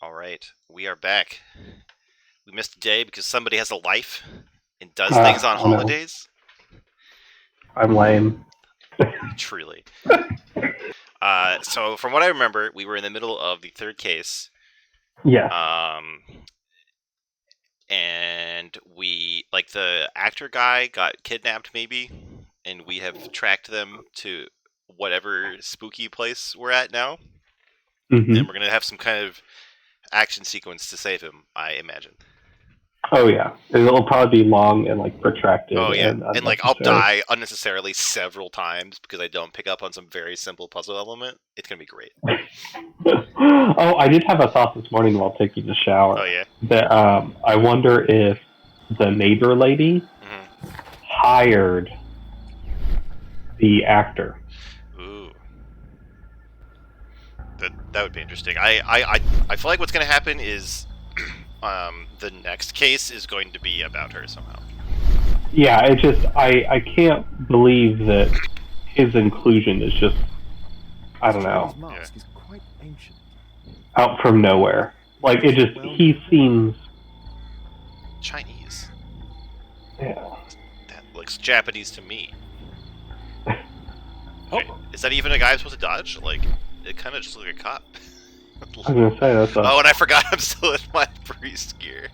Alright, we are back. We missed a day because somebody has a life and does things on I know. holidays. I'm lame. Truly. So from what I remember, we were in the middle of the third case. Yes. And we, like, the actor guy got kidnapped maybe, and we have tracked them to whatever spooky place we're at now. Mm-hmm. And we're going to have some kind of action sequence to save him, I imagine. Oh yeah. It'll probably be long and like protracted. Oh yeah, and like I'll unnecessary. die unnecessarily several times because I don't pick up on some very simple puzzle element. It's gonna be great. Oh, I did have a thought this morning while taking a shower. Oh yeah. That I wonder if the neighbor lady hired the actor. Ooh, that would be interesting. I feel like what's gonna happen is, the next case is going to be about her somehow. Yeah, it just I can't believe that his inclusion is just I don't know Mask is quite ancient. out from nowhere. Like it just he seems Chinese. yeah. That looks Japanese to me. Wait, is that even a guy I'm supposed to dodge? Like, it kind of just looks like a cop. I was gonna say that's. Oh, and I forgot I'm still in my priest gear.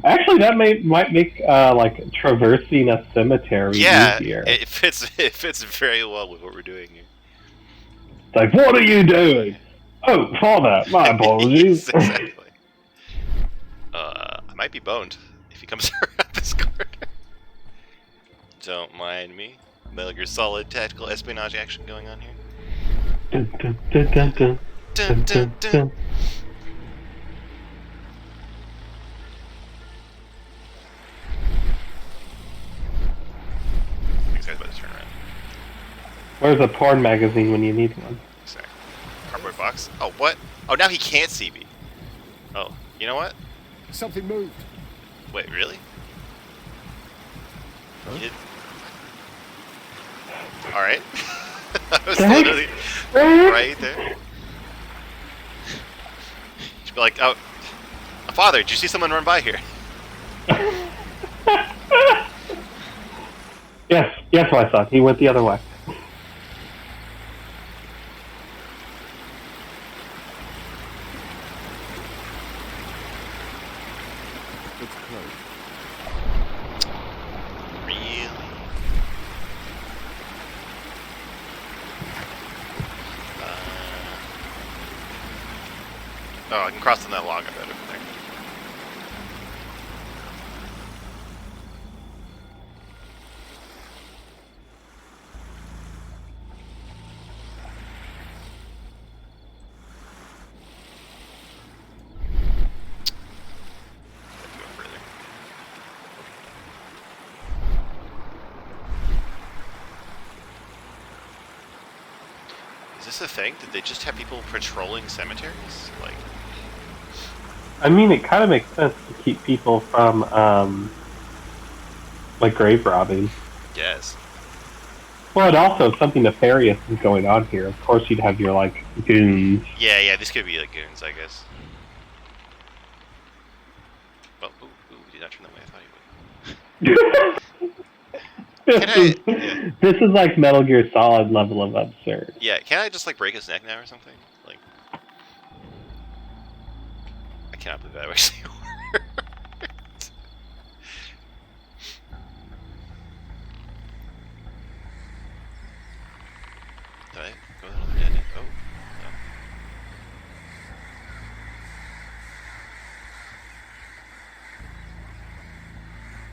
Actually, that might make like traversing a cemetery easier. It fits very well with what we're doing here. It's like, what are you doing? Oh, Father, my apologies. Exactly. I might be boned if he comes around this corner. Don't mind me. Metal Gear Solid tactical espionage action going on here. Dun, dun, dun, dun, dun, Dun, dun, dun. This guy's about to turn around. Where's a porn magazine when you need one? Sorry. Cardboard box? Oh, what? Oh, now he can't see me. Oh, you know what? Something moved. Wait, really? Huh? You did? Alright. I was literally right there. She'd be like, oh, Father, did you see someone run by here? Yes, my son. He went the other way. It's closed. Really? Oh, I can cross on that log, I bet, over there. Have to go further. Is this a thing? Did they just have people patrolling cemeteries? Like, I mean, it kind of makes sense to keep people from like grave robbing. yes. Well, and also if something nefarious is going on here, of course you'd have your like goons. Yeah, this could be like goons, I guess. Well, ooh, he did not turn the way I thought he would. This is like Metal Gear Solid level of absurd. Yeah, can't I just like break his neck now or something? Like, I cannot believe that actually worked. Did I go that other dead end? Oh, no.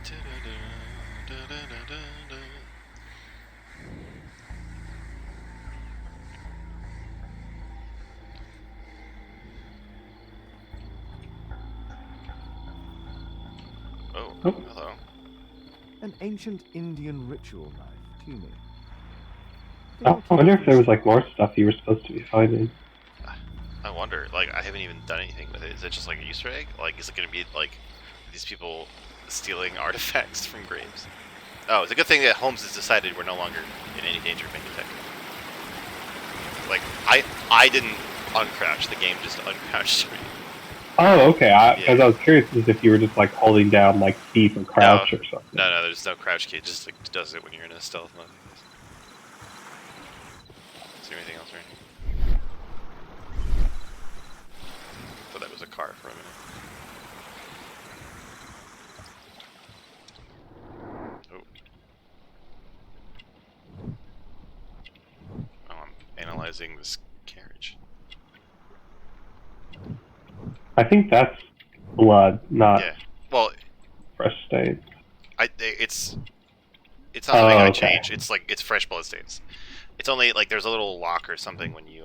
Da-da-da-da-da-da-da. Oh, hello. An ancient Indian ritual knife, tuning. I wonder if there was like more stuff you were supposed to be finding. I wonder, like, I haven't even done anything with it. Is it just like an Easter egg? Like, is it gonna be like these people stealing artifacts from graves? Oh, it's a good thing that Holmes has decided we're no longer in any danger of being detected. Like, I didn't uncrouch. The game just uncrouched me. Oh, okay. Because Yeah. I was curious as if you were just like holding down like B for crouch or something. No, there's no crouch key. It just like does it when you're in a stealth mode. Is there anything else or anything? Thought that was a car for a minute. Oh, I'm analyzing this carriage. I think that's blood, not Yeah. Well, fresh stains. it's not something I okay. change. It's like it's fresh blood stains. It's only like there's a little lock or something when you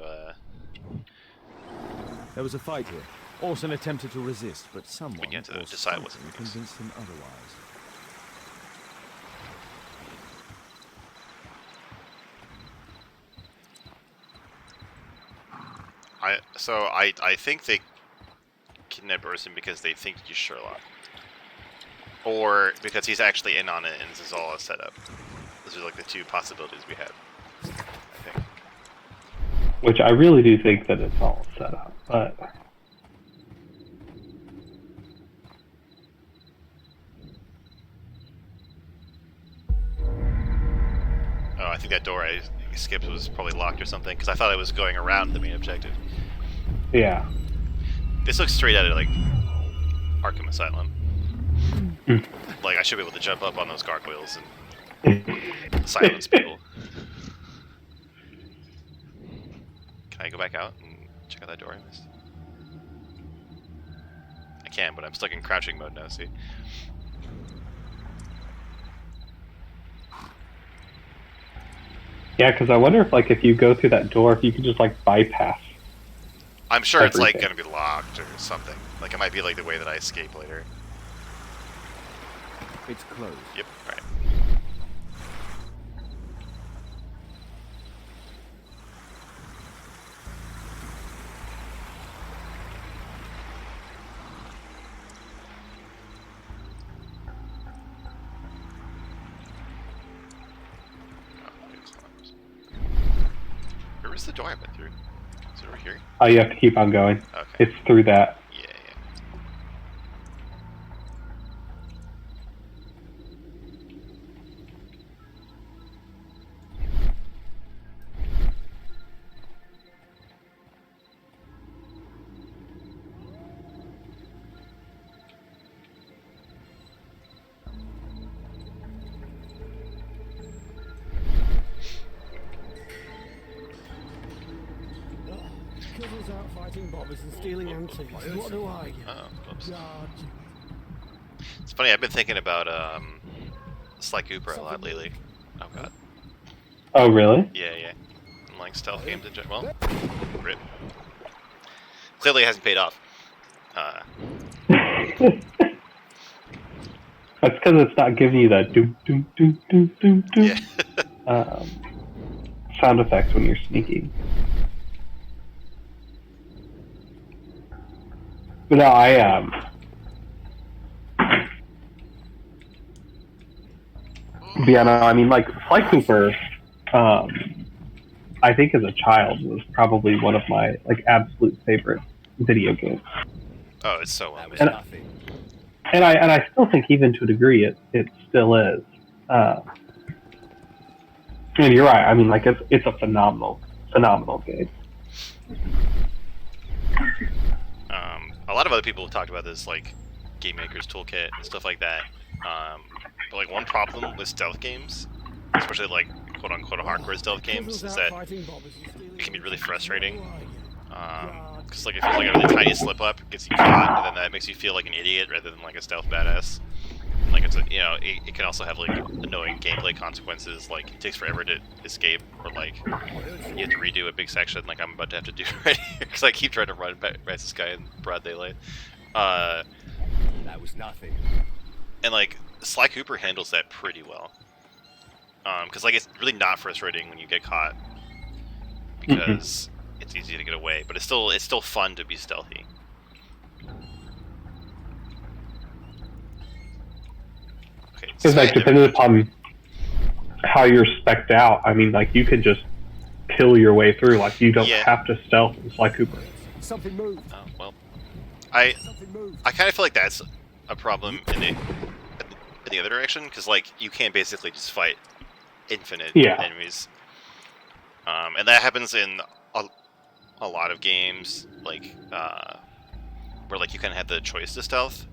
There was a fight here. Orson attempted to resist, but someone get to or decide what's something the case. convinced him otherwise. I think they kidnapped Orson because they think he's Sherlock, or because he's actually in on it and this is all a setup. Those are like the two possibilities we have. I think. Which I really do think that it's all set up, but Oh, I think that door I skipped was probably locked or something because I thought I was going around the main objective. yeah. This looks straight out of like Arkham Asylum. Mm. Like I should be able to jump up on those gargoyles and silence people. Can I go back out and check out that door I missed? I can, but I'm stuck in crouching mode now, see? Yeah, because I wonder if like if you go through that door, if you could just like bypass. I'm sure it's like Everything. gonna be locked or something. Like it might be like the way that I escape later. It's closed. Yep, alright. Where was the door I went through? Is it over here? Oh, you have to keep on going. Okay. It's through that. Yeah. Kizzle's out fighting bobbers and stealing antiques. What do I get? Oh, oops. God. It's funny, I've been thinking about Sly Cooper a lot lately. Oh god. Oh, really? Yeah. I'm like stealth games in general. Well, rip. Clearly it hasn't paid off. That's because it's not giving you that doom doom doom doom doom doom Yeah. sound effects when you're sneaking. But no, yeah, no, I mean, like, Sly Cooper, I think as a child was probably one of my, like, absolute favorite video games. Oh, it's so well That was made. nothing. And I still think, even to a degree, it still is. And you're right. I mean, like it's a phenomenal game. A lot of other people have talked about this, like Game Maker's Toolkit and stuff like that. But like one problem with stealth games, especially like quote unquote hardcore stealth games, is that it can be really frustrating. Because like it feels like a really tiny slip up gets you caught, and then that makes you feel like an idiot rather than like a stealth badass. Like it's it can also have like annoying gameplay consequences. Like it takes forever to escape, or like you have to redo a big section, like I'm about to have to do right here, because I keep trying to run past this guy in broad daylight. That was nothing. And like Sly Cooper handles that pretty well. Because like it's really not frustrating when you get caught, because it's easy to get away, but it's still fun to be stealthy. Because like depending upon how you're spec'd out, I mean, like you could just kill your way through. Like, you don't Yeah. have to stealth in Sly Cooper. Something moved. Oh, well, I Something moved. kind of feel like that's a problem in the other direction, because like you can't basically just fight infinite Yeah. enemies, and that happens in a lot of games, like where like you kind of have the choice to stealth.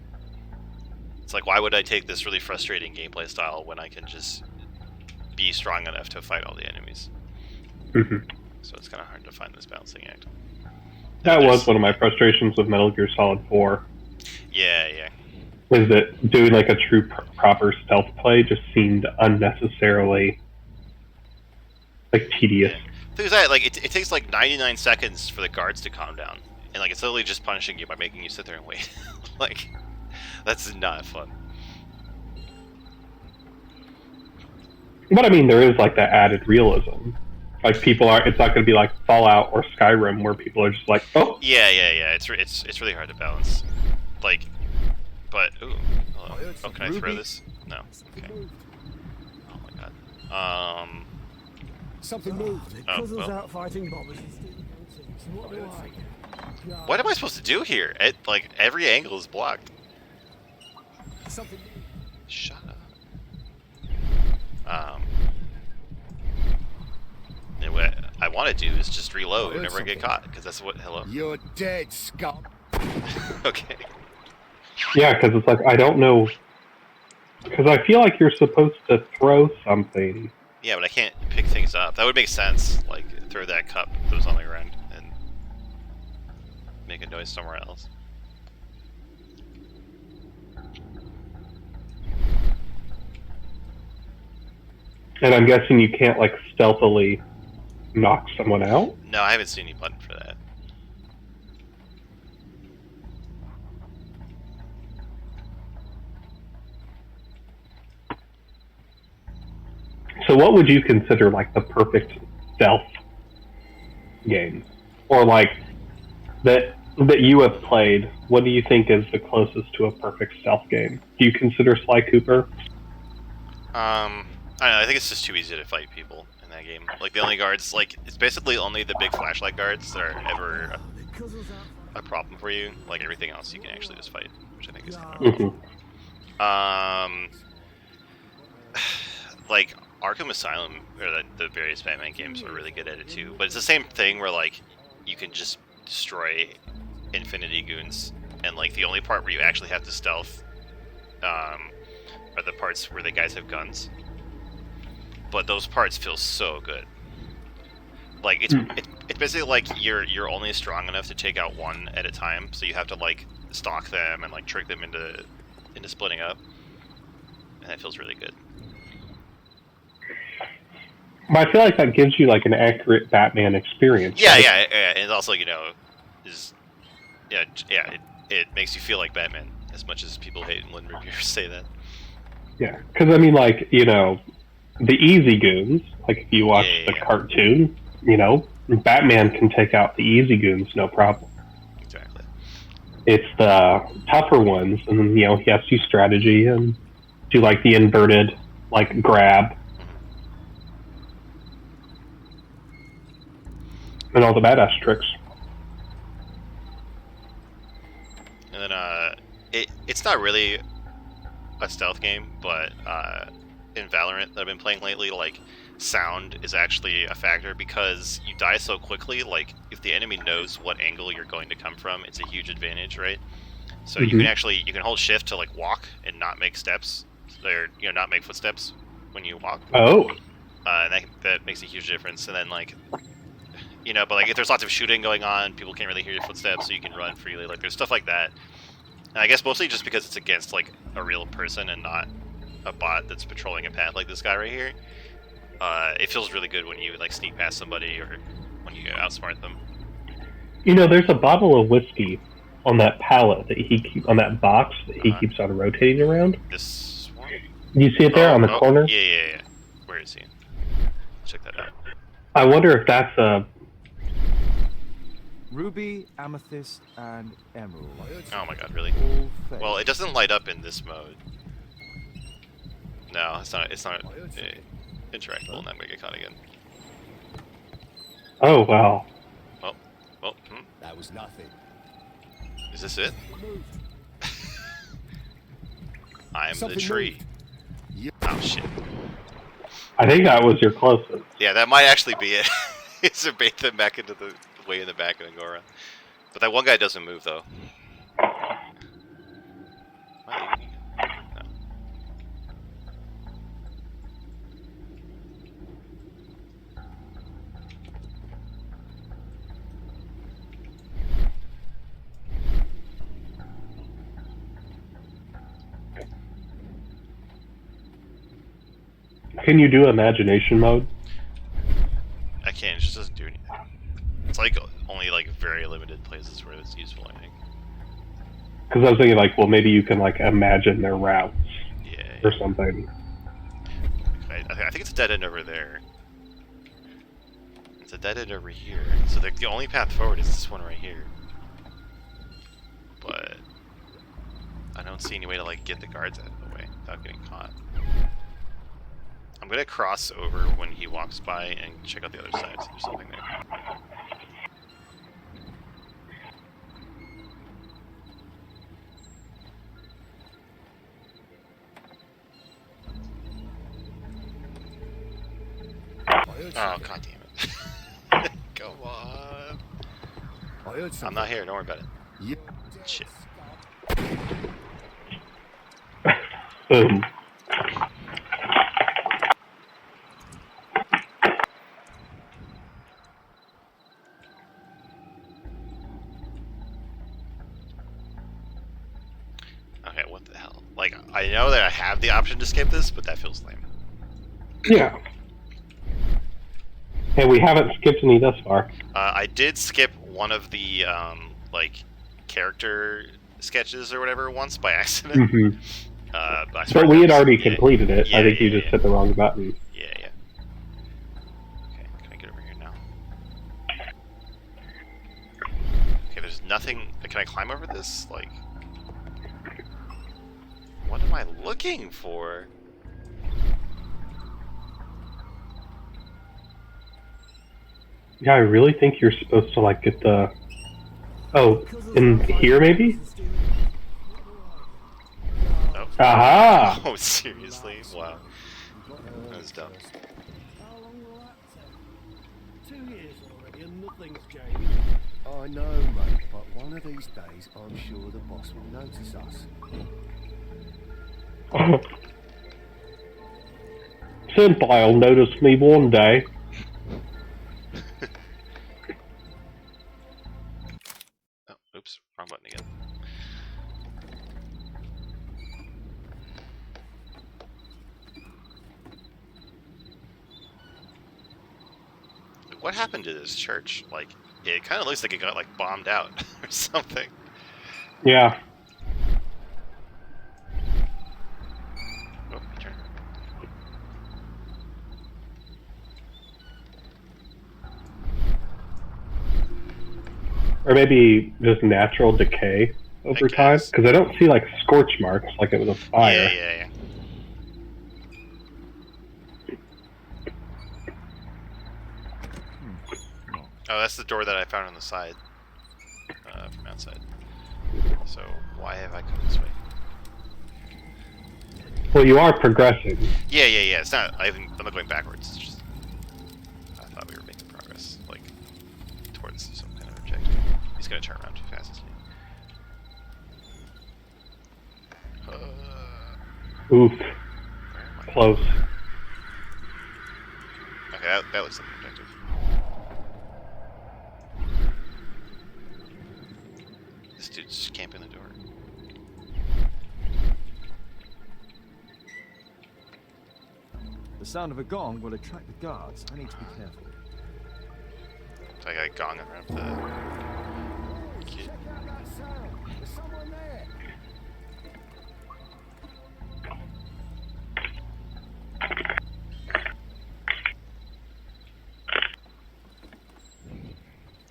It's like, why would I take this really frustrating gameplay style when I can just be strong enough to fight all the enemies? Hmm. So it's kind of hard to find this balancing act. That was one of my frustrations with Metal Gear Solid 4. Yeah. Was that doing like a true proper stealth play just seemed unnecessarily like tedious. Yeah. The thing is that like it takes like 99 seconds for the guards to calm down, and like it's literally just punishing you by making you sit there and wait. Like, that's not fun. But I mean, there is like that added realism. Like, people are, it's not going to be like Fallout or Skyrim where people are just like, oh. Yeah. It's really hard to balance. Like, but ooh, hello. Oh, can I throw this? No. Okay. Oh my god. Something moved. Oh, Cousins well. out fighting bombers and stealing antiques. What do I? What am I supposed to do here? Like every angle is blocked. Something moved. Shut up. And what I want to do is just reload whenever I get caught, because that's what. Hello. You're dead, scum. Okay. Yeah, because it's like, I don't know. Because I feel like you're supposed to throw something. Yeah, but I can't pick things up. That would make sense. Like, throw that cup that was on the ground and make a noise somewhere else. And I'm guessing you can't like stealthily knock someone out. No, I haven't seen any button for that. So what would you consider like the perfect stealth game? Or like that you have played, what do you think is the closest to a perfect stealth game? Do you consider Sly Cooper? I don't know, I think it's just too easy to fight people in that game. Like, the only guards, like, it's basically only the big flashlight guards that are ever a problem for you. Like, everything else you can actually just fight, which I think is kind of like, Arkham Asylum, or the various Batman games are really good at it too. But it's the same thing where, like, you can just destroy Infinity Goons, and, like, the only part where you actually have to stealth are the parts where the guys have guns. But those parts feel so good. Like, it's basically like you're only strong enough to take out one at a time, so you have to like stalk them and like trick them into splitting up, and that feels really good. But I feel like that gives you like an accurate Batman experience. Yeah, right? yeah, and also, you know, it makes you feel like Batman, as much as people hate when reviewers say that. Yeah, because I mean, like, you know, the Easy Goons, like if you watch the cartoon, you know, Batman can take out the Easy Goons no problem. Exactly. It's the tougher ones, and then, you know, he has to use strategy and do like the inverted, like, grab. And all the badass tricks. And then it's not really a stealth game, but in Valorant that I've been playing lately, like, sound is actually a factor, because you die so quickly. Like, if the enemy knows what angle you're going to come from, it's a huge advantage, right? So you can hold shift to like walk and not make steps, or, you know, not make footsteps when you walk. Oh. And that makes a huge difference. And then, like, you know, but like if there's lots of shooting going on, people can't really hear your footsteps, so you can run freely. Like, there's stuff like that. And I guess mostly just because it's against like a real person and not a bot that's patrolling a path like this guy right here. It feels really good when you like sneak past somebody or when you outsmart them. You know, there's a bottle of whiskey on that pallet that on that box that he keeps on rotating around. This one? You see it there on the corner? Yeah. Where is he? Check that out. I wonder if that's a... Ruby, amethyst, and emerald. Oh my god, really? All fake. Well, it doesn't light up in this mode. No, it's not interactable, and I'm gonna get caught again. Oh wow. Oh, oh, That was nothing. is this it? It moved. I'm the Something tree. moved. Oh shit. I think that was your closest. Yeah, that might actually be it. It's to bait them back into the way in the back and then go around. But that one guy doesn't move though. Am I leaving again? No. Can you do imagination mode? I can't. It just doesn't do anything. It's like only like very limited places where it's useful, I think. Because I was thinking like, well, maybe you can like imagine their routes Yeah. or something. I think it's a dead end over there. It's a dead end over here. So the only path forward is this one right here. But I don't see any way to like get the guards out of the way without getting caught. I'm gonna cross over when he walks by and check out the other side. See if there's something there. Oh, god damn it. Come on. I heard I'm something. not here, don't worry about it. Yeah. Shit. Boom. Okay, what the hell? Like, I know that I have the option to skip this, but that feels lame. Yeah. Hey, we haven't skipped any thus far. I did skip one of the, like, character sketches or whatever once by accident. Hmm. I But swear we that had was- already yeah, completed it. yeah, I think you yeah, just hit the wrong button. Yeah, yeah. Okay, can I get over here now? Okay, there's nothing... Can I climb over this? Like... What am I looking for? Yeah, I really think you're supposed to like get the. Oh, in here maybe? Oh. Aha! Oh, seriously? Wow. That was dumb. How long will that take? 2 years already and nothing's changed. I know, mate, but one of these days I'm sure the boss will notice us. Senpai'll notice me one day. Oh, oops. Wrong button again. What happened to this church? Like, it kind of looks like it got, like, bombed out or something. Yeah. Oh, turn. Or maybe just natural decay over time. guess. Because I don't see like scorch marks like it was a fire. Yeah, yeah, yeah. Oh, that's the door that I found on the side. From outside. So, why have I come this way? Well, you are progressing. Yeah, yeah, yeah. It's not... I'm not going backwards. It's just... I thought we were making progress. Like, towards some kind of objective. He's gonna turn around too fast, isn't he? Oof. Where am I? Close. Okay, that looks like an objective. This dude's just camping the door. The sound of a gong will attract the guards. I need to be careful. So I got a gong around the kid. Check out that sound. There's someone there.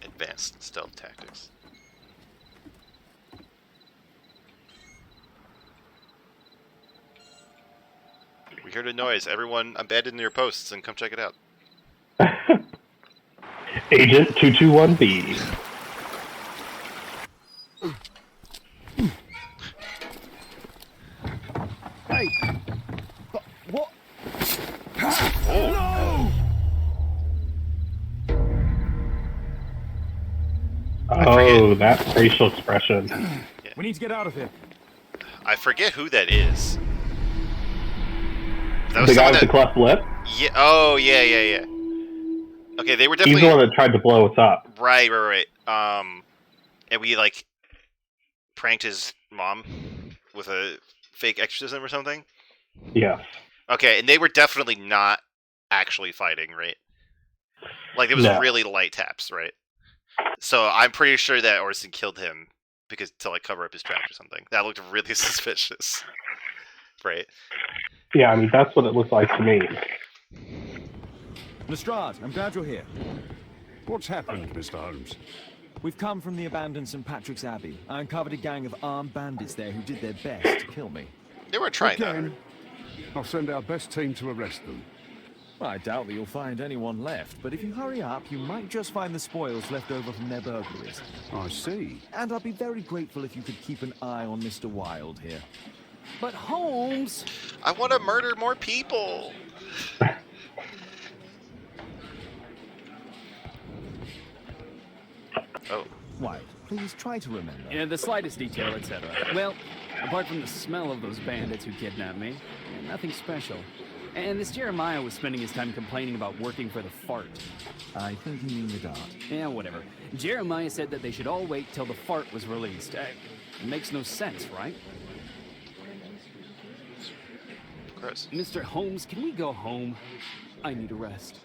Advanced stealth tactics. We heard a noise. Everyone abandon your posts and come check it out. Agent 221B. Hey! But what? Oh, Oh, that facial expression. We need to get out of here. I forget who that is. That The guy someone with the cleft lip? Yeah. Oh, yeah. Okay, they were He's definitely the one that tried to blow us up. right. And we like pranked his mom with a fake exorcism or something. Yes. Okay, and they were definitely not actually fighting, right? Like it was No. really light taps, right? So I'm pretty sure that Orson killed him because to like cover up his tracks or something. That looked really suspicious, right? Yeah, I mean, that's what it looked like to me. Lestrade, I'm glad you're here. What's happened, Mr. Holmes? We've come from the abandoned St. Patrick's Abbey. I uncovered a gang of armed bandits there who did their best to kill me. They were trying that. Again, I'll send our best team to arrest them. Well, I doubt that you'll find anyone left, but if you hurry up, you might just find the spoils left over from their burglaries. I see. And I'd be very grateful if you could keep an eye on Mr. Wilde here. But Holmes, I want to murder more people. Oh, Wilde, please try to remember. Yeah, the slightest detail, etc. Well, apart from the smell of those bandits who kidnapped me, nothing special. And this Jeremiah was spending his time complaining about working for the fart. I think you mean the guard. Yeah, whatever. Jeremiah said that they should all wait till the fart was released. It makes no sense, right? gross. Mr. Holmes, can we go home? I need a rest.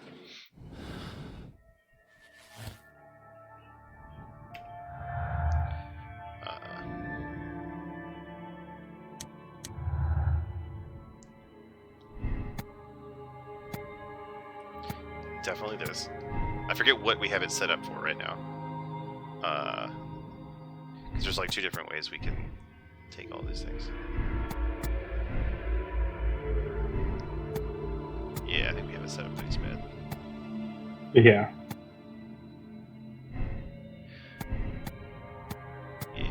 Definitely this. I forget what we have it set up for right now. Because there's like 2 different ways we can take all these things. Yeah, I think we have it set up pretty bad. Yeah. Yeah.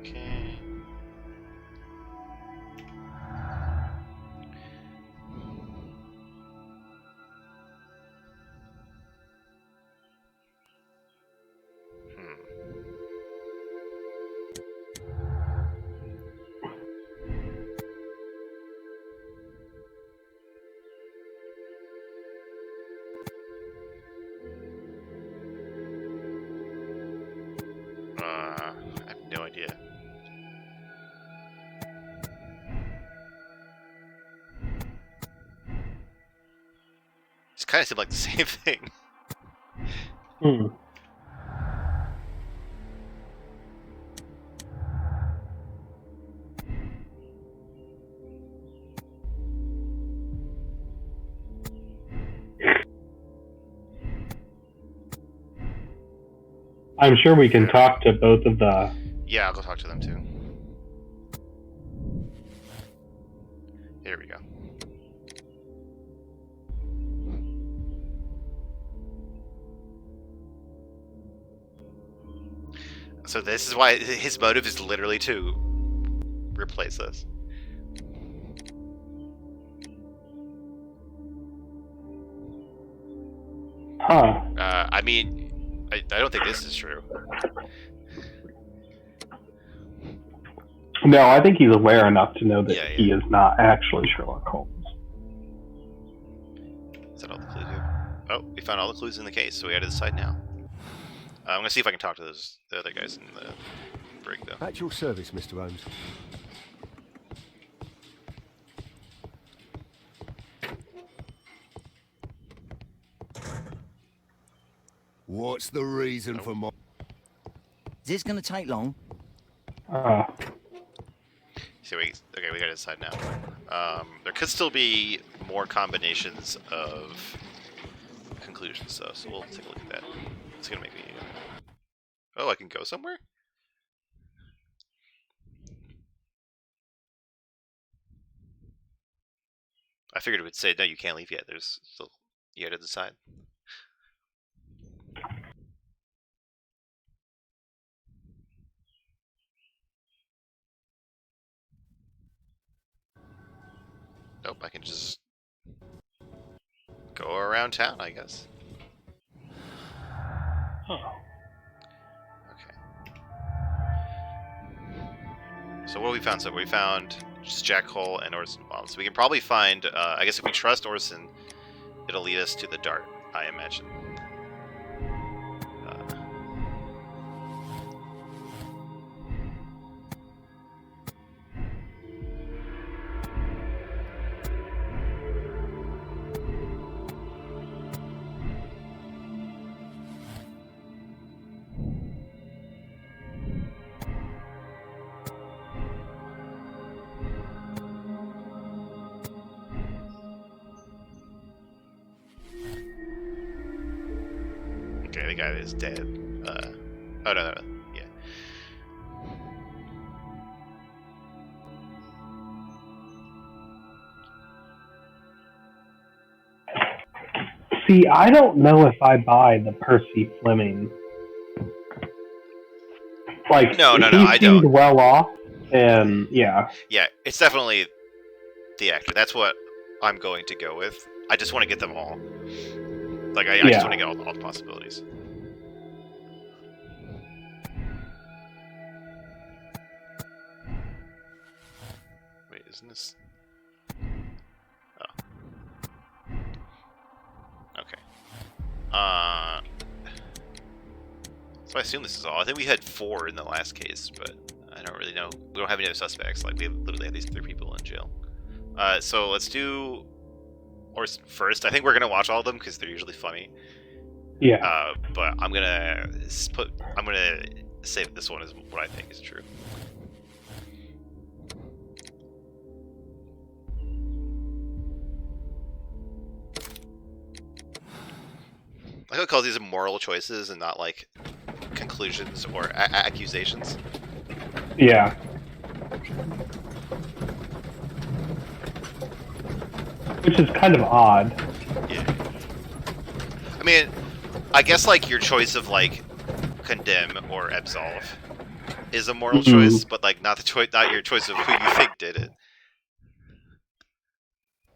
Okay. I have no idea. It's kind of seemed like the same thing. Hmm. I'm sure we can talk to both of the... Yeah, I'll go talk to them too. Here we go. So this is why his motive is literally to replace us. Huh. I mean, I don't think this is true. No, I think he's aware enough to know that Yeah. he is not actually Sherlock Holmes. Is that all the clues here? Oh, we found all the clues in the case, so we gotta decide now. I'm gonna see if I can talk to the other guys in the brig, though. At your service, Mr. Holmes. What's the reason for my... Is this going to take long? So we gotta decide now. There could still be more combinations of conclusions, though, so we'll take a look at that. It's gonna make me. Oh, I can go somewhere? I figured it would say, no, you can't leave yet. There's still, you had to decide. Nope, I can just go around town, I guess. Oh. Okay. So what have we found? So we found just Jack Hole and Orson Bomb. So we can probably find, I guess if we trust Orson, it'll lead us to the Dart, I imagine. Okay, the guy is dead. Oh no, yeah. See, I don't know if I buy the Percy Fleming. Like, No, he I seemed don't. well off, and yeah. Yeah, it's definitely the actor. That's what I'm going to go with. I just want to get them all. Like, I just want to get all the possibilities. Wait, isn't this... Oh. Okay. So I assume this is all. I think we had 4 in the last case, but I don't really know. We don't have any other suspects. Like, we literally have these 3 people in jail. So let's do Orson first. I think we're gonna watch all of them because they're usually funny. Yeah. But I'm gonna say that this one is what I think is true. I would call these moral choices and not like conclusions or accusations. Yeah. Which is kind of odd. Yeah. I mean, I guess like your choice of like condemn or absolve is a moral choice, but like not your choice of who you think did it.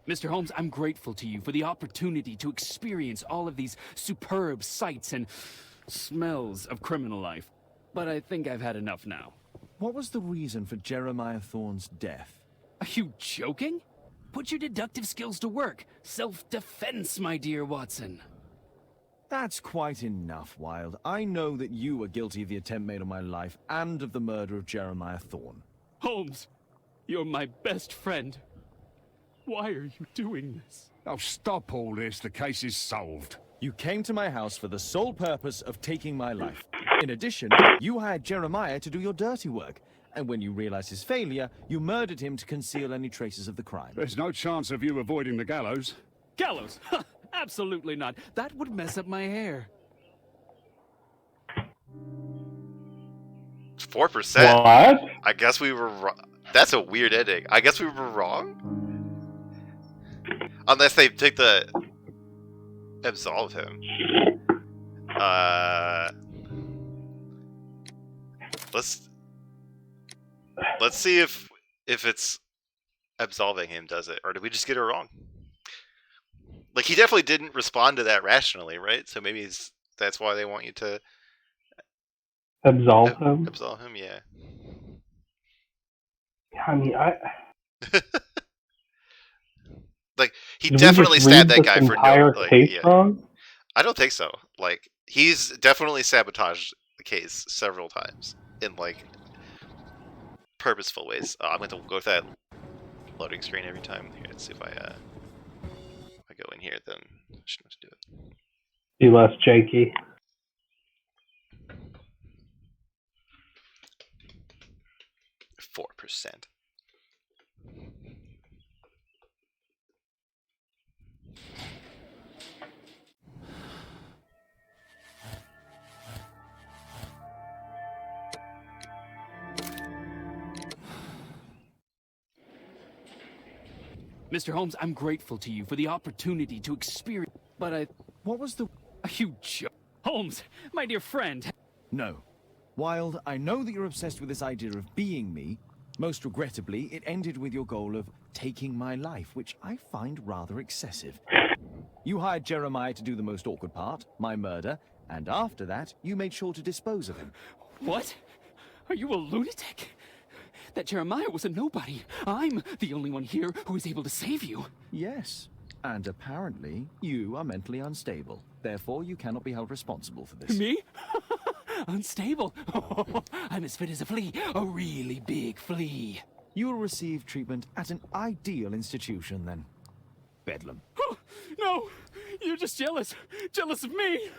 Mr. Holmes, I'm grateful to you for the opportunity to experience all of these superb sights and smells of criminal life. But I think I've had enough now. What was the reason for Jeremiah Thorne's death? Are you joking? Put your deductive skills to work. Self-defense, my dear Watson. That's quite enough, Wilde. I know that you were guilty of the attempt made on my life and of the murder of Jeremiah Thorne. Holmes, you're my best friend. Why are you doing this? Oh, stop all this. The case is solved. You came to my house for the sole purpose of taking my life. In addition, you hired Jeremiah to do your dirty work. And when you realized his failure, you murdered him to conceal any traces of the crime. There's no chance of you avoiding the gallows. Gallows? Absolutely not. That would mess up my hair. 4%? What? I guess we were wrong. That's a weird ending. I guess we were wrong? Unless they take the... absolve him. Let's see if it's absolving him does it, or did we just get it wrong? Like, he definitely didn't respond to that rationally, right? So maybe that's why they want you to Absolve him? absolve him, yeah. I mean, Like, he did definitely we just stabbed read that guy this for no... entire Like, case yeah. wrong? I don't think so. Like, he's definitely sabotaged the case several times in, like, purposeful ways. I'm going to go with that loading screen every time. Here, let's see if I go in here, then I should know how to do it. Be less janky. %. Mr. Holmes, I'm grateful to you for the opportunity to experience... But What was the... You joke. Holmes, my dear friend. No. Wild, I know that you're obsessed with this idea of being me. Most regrettably, it ended with your goal of taking my life, which I find rather excessive. You hired Jeremiah to do the most awkward part, my murder, and after that, you made sure to dispose of him. What? Are you a lunatic? That Jeremiah was a nobody. I'm the only one here who is able to save you. Yes. And apparently, you are mentally unstable. Therefore, you cannot be held responsible for this. Me? Unstable? I'm as fit as a flea. A really big flea. You will receive treatment at an ideal institution, then. Bedlam. No! You're just jealous. Jealous of me.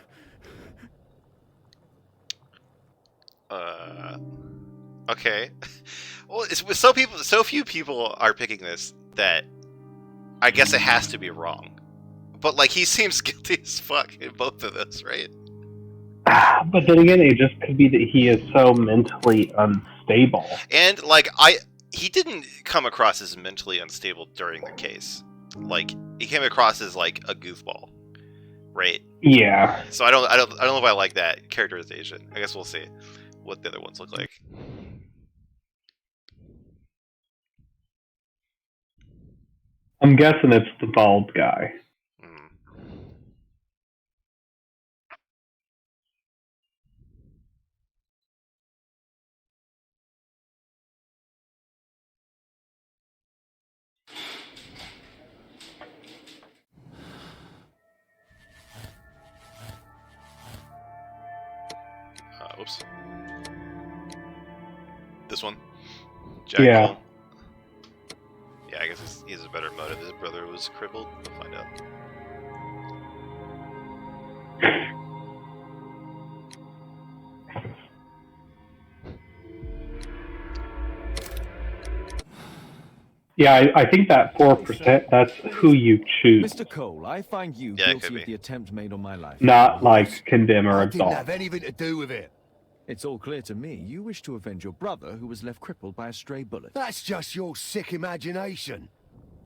Okay. Well, it's with so few people are picking this that I guess it has to be wrong. But like he seems guilty as fuck in both of those, right? But then again, it just could be that he is so mentally unstable. And like he didn't come across as mentally unstable during the case. Like he came across as like a goofball, right? Yeah. So I don't know if I like that characterization. I guess we'll see what the other ones look like. I'm guessing it's the bald guy. Oops. This one? Jack Yeah. Hall? Yeah, I guess he has a better motive. His brother was crippled. We'll find out. Yeah, I think that 4%, that's who you choose, Mr. Cole, I find you Yeah, it could guilty be. of the attempt made on my life. not like condemn or I didn't absolve. have anything to do with it. It's all clear to me. You wish to avenge your brother who was left crippled by a stray bullet. That's just your sick imagination.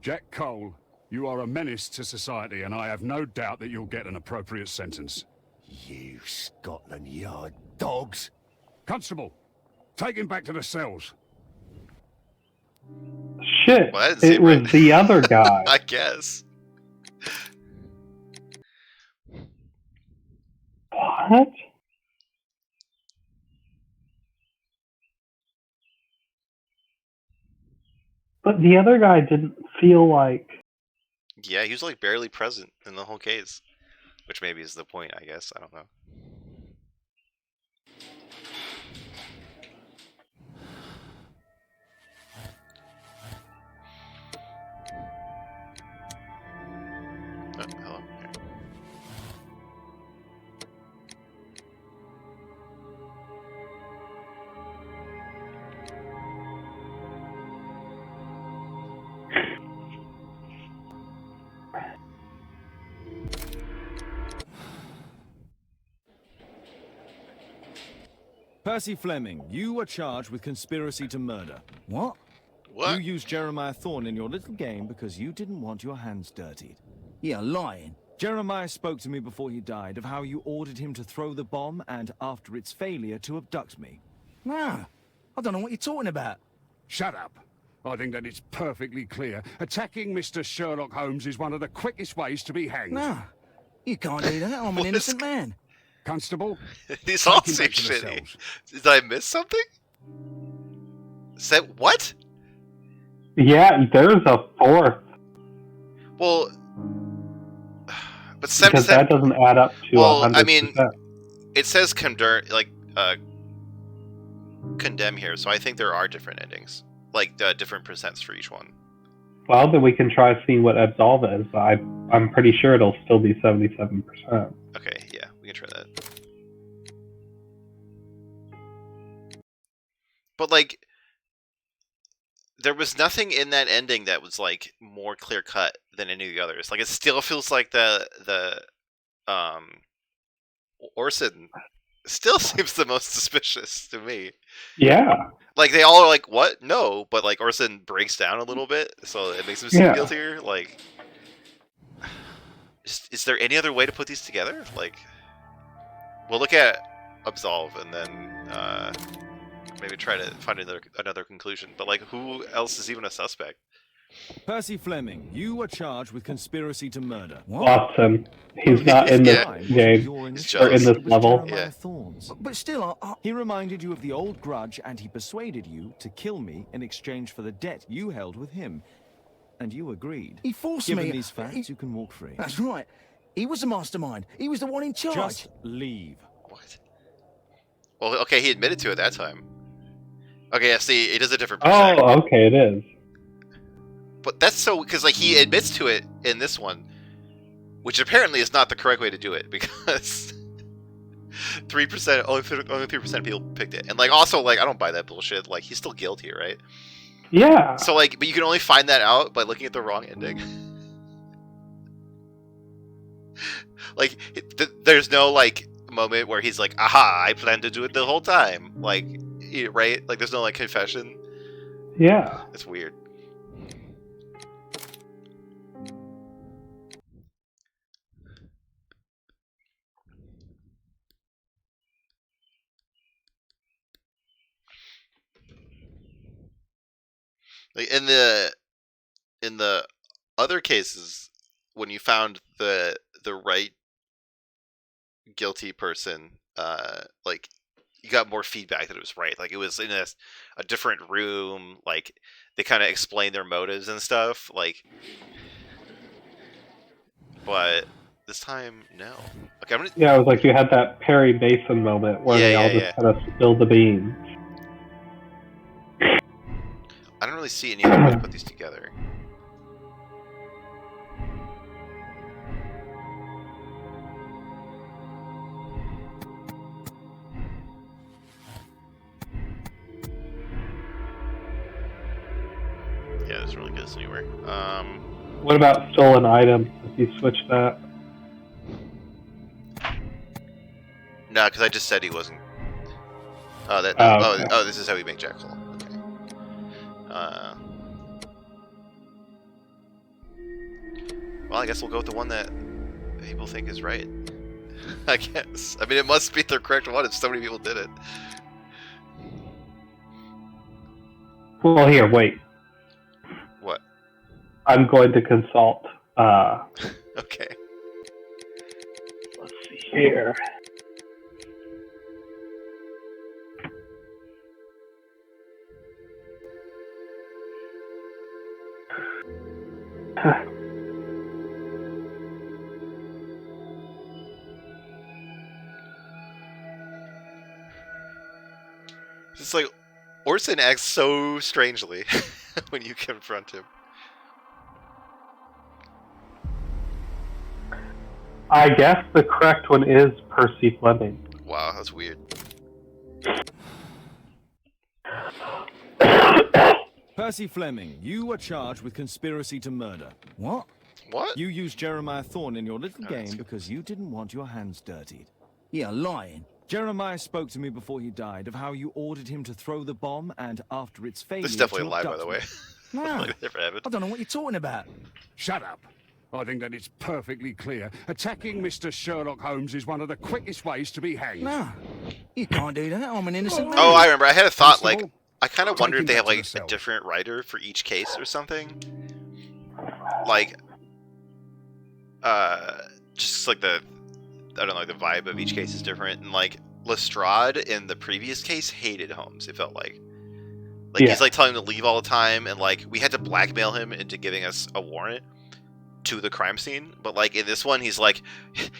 Jack Cole, you are a menace to society, and I have no doubt that you'll get an appropriate sentence. You Scotland Yard dogs. Constable, take him back to the cells. Shit, Well, that didn't it seem was right. the other guy. I guess. What? But the other guy didn't feel like... Yeah, he was like barely present in the whole case. Which maybe is the point, I guess. I don't know. Oh, hello. Here. Percy Fleming, you are charged with conspiracy to murder. What? What? You used Jeremiah Thorne in your little game because you didn't want your hands dirtied. You're lying. Jeremiah spoke to me before he died of how you ordered him to throw the bomb and, after its failure, to abduct me. No. I don't know what you're talking about. Shut up. I think that it's perfectly clear. Attacking Mr. Sherlock Holmes is one of the quickest ways to be hanged. No. You can't do that. I'm an What is- innocent man. Constable, These all take him seem back to the shitty. cells. Did I miss something? Said what? Yeah, there's a fourth, Well, but because that 77. doesn't add up to Well, 100%. I mean, it says condemn here, so I think there are different endings, like different percents for each one. Well, then we can try seeing what absolve is. I'm pretty sure it'll still be 77%. Okay, yeah, we can try that. But like, there was nothing in that ending that was like more clear cut than any of the others. Like, it still feels like the Orson still seems the most suspicious to me. Yeah. Like they all are like, "What? No," but like Orson breaks down a little bit, so it makes him seem Yeah. guiltier. Like, is there any other way to put these together? Like, we'll look at absolve and then maybe try to find another conclusion. But like, who else is even a suspect? Percy Fleming, you are charged with conspiracy to murder. What? Watson. He's not in this Yeah. game He's or in jealous. this It was level. Jeremiah Yeah. Thorns. But still, He reminded you of the old grudge, and he persuaded you to kill me in exchange for the debt you held with him. And you agreed. he forced Given me. these facts, you can walk free. That's right. He was the mastermind. He was the one in charge. Just leave. What? Well, okay, he admitted to it that time. Okay, yeah, see, it is a different percent. Oh, okay, it is. But that's so because like he admits to it in this one, which apparently is not the correct way to do it because 3% only 3% of people picked it, and like also like I don't buy that bullshit. Like he's still guilty, right? Yeah. So like, but you can only find that out by looking at the wrong ending. Like, there's no like moment where he's like, "Aha! I planned to do it the whole time." Like, right? Like, there's no like confession. Yeah. It's weird. Like in the other cases, when you found the right guilty person, like you got more feedback that it was right. Like it was in a different room. Like they kind of explained their motives and stuff. Like, but this time, no. Okay, I'm gonna. Yeah, it was like you had that Perry Mason moment where Yeah, they all yeah, just kind of spilled the beans. I don't really see any other way to put these together. Yeah, this really goes anywhere. What about stolen items? If you switch that, No, because I just said he wasn't. Oh, that. Oh, okay. Oh, this is how we make Jack Hole. Okay. Well, I guess we'll go with the one that people think is right. I guess. I mean, it must be the correct one if so many people did it. well, here, wait. What? I'm going to consult. Okay. Let's see here. Huh. It's like Orson acts so strangely when you confront him. I guess the correct one is Percy Fleming. Wow, that's weird. Percy Fleming, you are charged with conspiracy to murder. What? What? You used Jeremiah Thorne in your little Oh, that's game good. because you didn't want your hands dirtied. Yeah, lying. Jeremiah spoke to me before he died of how you ordered him to throw the bomb and after its failure This is definitely a to lie, by abduct the way. me. No, Like, never happened. I don't know what you're talking about. Shut up. I think that it's perfectly clear. Attacking Mr. Sherlock Holmes is one of the quickest ways to be hanged. No, you can't do that. I'm an innocent man. Oh, I remember. I had a thought. First of Like, all, I kind of wonder if taking they that have to like the a cell. different writer for each case or something. Like, just like the, I don't know, like the vibe of each case is different. And like Lestrade in the previous case hated Holmes. It felt like Yeah. he's like telling him to leave all the time, and like we had to blackmail him into giving us a warrant to the crime scene. But like in this one, he's like,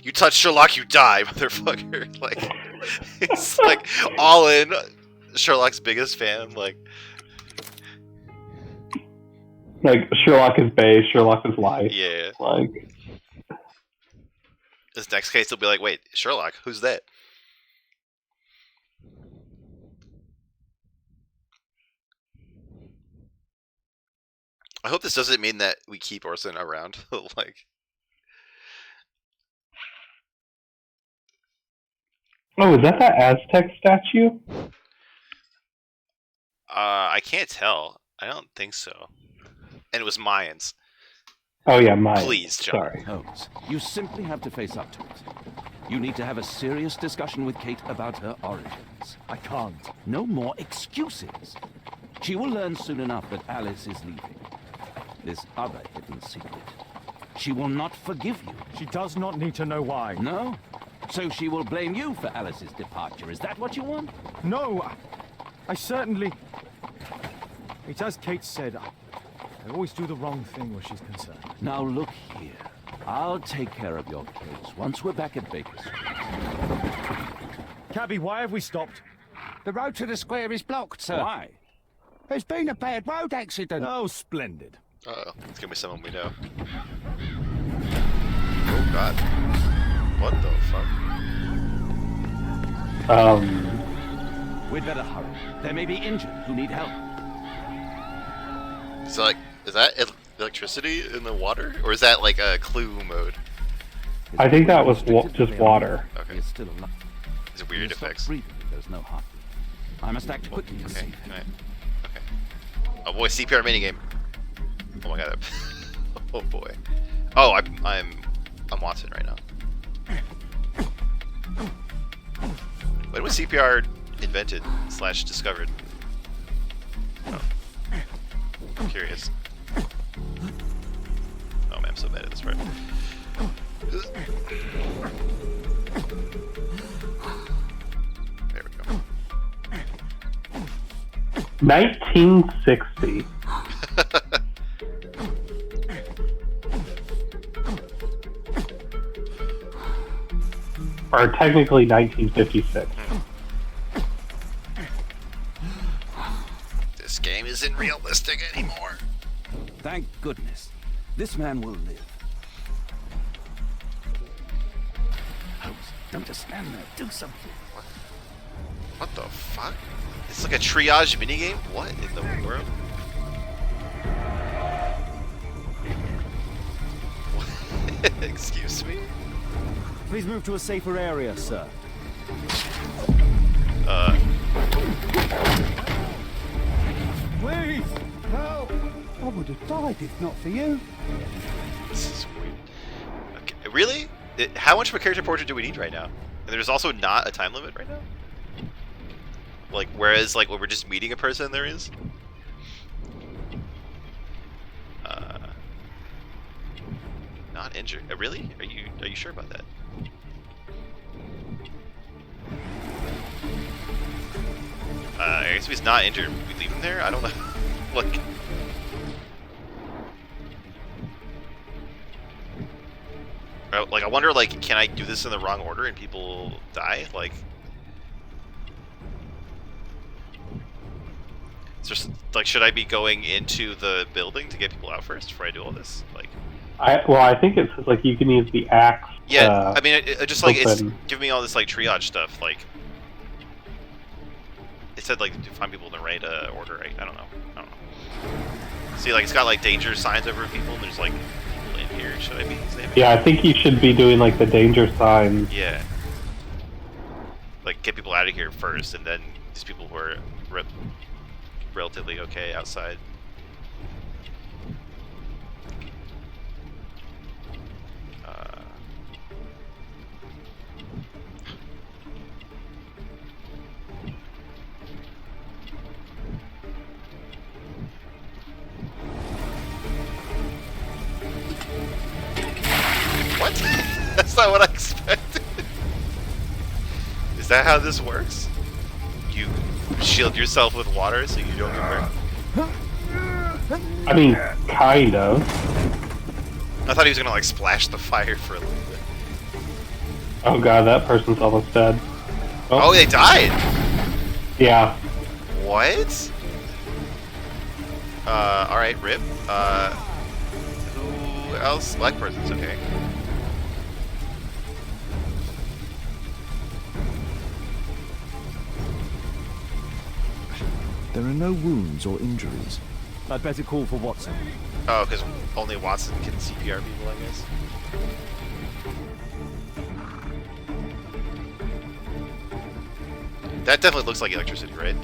"You touch Sherlock, you die, motherfucker!" Like it's like all in. Sherlock's biggest fan. Like Sherlock is Bay, Sherlock is life. yeah. Like, This next case, they'll be like, "Wait, Sherlock? Who's that?" I hope this doesn't mean that we keep Orson around. Like, Oh, is that Aztec statue? I can't tell. I don't think so. And it was Mayans. Oh yeah, mine. Please, John. Sorry. Holmes, you simply have to face up to it. You need to have a serious discussion with Kate about her origins. I can't. No more excuses. She will learn soon enough that Alice is leaving. This other hidden secret. She will not forgive you. She does not need to know why. No? So she will blame you for Alice's departure. Is that what you want? No, I certainly... It's as Kate said, I always do the wrong thing where she's concerned. Now look here. I'll take care of your case once we're back at Baker Street. Cabby, why have we stopped? The road to the square is blocked, sir. Why? There's been a bad road accident. Oh, splendid. Uh-oh. It's gonna be someone we know. Oh, God. What the fuck? We'd better hurry. There may be injured who need help. Is that electricity in the water? Or is that like a clue mode? I think that was just water. Okay. It's still alive. It's weird Stop effects. breathing. There's no heartbeat. I must act quickly to Okay, save alright. Okay. Oh boy, CPR minigame. Oh my god. Oh boy. Oh, I'm Watson right now. When was CPR invented / discovered? Oh. I'm curious. Oh man, I'm so bad at this part. There we go. 1960. Or technically 1956. This game isn't realistic anymore. Thank goodness. This man will live. Holmes, don't just stand there. Do something. What the fuck? It's like a triage minigame? What in the world? Excuse me? Please move to a safer area, sir. Please, help! I would have died if not for you. This is weird. Okay, really? How much of a character portrait do we need right now? And there's also not a time limit right now? Like, whereas, like, when we're just meeting a person, there is? Not injured. Really? Are you sure about that? I guess if he's not injured, we leave him there? I don't know. Look. Like, I wonder, like, can I do this in the wrong order and people die? Like... It's just, like, should I be going into the building to get people out first before I do all this? Like... I think it's like you can use the axe. Yeah, I mean, it just, like, it's open. giving me all this, like, triage stuff, like... It said, like, to find people in the right order, right? I don't know. See, like, it's got, like, danger signs over people, and there's, like, people in here. Should I be saving? Yeah, I think you should be doing like the danger signs. Yeah. Like, get people out of here first, and then these people who are relatively okay outside. What? That's not what I expected. Is that how this works? You shield yourself with water so you don't get hurt? I mean, kind of. I thought he was gonna, like, splash the fire for a little bit. Oh god, that person's almost dead. Oh, they died! Yeah. What? Alright, rip. Who else? Black person's okay. There are no wounds or injuries. I'd better call for Watson. Oh, because only Watson can CPR people, I guess. That definitely looks like electricity, right?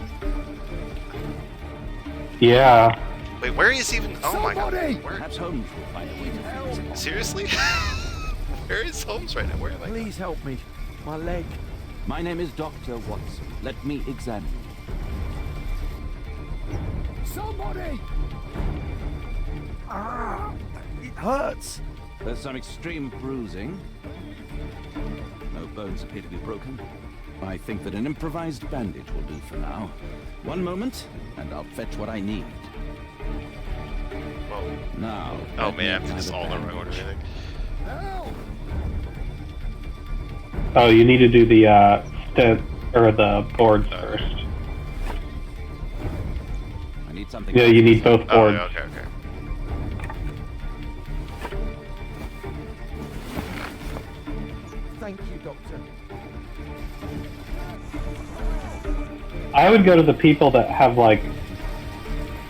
Yeah. Wait, where is even? Oh my god. Where? Perhaps Holmes will find a way to fix it. Seriously? Where is Holmes right now? Where am I? Please help me. My leg. My name is Dr. Watson. Let me examine you. Somebody! Ah, it hurts. There's some extreme bruising. No bones appear to be broken. I think that an improvised bandage will do for now. One moment, and I'll fetch what I need. Whoa. Now. Oh let me man, apply this is the all the bandage. right order, I think. Oh, you need to do the stent or the boards first. I need something. Yeah, you need both Oh, boards. yeah, okay, okay. Thank you, Doctor. I would go to the people that have like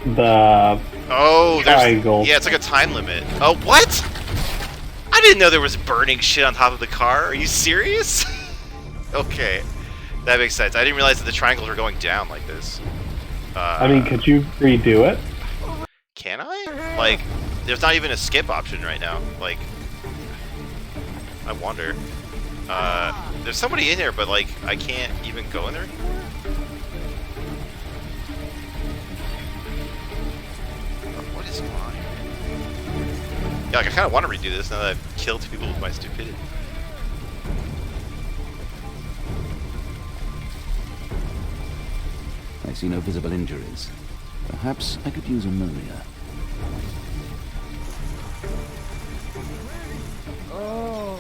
the Oh, triangle. yeah, it's like a time limit. Oh, what? I didn't know there was burning shit on top of the car. Are you serious? Okay, that makes sense. I didn't realize that the triangles were going down like this. I mean, could you redo it? Can I? Like, there's not even a skip option right now. Like, I wonder. There's somebody in there, but like, I can't even go in there anymore. What is going on? Yeah, like, I kind of want to redo this now that I've killed people with my stupidity. I see no visible injuries. Perhaps I could use a Maria. Oh,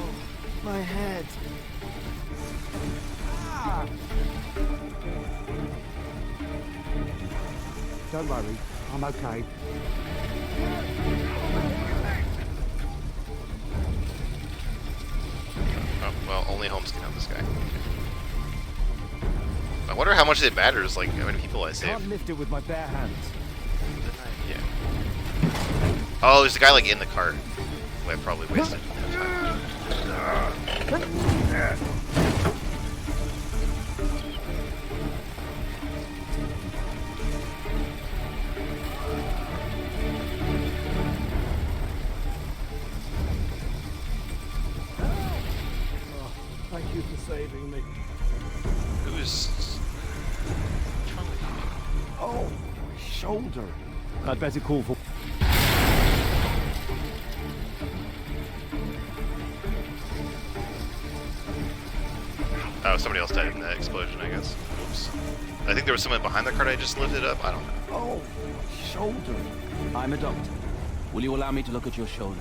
my head. Ah. Don't worry, I'm okay. Oh, well, only Holmes can help this guy. I wonder how much it matters, like, how many people I save. Can't lift it with my bare hands. Yeah. Oh, there's a guy, like, in the cart. Who I probably wasted. Thank you for saving me. Who's... What's wrong with you? Oh, my shoulder. I'd better call for... Oh, somebody else died in that explosion, I guess. Oops. I think there was someone behind the cart I just lifted up. I don't know. Oh, my shoulder. I'm a doctor. Will you allow me to look at your shoulder?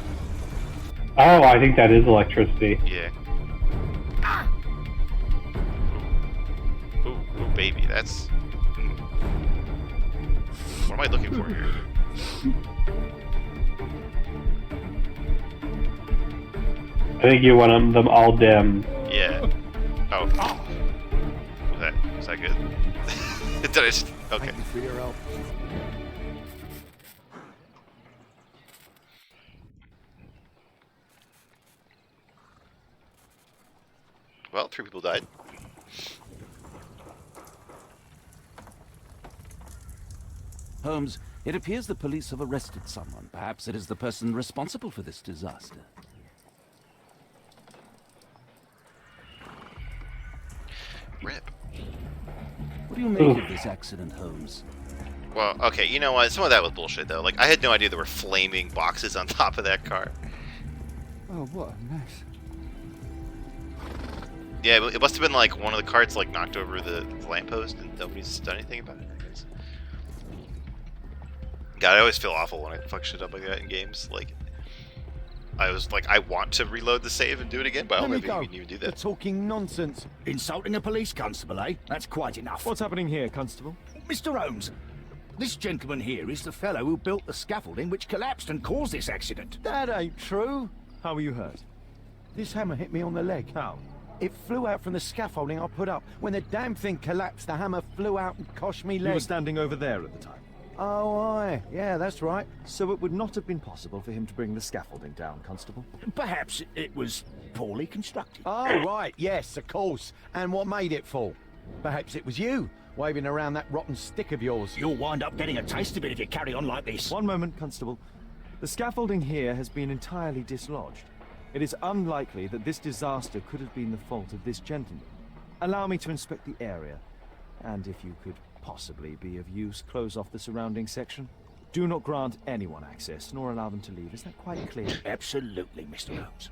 Oh, I think that is electricity. Yeah. Ooh, ooh, baby, that's... What am I looking for here? I think you want them all dim. Yeah. Oh. Was that good? Did I just... Okay. Thank you for your help. Well, 3 people died. Holmes, it appears the police have arrested someone. Perhaps it is the person responsible for this disaster. RIP. What do you make of this accident, Holmes? Well, okay, you know what? Some of that was bullshit, though. Like, I had no idea there were flaming boxes on top of that car. Oh, what a mess. Yeah, it must have been like one of the carts like knocked over the lamppost and nobody's done anything about it, I guess. God, I always feel awful when I fuck shit up like that in games. Like, I was like, I want to reload the save and do it again, but I don't know if you can even do You're that. talking nonsense. Insulting a police constable, eh? That's quite enough. What's happening here, Constable? Mr. Holmes, this gentleman here is the fellow who built the scaffolding which collapsed and caused this accident. That ain't true. How were you hurt? This hammer hit me on the leg. How? It flew out from the scaffolding I put up. When the damn thing collapsed, the hammer flew out and cost me You leg. were standing over there at the time. Oh, aye. Yeah, that's right. So it would not have been possible for him to bring the scaffolding down, Constable? Perhaps it was poorly constructed. Oh, right. Yes, of course. And what made it fall? Perhaps it was you, waving around that rotten stick of yours. You'll wind up getting a taste of it if you carry on like this. One moment, Constable. The scaffolding here has been entirely dislodged. It is unlikely that this disaster could have been the fault of this gentleman. Allow me to inspect the area. And if you could possibly be of use, close off the surrounding section. Do not grant anyone access, nor allow them to leave. Is that quite clear? Absolutely, Mr. Holmes.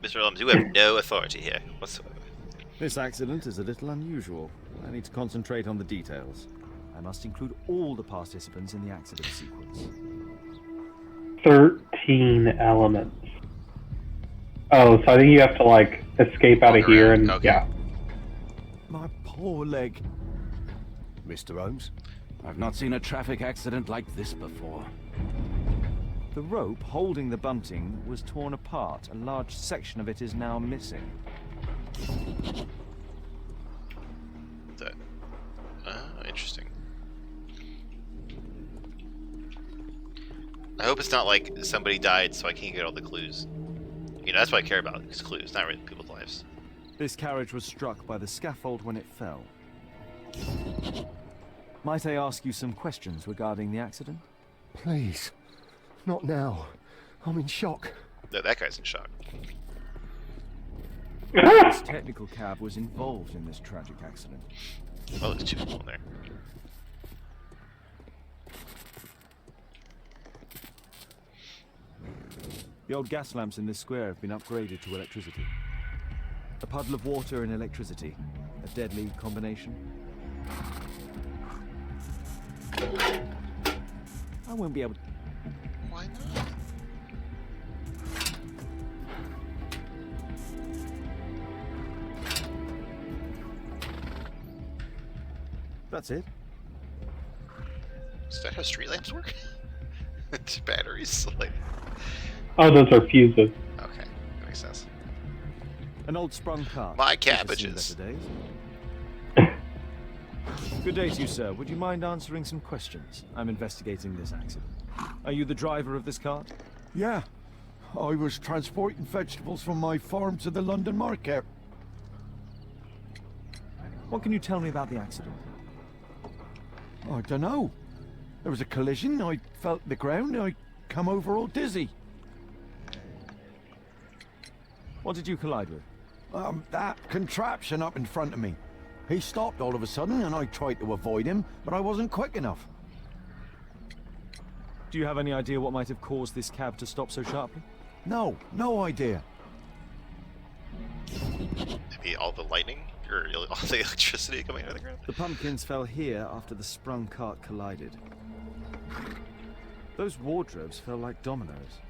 Mr. Holmes, you have no authority here whatsoever. This accident is a little unusual. I need to concentrate on the details. I must include all the participants in the accident sequence. 13 elements. Oh, so I think you have to, like, escape out of Walk here around, and, okay. yeah. My poor leg. Mr. Holmes? I've not seen a traffic accident like this before. The rope holding the bunting was torn apart. A large section of it is now missing. That. Interesting. I hope it's not like somebody died so I can't get all the clues. You know, that's what I care about, is clues, not really people's lives. This carriage was struck by the scaffold when it fell. Might I ask you some questions regarding the accident? Please. Not now. I'm in shock. No, that guy's in shock. This technical cab was involved in this tragic accident. Oh, there's two people in there. The old gas lamps in this square have been upgraded to electricity. A puddle of water and electricity. A deadly combination. I won't be able to... Why not? That's it. Is that how street lamps work? Batteries, like... Oh, those are fuses. Okay, that makes sense. An old sprung car. My Which has seen cabbages. better days. Good day to you, sir. Would you mind answering some questions? I'm investigating this accident. Are you the driver of this cart? Yeah. I was transporting vegetables from my farm to the London market. What can you tell me about the accident? I don't know. There was a collision, I felt the ground, I come over all dizzy. What did you collide with? That contraption up in front of me. He stopped all of a sudden and I tried to avoid him, but I wasn't quick enough. Do you have any idea what might have caused this cab to stop so sharply? No, no idea. Maybe all the lightning? Or all the electricity coming out of the ground? The pumpkins fell here after the sprung cart collided. Those wardrobes fell like dominoes.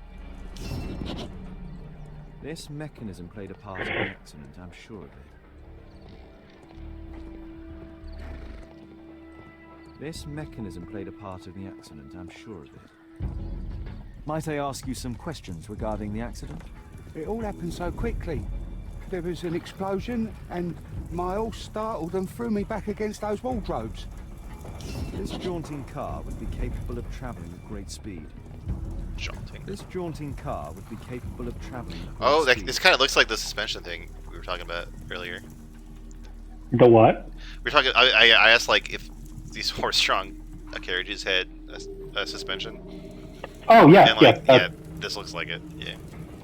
This mechanism played a part in the accident, I'm sure of it. This mechanism played a part in the accident, I'm sure of it. Might I ask you some questions regarding the accident? It all happened so quickly. There was an explosion and Miles startled and threw me back against those wardrobes. This jaunting car would be capable of traveling at great speed. Jaunting. This jaunting car would be capable of traveling at great Oh, speed. this kind of looks like the suspension thing we were talking about earlier. The what? We were talking. I asked like if these horse-drawn carriages had a suspension. Oh, yeah, And like, yeah. yeah, this looks like it. Yeah.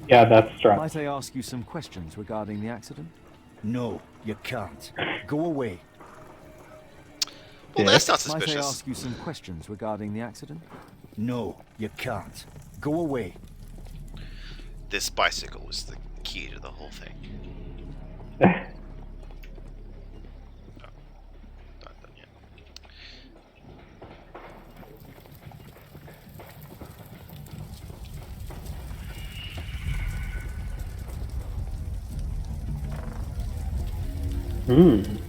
Yeah, that's strong. Might I ask you some questions regarding the accident? No, you can't. Go away. Well, Yeah. that's not Might I suspicious. ask you some questions regarding the accident? No, you can't. Go away. This bicycle was the key to the whole thing. Not done yet.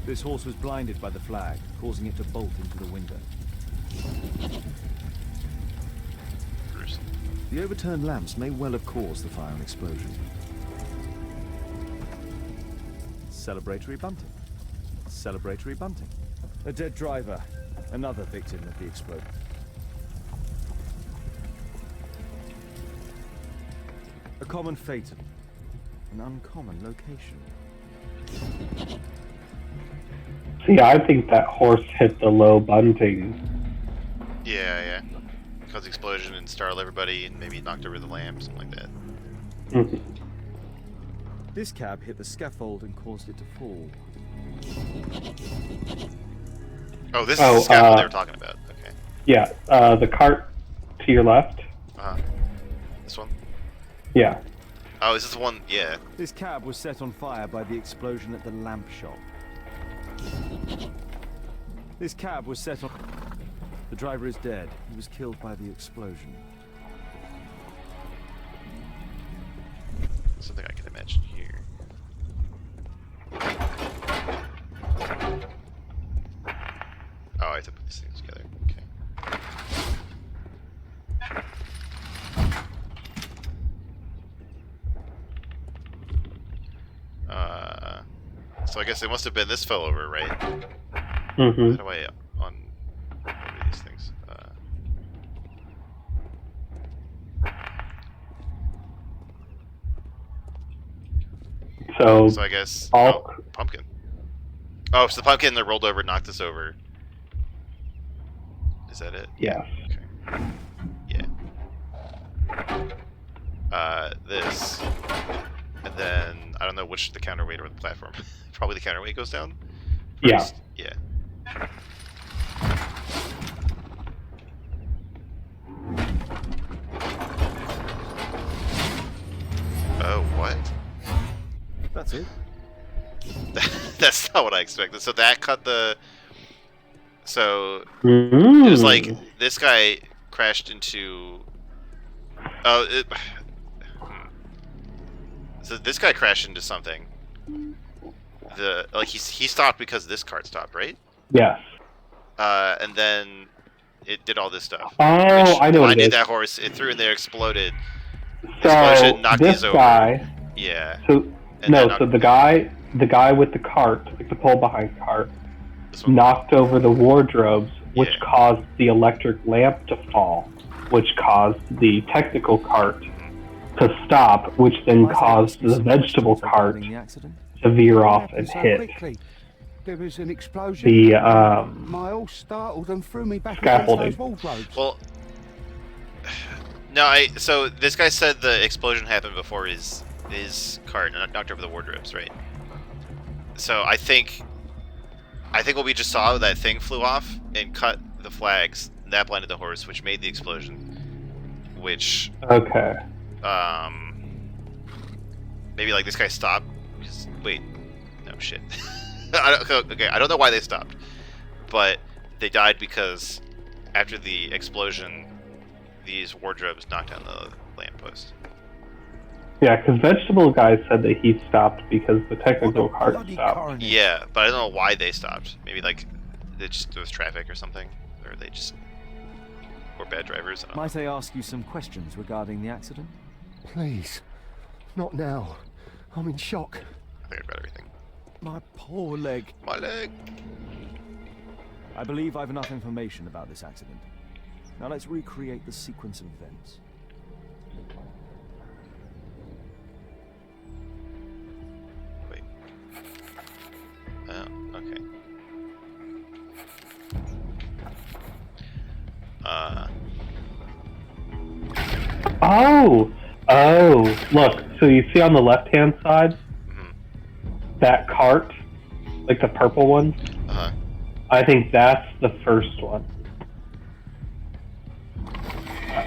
This horse was blinded by the flag, causing it to bolt into the window. Gruesome. The overturned lamps may well have caused the fire and explosion. Celebratory bunting. Celebratory bunting. A dead driver. Another victim of the explosion. A common fatal. An uncommon location. See, I think that horse hit the low bunting. Yeah. Caused explosion and startled everybody, and maybe knocked over the lamp, something like that. Mhm. This cab hit the scaffold and caused it to fall. Oh, this is the scaffold they were talking about. Okay. Yeah, the cart to your left. This one? Yeah. Oh, is this the one? Yeah. This cab was set on fire by the explosion at the lamp shop. This cab was set on... The driver is dead. He was killed by the explosion. Something I can imagine here. Oh, I have to put these things together. Okay. So I guess it must have been this fell over, right? Mm-hmm. How do I undo these things? So I guess all pumpkin. Oh, so the pumpkin that rolled over and knocked us over. Is that it? yes. Okay. Yeah. This, and then I don't know which the counterweight or the platform. Probably the counterweight goes down. First. Yeah. Yeah. Oh, what? That's it. That's not what I expected. So that cut the. So Mm. it was like this guy crashed into. Oh, so this guy crashed into something. He stopped because this cart stopped, right? Yes. And then it did all this stuff. Oh, I know what it Blinded is. that horse. It threw in there, exploded. So Explosion knocked this these over. guy. Yeah. So And no, then so the guy with the cart, like the pole behind cart, This one. knocked over the wardrobes, which Yeah. caused the electric lamp to fall, which caused the technical cart to stop, which then Might I caused ask you the some vegetable questions cart regarding the accident? to veer What off happened and so hit quickly? There was an explosion. the My horse startled and threw me back Scaffolding. against those wardrobes. Well, no, so this guy said the explosion happened before his cart knocked over the wardrobes, right? So I think what we just saw, that thing flew off and cut the flags. That blinded the horse, which made the explosion. Which Okay. maybe like this guy stopped. Because, wait, no shit. I don't know why they stopped, but they died because after the explosion, these wardrobes knocked down the lamppost. Yeah, because vegetable guy said that he stopped because the technical What a cart bloody stopped. carnage. Yeah, but I don't know why they stopped. Maybe like there was traffic or something, or they just were bad drivers. I don't know. Might I ask you some questions regarding the accident? Please. Not now. I'm in shock. I think I've got everything. My poor leg. My leg. I believe I've enough information about this accident. Now let's recreate the sequence of events. Wait. Oh, okay. Oh, look. So you see on the left-hand side, Mhm. that cart, like the purple one? Uh-huh. I think that's the first one.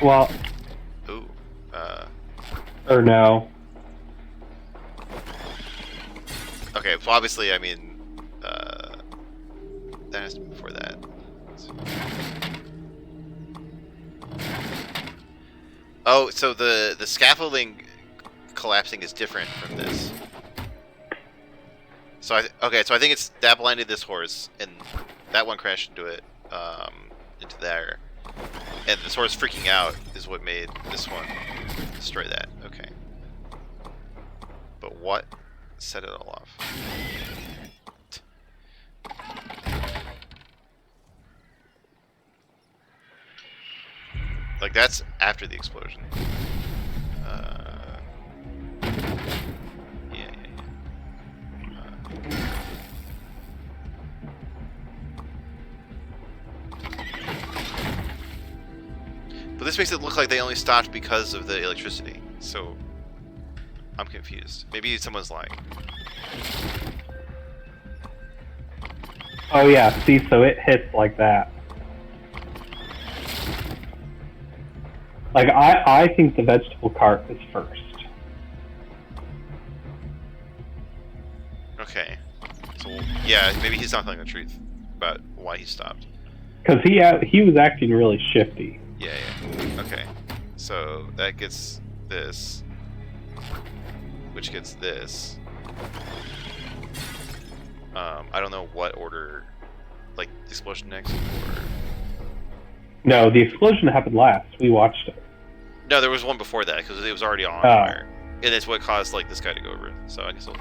Well, Ooh. or no. Okay, so obviously, I mean, that has to be before that. Oh, so the scaffolding collapsing is different from this. So okay, so I think it's that blinded this horse, and that one crashed into it, into there, and this horse freaking out is what made this one destroy that. Okay, but what set it all off? Like that's after the explosion. Yeah. But this makes it look like they only stopped because of the electricity. So I'm confused. Maybe someone's lying. Oh yeah, see, so it hits like that. Like, I think the vegetable cart is first. Okay. So, yeah, maybe he's not telling the truth about why he stopped. Because he was acting really shifty. Yeah, yeah. Okay. So, that gets this. Which gets this. I don't know what order, like, the explosion next, or... No, the explosion happened last. We watched it. No, there was one before that, because it was already on fire. And it's what caused, like, this guy to go over. So I guess I'll...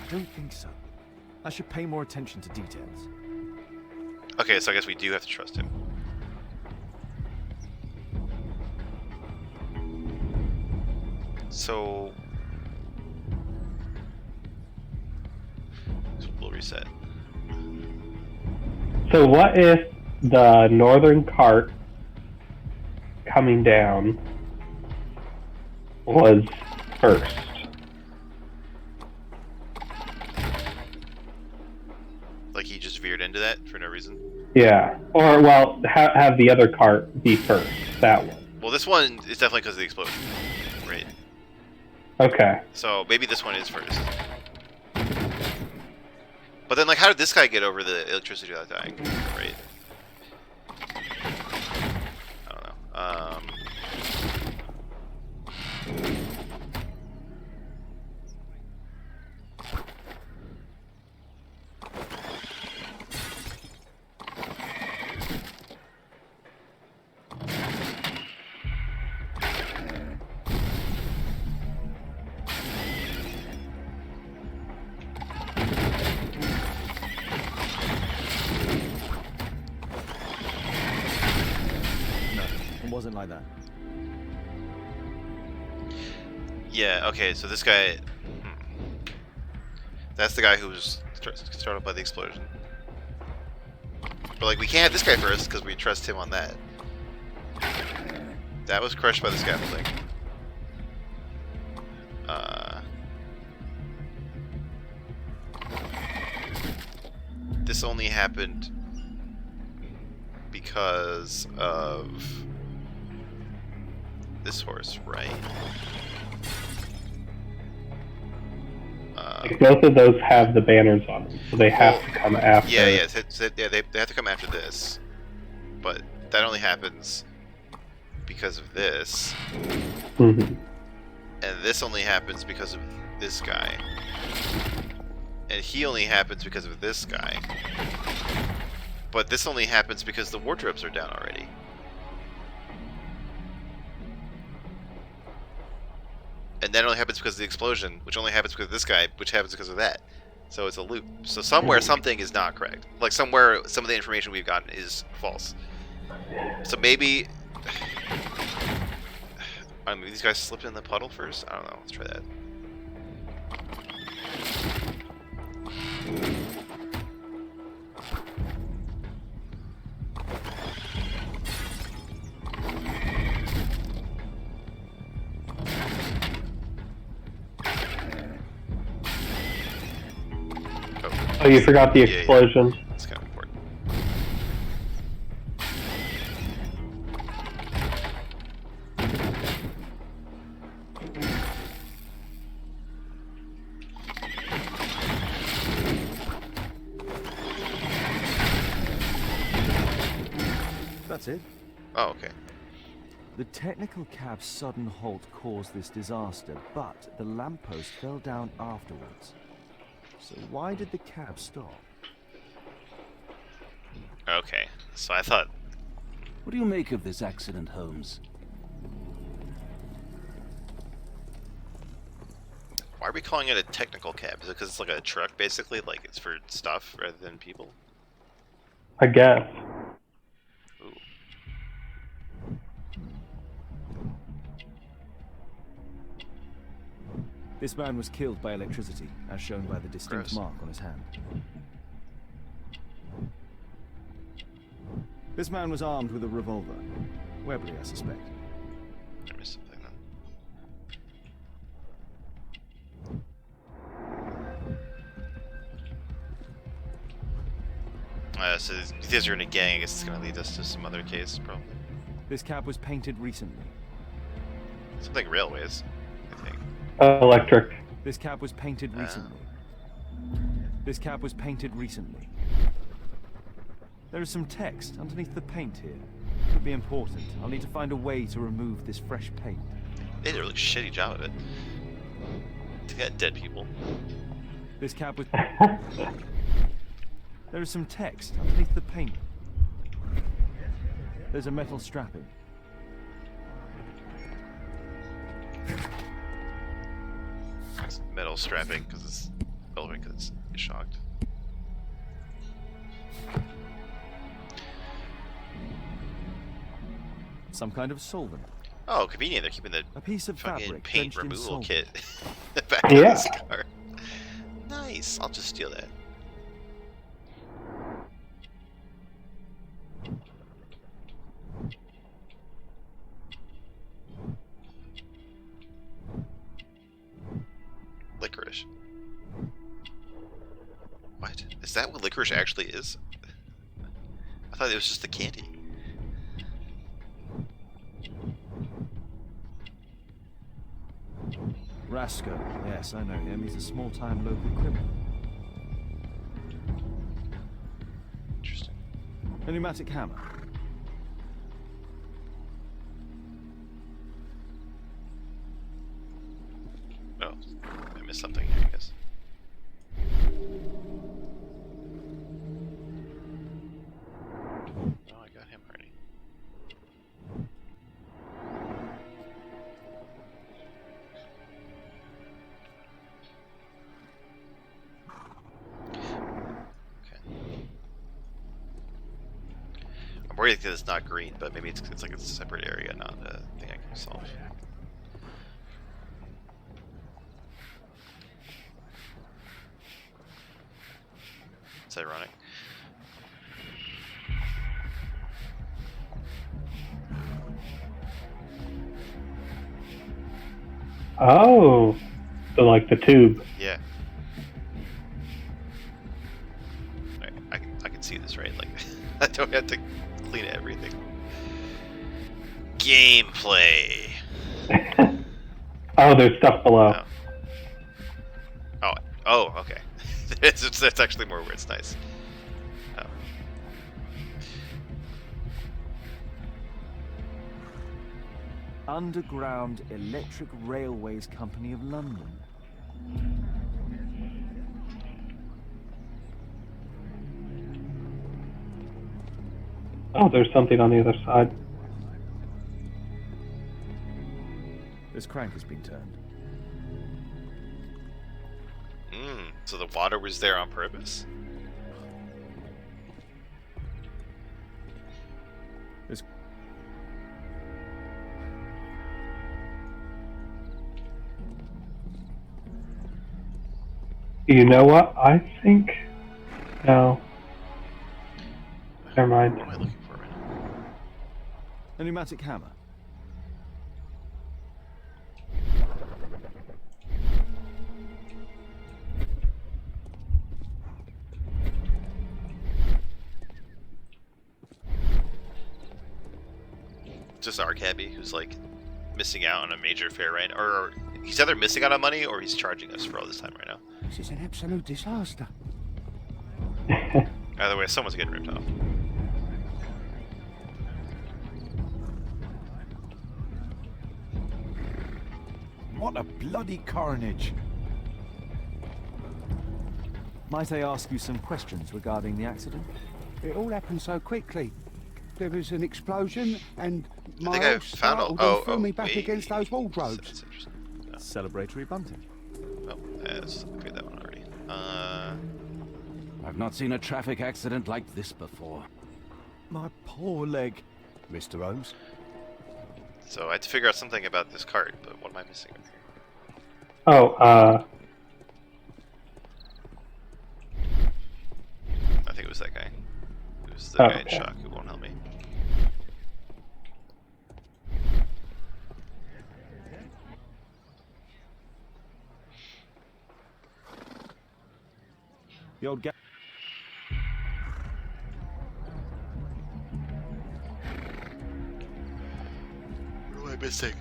I don't think so. I should pay more attention to details. Okay, so I guess we do have to trust him. So we'll reset. So what if the northern cart coming down was first? Like he just veered into that for no reason? Yeah. Or, well, have the other cart be first. That one. Well, this one is definitely because of the explosion. Right. Okay. So maybe this one is first. But then, like, how did this guy get over the electricity without dying? Right. I don't know. No, it wasn't like that. Yeah, okay, so this guy... That's the guy who was startled by the explosion. But, like, we can't have this guy first, because we trust him on that. That was crushed by the scaffolding. This only happened because of this horse, right? Like, both of those have the banners on them, so they have to come after. Yeah, yeah, they have to come after this. But that only happens because of this. Mm-hmm. And this only happens because of this guy. And he only happens because of this guy. But this only happens because the wardrobes are down already. And that only happens because of the explosion, which only happens because of this guy, which happens because of that. So it's a loop. So somewhere something is not correct. Like somewhere some of the information we've gotten is false. So maybe... I mean, these guys slipped in the puddle first? I don't know. Let's try that. Oh, you forgot the Yeah, yeah. explosion. That's kind of important. That's it. Oh, okay. The technical cab's sudden halt caused this disaster, but the lamppost fell down afterwards. So why did the cab stop? Okay. So I thought... What do you make of this accident, Holmes? are we calling it a technical cab? Is it because it's like a truck, basically? Like it's for stuff rather than people? I guess. Ooh. This man was killed by electricity, as shown by the distinct Gross. mark on his hand. This man was armed with a revolver. Webley, I suspect. I missed something then. So these are in a gang. I guess it's going to lead us to some other case, probably. This cab was painted recently. Something railways, I think. Electric. This cab was painted recently. This cab was painted recently. There is some text underneath the paint here. Could be important. I'll need to find a way to remove this fresh paint. They did a really shitty job of it. They got dead people. This cab was... There is some text underneath the paint. There's a metal strapping. It's metal strapping because it's relevant because it's shocked. Some kind of solvent. Oh, convenient. They're keeping the A piece of fucking fabric paint drenched in removal solvent. kit back in Yeah. this car. Nice. I'll just steal that. Licorice. What? Is that what licorice actually is? I thought it was just the candy. Rasco. Yes, I know him. He's a small-time local criminal. Interesting. A pneumatic hammer. Oh, I missed something here, I guess. Oh, I got him already. Okay. I'm worried that it's not green, but maybe it's like a separate area, not a thing I can solve. It's ironic. Oh, so like the tube. Yeah. Right, I can see this, right? Like, I don't have to clean everything. Gameplay. Oh, there's stuff below. Oh, okay. That's actually more where it's nice. Oh. Underground Electric Railways Company of London. Oh, there's something on the other side. This crank has been turned. So the water was there on purpose? This... You know what? I think... No. Never mind. What am I looking for right now? A pneumatic hammer. Just our cabbie who's like missing out on a major fare right now. Or he's either missing out on money or he's charging us for all this time right now. This is an absolute disaster. Either way, someone's getting ripped off. What a bloody carnage. Might I ask you some questions regarding the accident? It all happened so quickly. There was an explosion, and I think my I horse found startled all. and threw me back wait. against those wall ropes. That's interesting. Celebratory bunting. Oh, let's upgrade that one already. I've not seen a traffic accident like this before. My poor leg. Mr. Holmes? So I had to figure out something about this cart, but what am I missing over here? Oh, I think it was that guy. It was the guy in okay. shock who won't help me. The old guy. What am I missing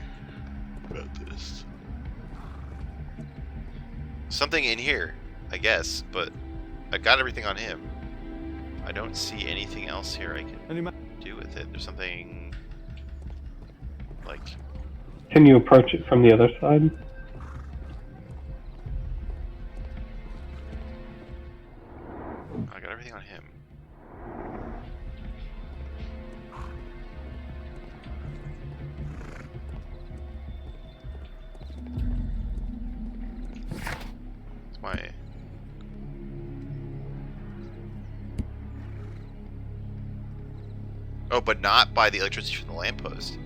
about this? Something in here, I guess, but I got everything on him. I don't see anything else here I can do with it. There's something like... Can you approach it from the other side? I got everything on him. It's my... Oh, but not by the electricity from the lamppost.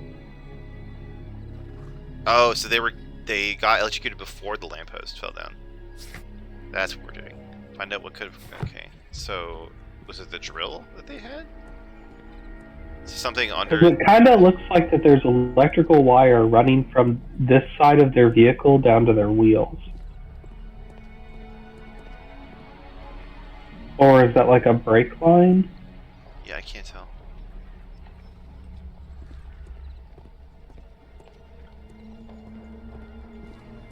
Oh, so they got electrocuted before the lamppost fell down. That's what we're doing. Find out what could have... Okay, so... Was it the drill that they had? Something under... Because it kind of looks like that there's electrical wire running from this side of their vehicle down to their wheels. Or is that like a brake line? Yeah, I can't tell.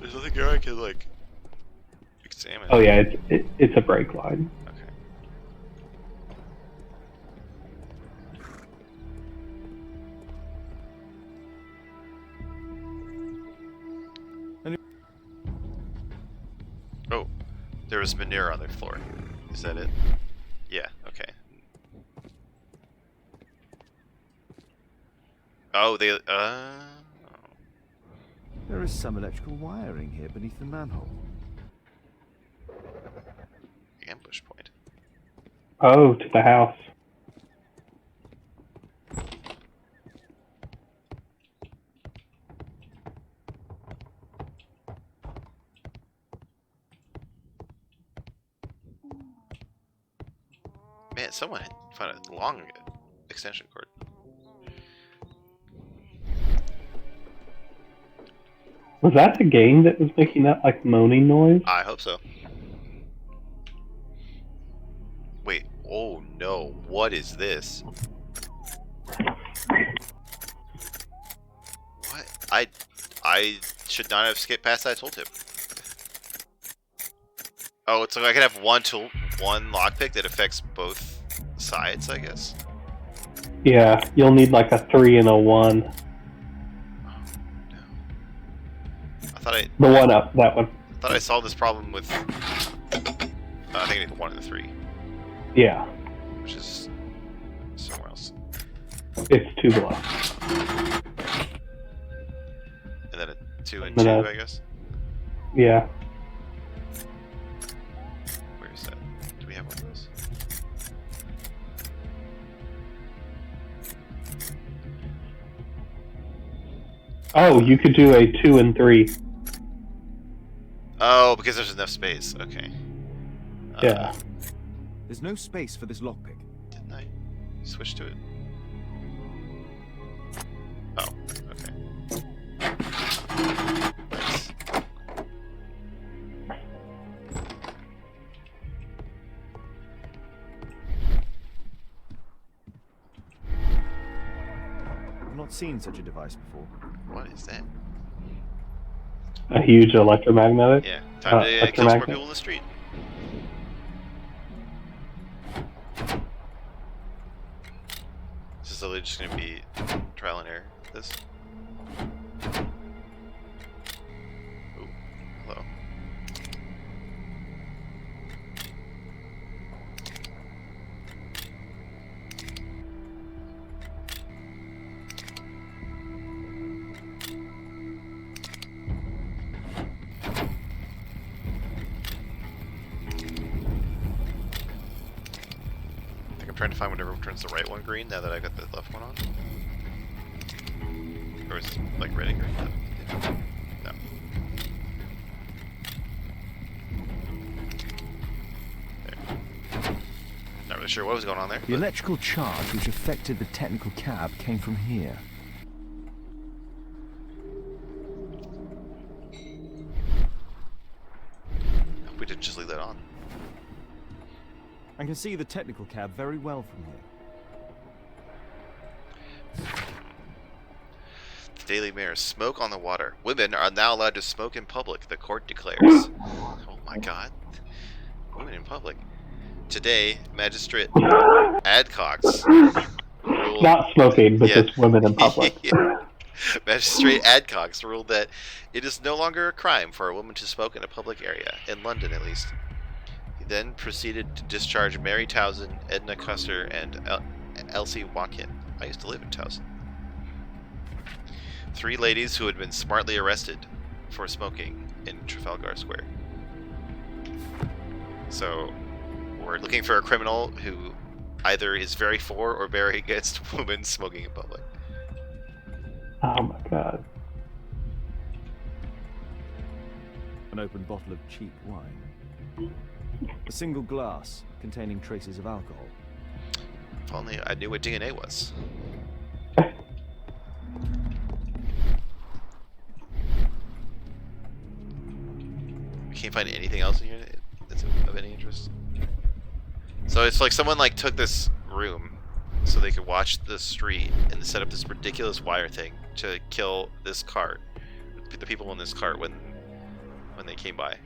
There's nothing here I can, like, examine. Oh yeah, it's a brake line. Okay. Oh, there was manure on the floor. Is that it? Yeah, okay. Oh, they, There is some electrical wiring here beneath the manhole. ambush point. Oh, to the house. Man, someone found a long extension cord. Was that the game that was making that like moaning noise? I hope so. Wait, oh no, what is this? What? I should not have skipped past that tooltip. Oh, it's like I can have one lockpick that affects both sides, I guess. Yeah, you'll need like a 3 and a 1. Oh no. I thought The one up, that one. I thought I solved this problem with I think I need the 1 and the 3. Yeah. Which is somewhere else. It's 2 below. And then a 2 and And 2, then I guess. Yeah. Where is that? Do we have one of those? Oh, you could do a 2 and 3. Oh, because there's enough space. Okay. Yeah. There's no space for this lockpick. Didn't I switch to it? Oh, okay. Nice. I've not seen such a device before. What is that? A huge electromagnetic. Yeah, time to kill some more electromagnet. people in the street. This is literally just gonna be trial and error. This. Ooh, hello. trying to find whatever turns the right one green now that I got the left one on. Or is it like red and green? No. There. Not really sure what was going on there. The electrical charge which affected the technical cab came from here. We didn't just leave that on. I can see the technical cab very well from here. The Daily Mirror. Smoke on the water. Women are now allowed to smoke in public, the court declares. Oh my god. Women in public. Today, Magistrate Adcox ruled... Not smoking, but just women in public. Yeah. Magistrate Adcox ruled that it is no longer a crime for a woman to smoke in a public area, in London at least. He then proceeded to discharge Mary Towson, Edna Custer, and Elsie Watkin. I used to live in Towson. 3 ladies who had been smartly arrested for smoking in Trafalgar Square. So, we're looking for a criminal who either is very for or very against women smoking in public. Oh my god. An open bottle of cheap wine. A single glass containing traces of alcohol. If only I knew what DNA was. We can't find anything else in here that's of any interest. So it's like someone like took this room so they could watch the street and set up this ridiculous wire thing to kill this cart, the people in this cart when they came by.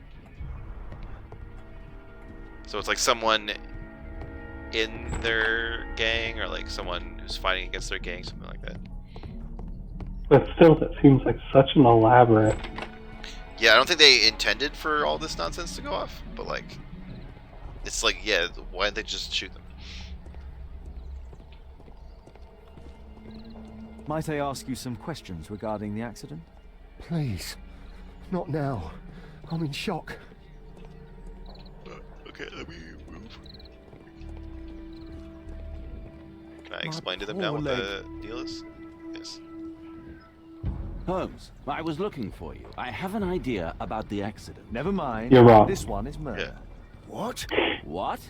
So it's like someone in their gang or like someone who's fighting against their gang, something like that. But still, that seems like such an elaborate... Yeah, I don't think they intended for all this nonsense to go off, but like, it's like, yeah, why didn't they just shoot them? Might I ask you some questions regarding the accident? Please. Not now. I'm in shock. Okay, let me move. Can I explain to them now what the deal is? Yes. Holmes, I was looking for you. I have an idea about the accident. Never mind. You're wrong. This one is murder. Yeah. What? What?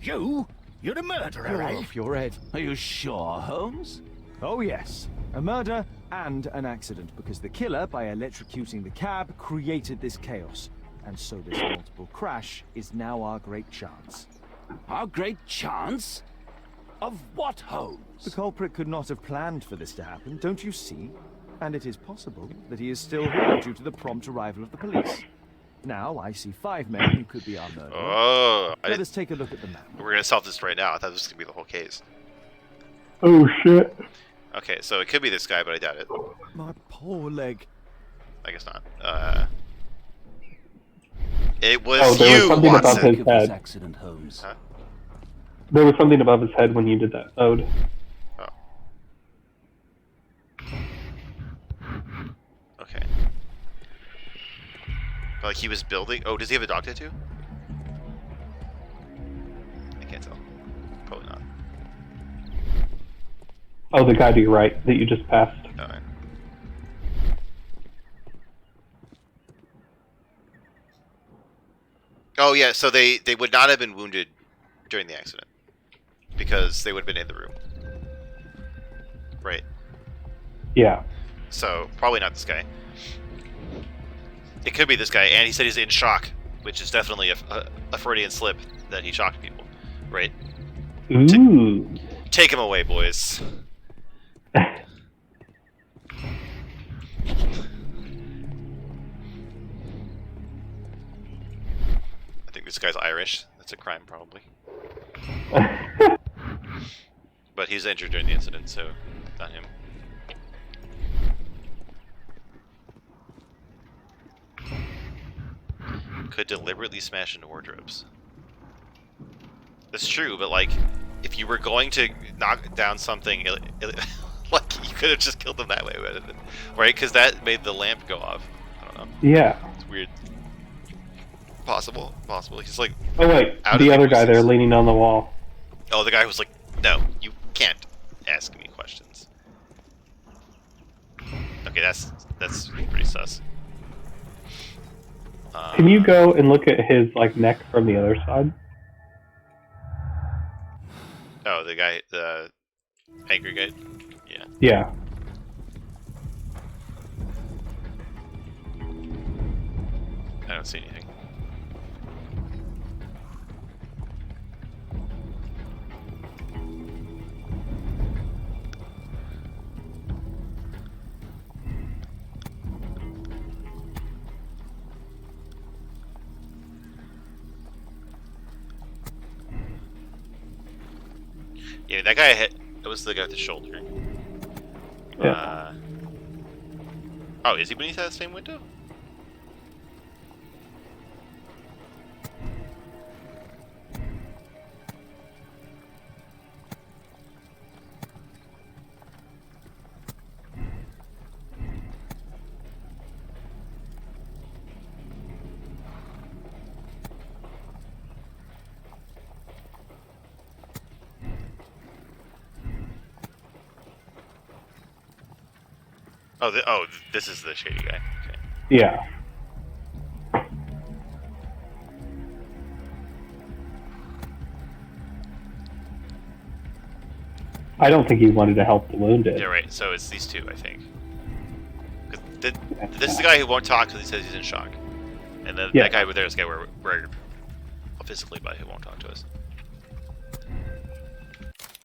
You? You're the murderer, You're eh? off your head. Are you sure, Holmes? Oh yes. A murder and an accident, because the killer, by electrocuting the cab, created this chaos. And so this multiple crash is now our great chance. Our great chance? Of what, Holmes? The culprit could not have planned for this to happen, don't you see? And it is possible that he is still here due to the prompt arrival of the police. Now, I see 5 men who could be our murderer. Oh, Let us take a look at the map. we're gonna solve this right now. I thought this was gonna be the whole case. Oh shit. Okay, so it could be this guy, but I doubt it. My poor leg. I guess not. It was Oh, there was you, something above Watson. his Think of this head. accident, Holmes. Huh? There was something above his head when you did that ode. Oh. Okay. Like he was building. Oh, does he have a dog tattoo? I can't tell. Probably not. Oh, the guy to your right that you just passed. Alright. Oh yeah, so they would not have been wounded during the accident because they would have been in the room, right? Yeah. So probably not this guy. It could be this guy, and he said he's in shock, which is definitely a Freudian slip that he shocked people, right? Ooh. Take him away, boys. I think this guy's Irish. That's a crime, probably. But he's injured during the incident, so not him. Could deliberately smash into wardrobes. That's true, but like, if you were going to knock down something, like you could have just killed them that way, right? Because that made the lamp go off. I don't know. Yeah. It's weird. Possible. He's like. Oh wait, out the of other guy there existence. leaning on the wall. Oh, the guy was like No, you can't ask me questions. Okay, that's pretty sus. Can you go and look at his like neck from the other side? Oh, the guy, the angry guy. Yeah. Yeah. I don't see anything. Yeah, that guy hit. It was the guy with the shoulder. Yeah. Oh, is he beneath that same window? Oh, this is the shady guy. Okay. Yeah. I don't think he wanted to help the wounded. Yeah, right. So it's these two, I think. 'Cause this is the guy who won't talk because he says he's in shock, and then Yeah. that guy over there is the guy we're physically, but who won't talk to us.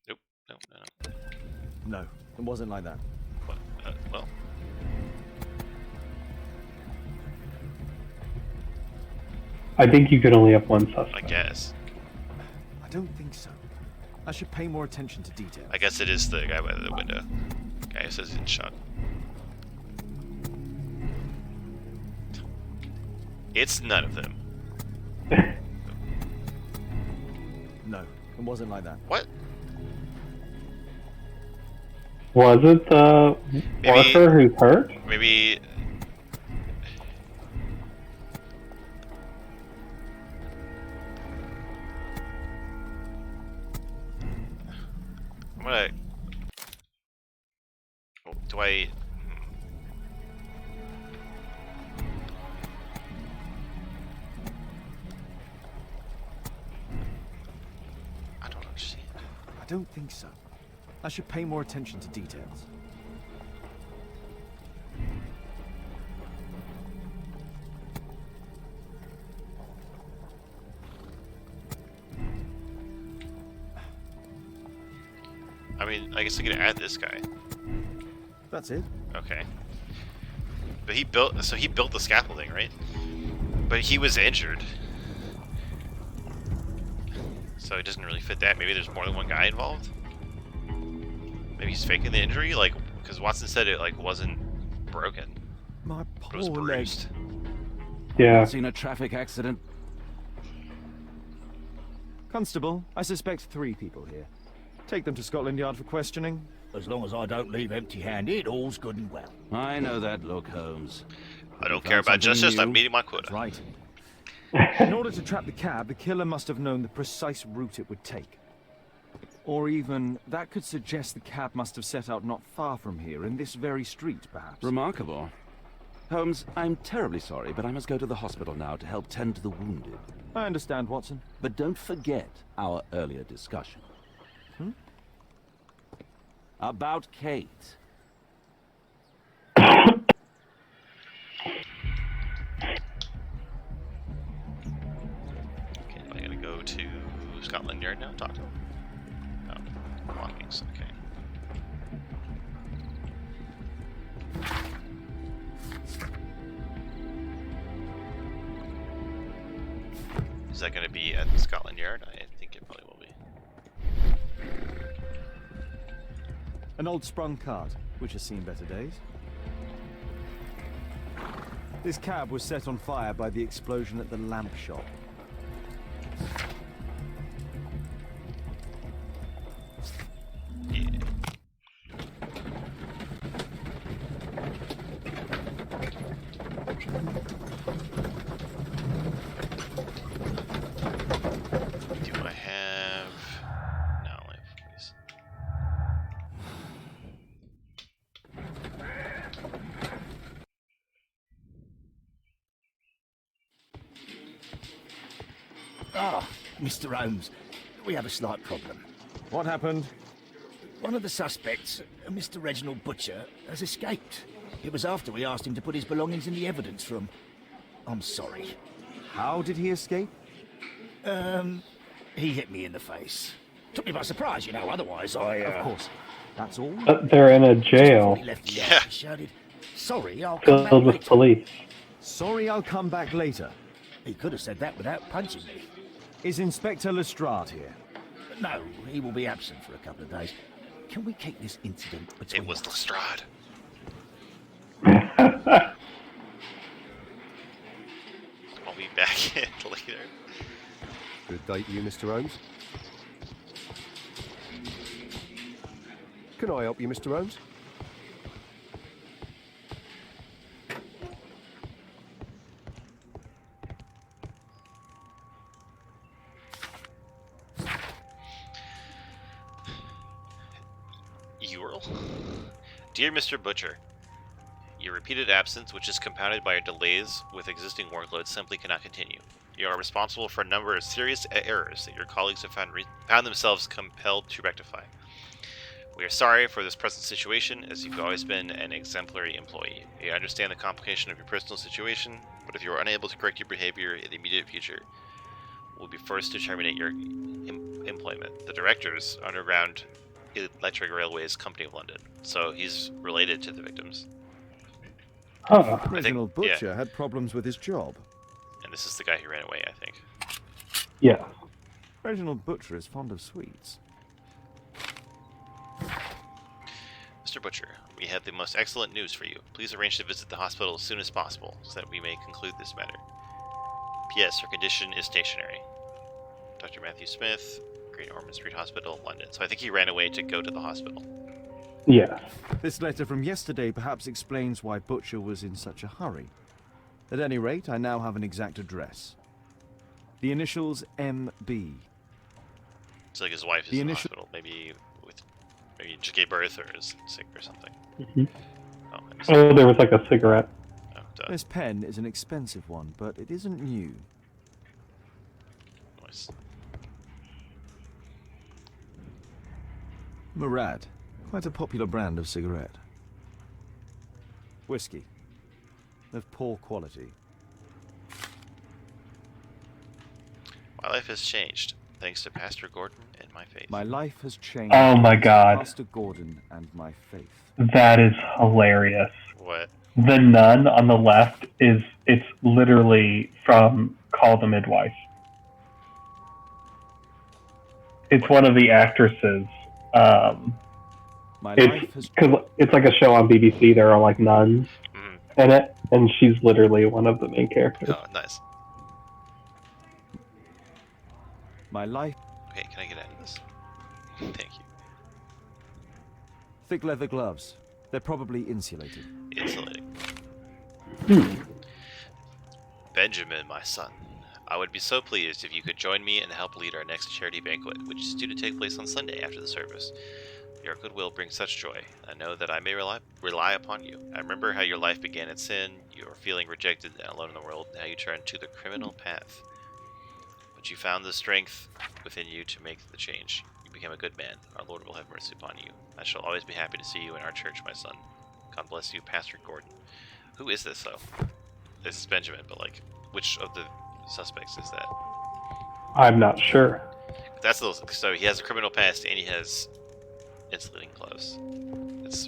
Nope. No. No, it wasn't like that. What? Well. I think you could only have one suspect. I guess. I don't think so. I should pay more attention to detail. I guess it is the guy by the window. Guy who says he's in shock. It's none of them. No, it wasn't like that. What? Was it the worker who's hurt? Maybe. I'm gonna. Oh, do I? I don't understand. I don't think so. I should pay more attention to details. I mean, I guess I could add this guy. That's it. Okay. But he built the scaffolding, right? But he was injured. So it doesn't really fit that. Maybe there's more than one guy involved? Maybe he's faking the injury? Like, because Watson said it, like, wasn't broken. My It was poor leg. bruised. Yeah. Seen a traffic accident? Constable, I suspect 3 people here. Take them to Scotland Yard for questioning. As long as I don't leave empty-handed, all's good and well. I know that look, Holmes. I don't You care found about something justice, I'm new? meeting my quota. Right. In order to trap the cab, the killer must have known the precise route it would take. Or even, that could suggest the cab must have set out not far from here, in this very street, perhaps. Remarkable. Holmes, I'm terribly sorry, but I must go to the hospital now to help tend to the wounded. I understand, Watson. But don't forget our earlier discussion. About Kate. Okay, I gotta go to Scotland Yard now, talk to him. Oh, belongings, okay. Is that gonna be at Scotland Yard? I think it probably will be. An old sprung cart, which has seen better days. This cab was set on fire by the explosion at the lamp shop. Yeah. Do I have... No, I have... Ah, Mr. Holmes, we have a slight problem. What happened? One of the suspects, Mr. Reginald Butcher, has escaped. It was after we asked him to put his belongings in the evidence room. I'm sorry. How did he escape? He hit me in the face. Took me by surprise, you know, otherwise I... Of course. That's all? But they're in a Just before jail he left the house, he shouted, "Sorry, I'll come back filled with later." police. Sorry, I'll come back later. He could have said that without punching me. Is Inspector Lestrade here? No, he will be absent for a couple of days. Can we keep this incident between It was us? Lestrade. I'll be back in later. Good day to you, Mr. Holmes. Can I help you, Mr. Holmes? Ural? Dear Mr. Butcher, your repeated absence, which is compounded by your delays with existing workload, simply cannot continue. You are responsible for a number of serious errors that your colleagues have found themselves compelled to rectify. We are sorry for this present situation, as you've always been an exemplary employee. We understand the complication of your personal situation, but if you are unable to correct your behavior in the immediate future, we'll be forced to terminate your employment. The directors, Underground Electric Railways Company of London. So he's related to the victims. Huh. Reginald Butcher had problems with his job. And this is the guy who ran away, I think. Yeah. Reginald Butcher is fond of sweets. Mr. Butcher, we have the most excellent news for you. Please arrange to visit the hospital as soon as possible, so that we may conclude this matter. P.S. Her condition is stationary. Dr. Matthew Smith, Great Ormond Street Hospital, London. So I think he ran away to go to the hospital. Yeah. This letter from yesterday perhaps explains why Butcher was in such a hurry. At any rate, I now have an exact address. The initials MB. It's like his wife is in the hospital. Maybe he just gave birth or is sick or something. Mm-hmm. Oh, there was like a cigarette. Oh, duh. This pen is an expensive one, but it isn't new. Nice. Murad, quite a popular brand of cigarette. Whiskey, of poor quality. My life has changed, thanks to Pastor Gordon and my faith. My life has changed. Oh my thanks to God. Pastor Gordon and my faith. That is hilarious. What? The nun on the left it's literally from Call the Midwife. It's one of the actresses. My It's life has because it's like a show on BBC. There are like nuns in it, and she's literally one of the main characters. Oh, nice. My life. Okay, can I get out of this? Thank you. Thick leather gloves. They're probably insulated. Insulating. Benjamin, my son, I would be so pleased if you could join me and help lead our next charity banquet, which is due to take place on Sunday after the service. Your goodwill brings such joy. I know that I may rely upon you. I remember how your life began in sin, you were feeling rejected and alone in the world, and how you turned to the criminal path. But you found the strength within you to make the change. You became a good man. Our Lord will have mercy upon you. I shall always be happy to see you in our church, my son. God bless you, Pastor Gordon. Who is this, though? This is Benjamin, but, like, which of the suspects is that? I'm not sure. That's the, so he has a criminal past and he has insulating gloves. It's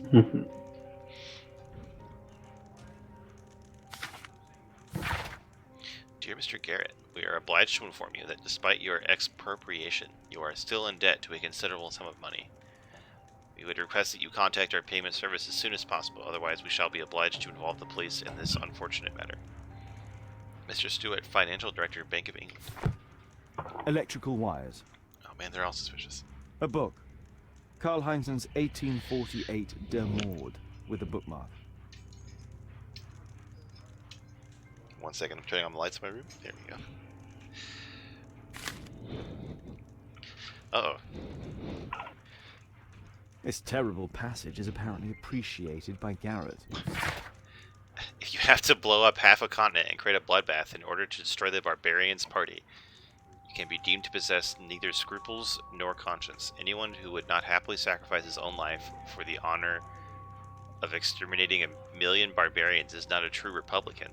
Dear Mr. Garrett, we are obliged to inform you that despite your expropriation, you are still in debt to a considerable sum of money. We would request that you contact our payment service as soon as possible, otherwise we shall be obliged to involve the police in this unfortunate matter. Mr. Stewart, Financial Director, Bank of England. Electrical wires. Oh man, they're all suspicious. A book. Karl Heinzen's 1848 De Mord, with a bookmark. 1 second, I'm turning on the lights in my room. There we go. Uh-oh. This terrible passage is apparently appreciated by Garrett. If you have to blow up half a continent and create a bloodbath in order to destroy the barbarians' party, He can be deemed to possess neither scruples nor conscience. Anyone who would not happily sacrifice his own life for the honor of exterminating 1,000,000 barbarians is not a true Republican.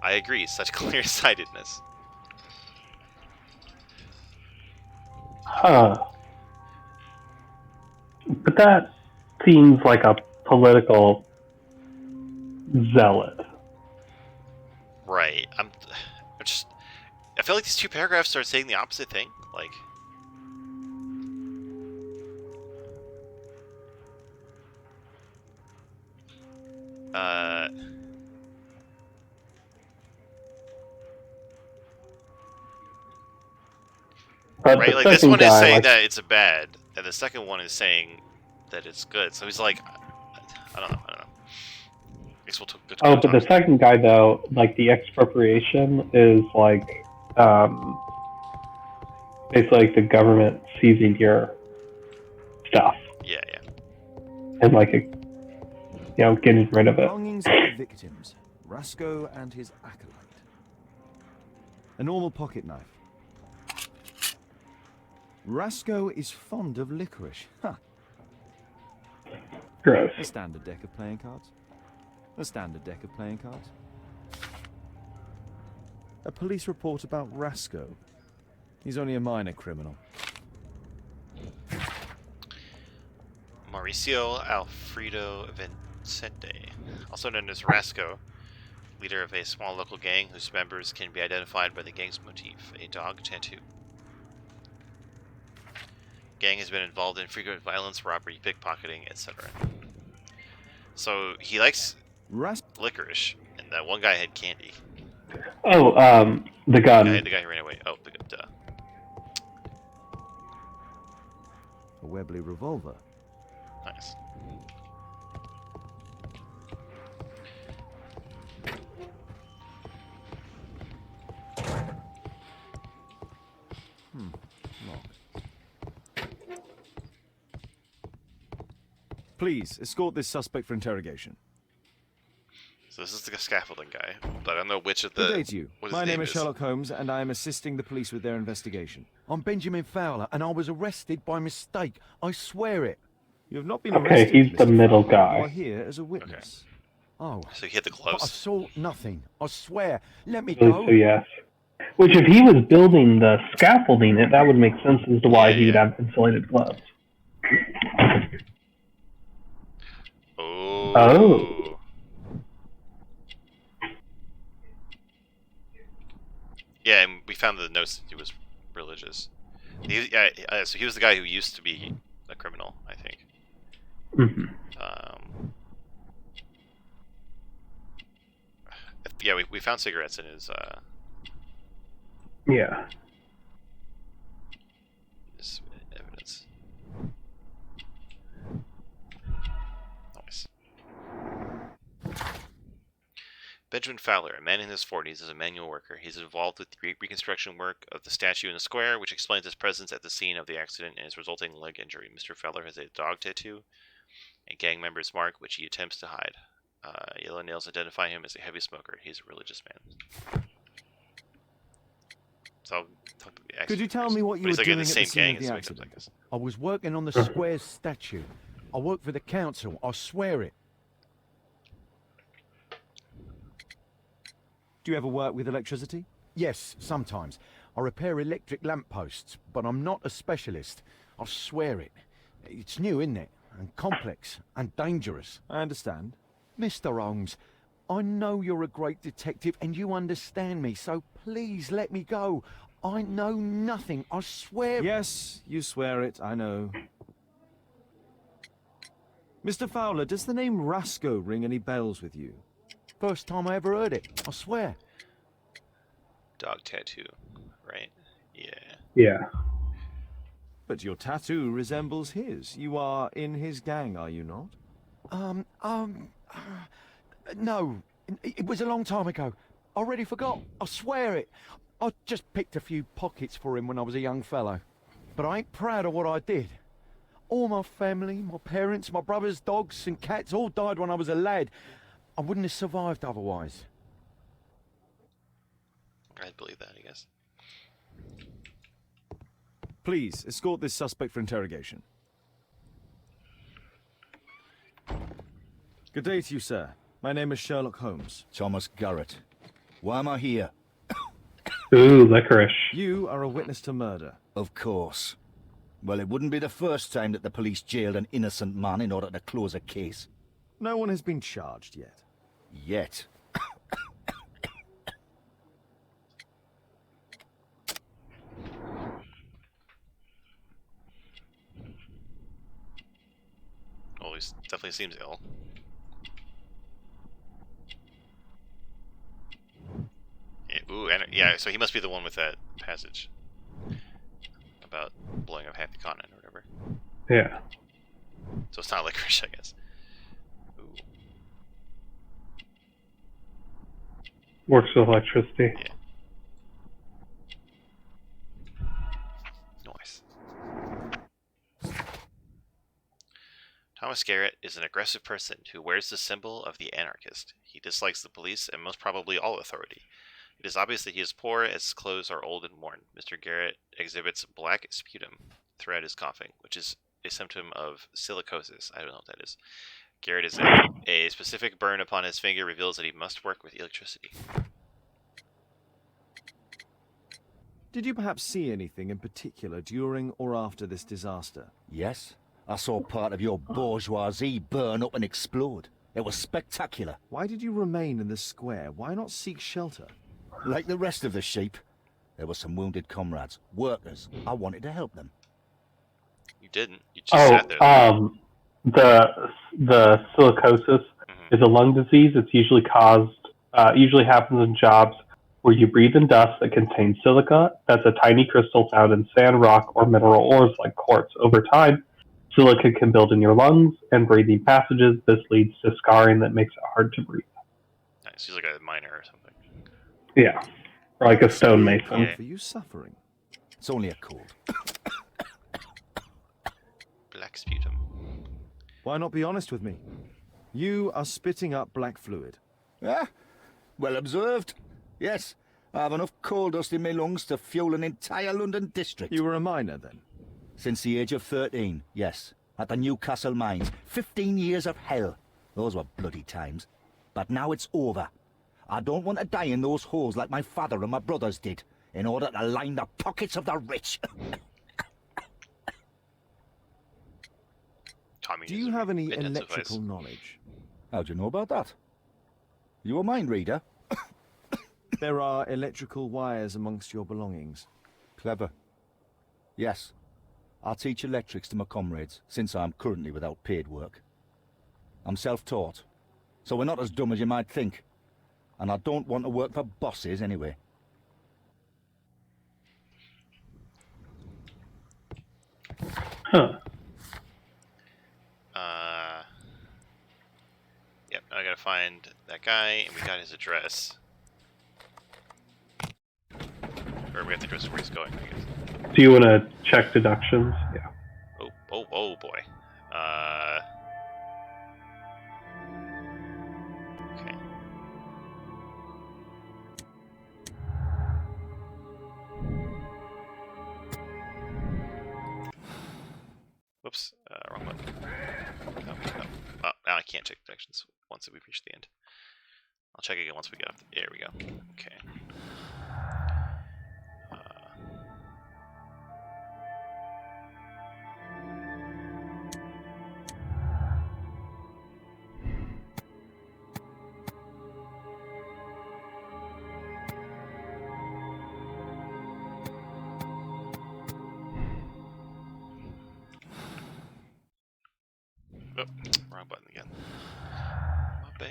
I agree, such clear-sightedness. Huh. But that seems like a political zealot. Right. I feel like these two paragraphs start saying the opposite thing. Like, But right? the Like, this second one is guy, saying like, that it's a bad, and the second one is saying that it's good. So he's like, I don't know. I guess we'll oh, but the second guy though, like the expropriation is like, basically like the government seizing your stuff Yeah. and like, getting rid of it. Belongings of the victims, Rasco and his acolyte. A normal pocket knife. Rasco is fond of licorice. Huh. Gross. A standard deck of playing cards. A standard deck of playing cards. A police report about Rasco. He's only a minor criminal. Mauricio Alfredo Vincente, also known as Rasco, leader of a small local gang whose members can be identified by the gang's motif, a dog tattoo. Gang has been involved in frequent violence, robbery, pickpocketing, etc. So he likes licorice, and that one guy had candy. Oh, the gun. The guy who ran away. Oh, duh. A Webley revolver. Nice. Locked. Please, escort this suspect for interrogation. So this is the scaffolding guy, but I don't know which of Good the... day to you. My name is Sherlock Holmes, and I am assisting the police with their investigation. I'm Benjamin Fowler, and I was arrested by mistake. I swear it. You have not been Okay, arrested, he's the Mr. middle Fowler. guy. You are here as a witness. Oh. So he hit the But I close. saw nothing. I swear. Let me So go. yes. Which, if he was building the scaffolding, that would make sense as to why he would have insulated gloves. Oh. Yeah, and we found the notes that he was religious. So he was the guy who used to be a criminal, I think. Mm-hmm. Yeah, we found cigarettes in his Yeah. his evidence. Nice. Benjamin Fowler, a man in his 40s, is a manual worker. He's involved with the reconstruction work of the statue in the square, which explains his presence at the scene of the accident and his resulting leg injury. Mr. Fowler has a dog tattoo, a gang member's mark, which he attempts to hide. Yellow nails identify him as a heavy smoker. He's a religious man. So, Could you tell me what you were doing at the scene of the accident? I was working on the square's statue. I work for the council. I swear it. Do you ever work with electricity? Yes, sometimes. I repair electric lampposts, but I'm not a specialist. I swear it. It's new, isn't it? And complex and dangerous. I understand. Mr. Holmes, I know you're a great detective and you understand me, so please let me go. I know nothing, I swear. Yes, you swear it, I know. Mr. Fowler, does the name Rasco ring any bells with you? First time I ever heard it, I swear. Dog tattoo, right? Yeah. Yeah. But your tattoo resembles his. You are in his gang, are you not? No. It was a long time ago. I already forgot. I swear it. I just picked a few pockets for him when I was a young fellow. But I ain't proud of what I did. All my family, my parents, my brothers, dogs and cats all died when I was a lad. I wouldn't have survived otherwise. I'd believe that, I guess. Please, escort this suspect for interrogation. Good day to you, sir. My name is Sherlock Holmes. Thomas Garrett. Why am I here? Ooh, licorice. You are a witness to murder. Of course. Well, it wouldn't be the first time that the police jailed an innocent man in order to close a case. No one has been charged yet. Yet. Well, he definitely seems ill. Yeah, ooh, and yeah, so he must be the one with that passage about blowing up half the continent or whatever. Yeah. So it's not licorice, I guess. Ooh. Works with electricity. Yeah. Nice. Thomas Garrett is an aggressive person who wears the symbol of the anarchist. He dislikes the police and most probably all authority. It is obvious that he is poor as his clothes are old and worn. Mr. Garrett exhibits black sputum throughout his coughing, which is a symptom of silicosis. I don't know what that is. Garrett is a specific burn upon his finger reveals that he must work with electricity. Did you perhaps see anything in particular during or after this disaster? Yes, I saw part of your bourgeoisie burn up and explode. It was spectacular. Why did you remain in the square? Why not seek shelter? Like the rest of the sheep, there were some wounded comrades, workers. I wanted to help them. You didn't. You just sat there. The silicosis is a lung disease. It's usually usually happens in jobs where you breathe in dust that contains silica. That's a tiny crystal found in sand, rock, or mineral ores like quartz. Over time, silica can build in your lungs and breathing passages. This leads to scarring that makes it hard to breathe. Nice. He's like a miner or something. Yeah, or like a stonemason. Yeah. For you suffering. It's only a cold. Black sputum. Why not be honest with me? You are spitting up black fluid. Ah, well observed. Yes, I have enough coal dust in my lungs to fuel an entire London district. You were a miner then? Since the age of 13, yes. At the Newcastle mines. 15 years of hell. Those were bloody times. But now it's over. I don't want to die in those holes like my father and my brothers did, in order to line the pockets of the rich. Do you have any electrical knowledge? How'd you know about that? You a mind reader? There are electrical wires amongst your belongings. Clever. Yes. I teach electrics to my comrades, since I'm currently without paid work. I'm self-taught, so we're not as dumb as you might think. And I don't want to work for bosses anyway. Huh. Yep, now I gotta find that guy, and we got his address. Or we have the address of where he's going, I guess. Do you want to check deductions? Yeah. Oh boy. Okay. Whoops, wrong button. No. Oh, now I can't check deductions once we've reached the end. I'll check again once we get up. There we go. Okay. Oh, wrong button again. My bad.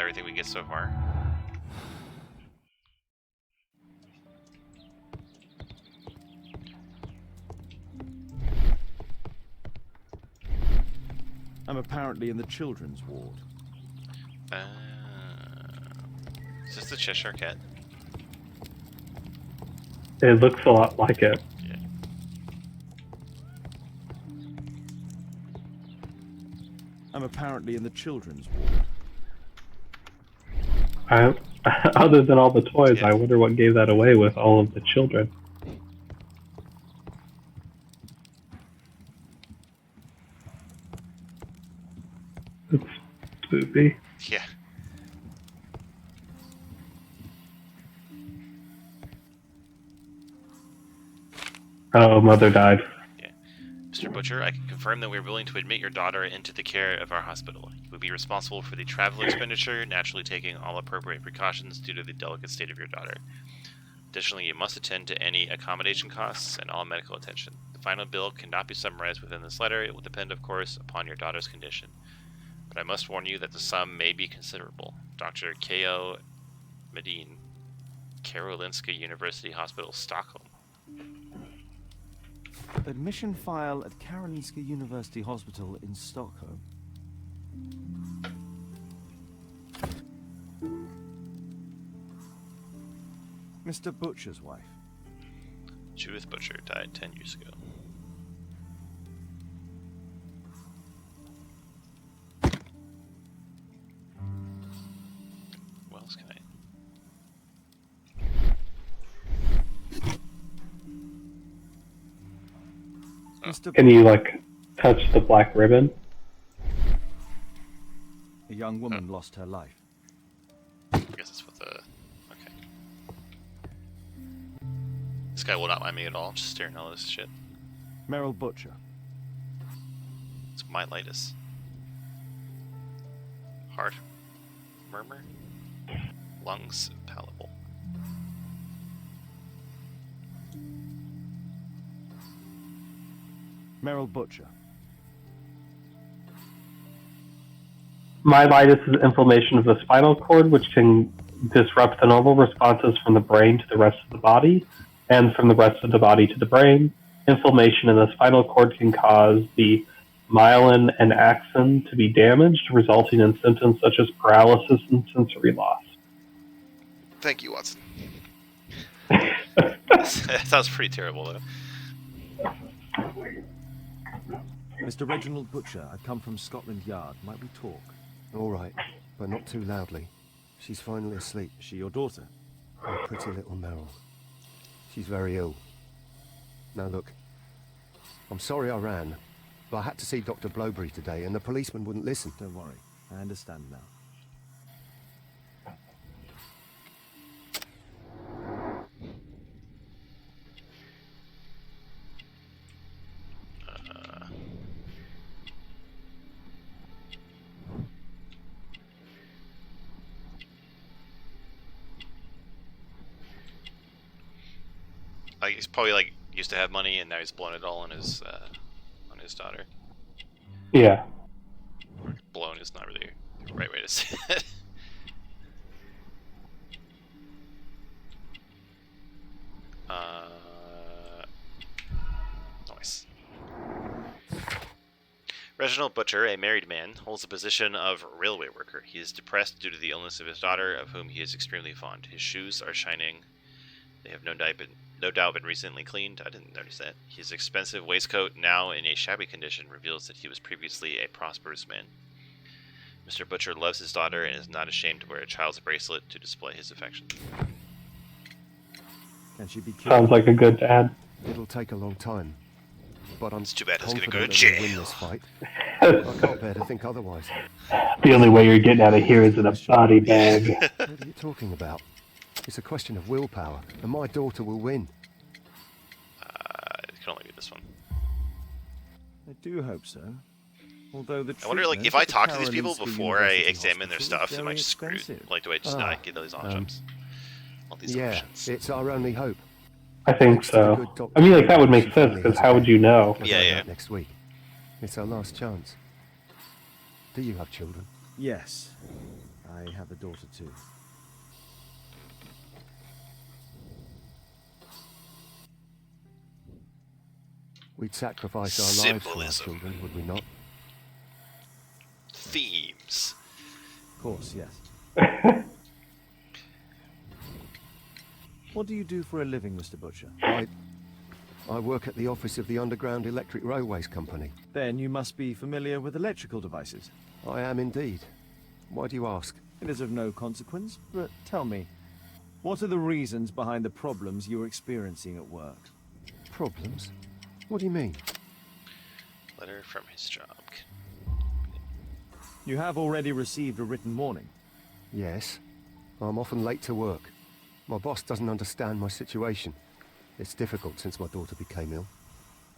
everything we get so far. I'm apparently in the children's ward. Is this the Cheshire Cat? It looks a lot like it. Yeah. I'm apparently in the children's ward. Other than all the toys, Yeah. I wonder what gave that away with all of the children. It's spoopy. Yeah. Oh, mother died. Mr. Butcher, I can confirm that we are willing to admit your daughter into the care of our hospital. You will be responsible for the travel expenditure, naturally taking all appropriate precautions due to the delicate state of your daughter. Additionally, you must attend to any accommodation costs and all medical attention. The final bill cannot be summarized within this letter. It will depend, of course, upon your daughter's condition. But I must warn you that the sum may be considerable. Dr. K.O. Medin, Karolinska University Hospital, Stockholm. Admission file at Karolinska University Hospital in Stockholm. Mr. Butcher's wife. Judith Butcher died 10 years ago. What else can I... Mr. Can you, like, touch the black ribbon? A young woman lost her life. I guess that's what the... Okay. This guy will not mind me at all. I'm just staring at all this shit. Merrill Butcher. It's myelitis. Heart. Murmur. Lungs palpable. Merrill Butcher. Myelitis is inflammation of the spinal cord, which can disrupt the normal responses from the brain to the rest of the body, and from the rest of the body to the brain. Inflammation in the spinal cord can cause the myelin and axon to be damaged, resulting in symptoms such as paralysis and sensory loss. Thank you, Watson. That sounds pretty terrible, though. Mr. Reginald Butcher, I've come from Scotland Yard. Might we talk? All right, but not too loudly. She's finally asleep. Is she your daughter? My pretty little Merrill. She's very ill. Now look, I'm sorry I ran, but I had to see Dr. Blowberry today, and the policeman wouldn't listen. Don't worry, I understand now. Like, he's probably like used to have money, and now he's blown it all on his daughter. Yeah. Or blown is not really the right way to say it. Nice. Reginald Butcher, a married man, holds the position of railway worker. He is depressed due to the illness of his daughter, of whom he is extremely fond. His shoes are shining. They have no doubt been recently cleaned. I didn't notice that. His expensive waistcoat, now in a shabby condition, reveals that he was previously a prosperous man. Mr. Butcher loves his daughter and is not ashamed to wear a child's bracelet to display his affection. Can she be killed? Sounds like a good dad. It'll take a long time, but I'm It's too bad it's gonna confident go to that we'll win jail. this fight. I can't bear to think otherwise. The only way you're getting out of here is in a body bag. What are you talking about? It's a question of willpower, and my daughter will win. It can only be this one. I do hope so. Although the I wonder, like, treatment if I at the talk to these people Karolinska before I University examine their Hospital is stuff, am I very just screwed? expensive. Like, do I just not get those options? All these Yeah, options. it's our only hope. I think Thanks to the so. good doctor, I mean, like, that would make she sense, finally because has how a would you know? We're Yeah, going yeah. out next week. It's our last chance. Do you have children? Yes. I have a daughter too. We'd sacrifice our lives for our Symbolism. children, would we not? Themes. Of course, yes. What do you do for a living, Mr. Butcher? I work at the office of the Underground Electric Railways Company. Then you must be familiar with electrical devices. I am indeed. Why do you ask? It is of no consequence, but tell me, what are the reasons behind the problems you're experiencing at work? Problems? What do you mean? Letter from his job. You have already received a written warning. Yes. I'm often late to work. My boss doesn't understand my situation. It's difficult since my daughter became ill.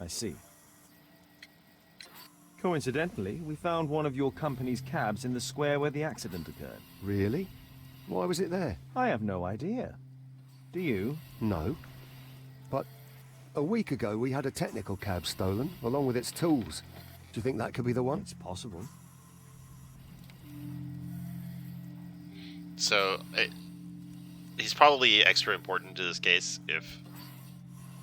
I see. Coincidentally, we found one of your company's cabs in the square where the accident occurred. Really? Why was it there? I have no idea. Do you? No. But a week ago we had a technical cab stolen, along with its tools. Do you think that could be the one? It's possible. So, he's probably extra important to this case if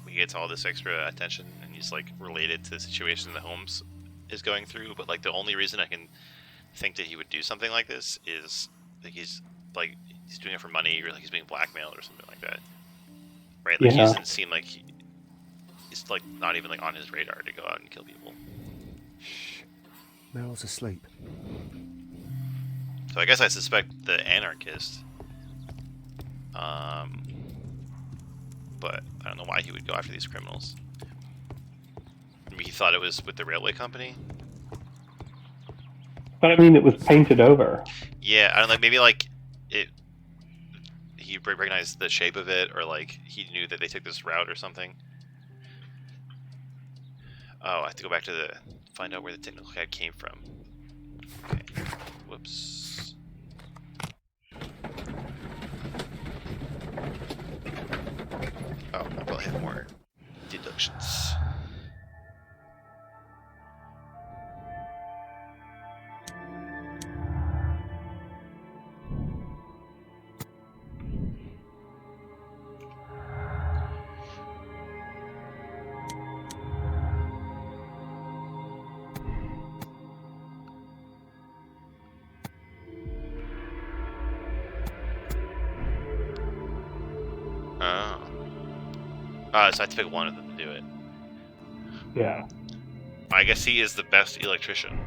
he gets all this extra attention and he's like related to the situation that Holmes is going through. But like the only reason I can think that he would do something like this is like he's doing it for money, or like he's being blackmailed or something like that, right? Like he doesn't seem like he's like not even like on his radar to go out and kill people. Shh. Meryl's asleep. So I guess I suspect the anarchist. But I don't know why he would go after these criminals. Maybe he thought it was with the railway company. But I mean, it was painted over. Yeah, I don't know. Maybe like he recognized the shape of it, or like he knew that they took this route or something. Oh, I have to go back to find out where the technical cab came from. Okay. Whoops. Oh, I probably have more deductions. So I have to pick one of them to do it. Yeah. I guess he is the best electrician.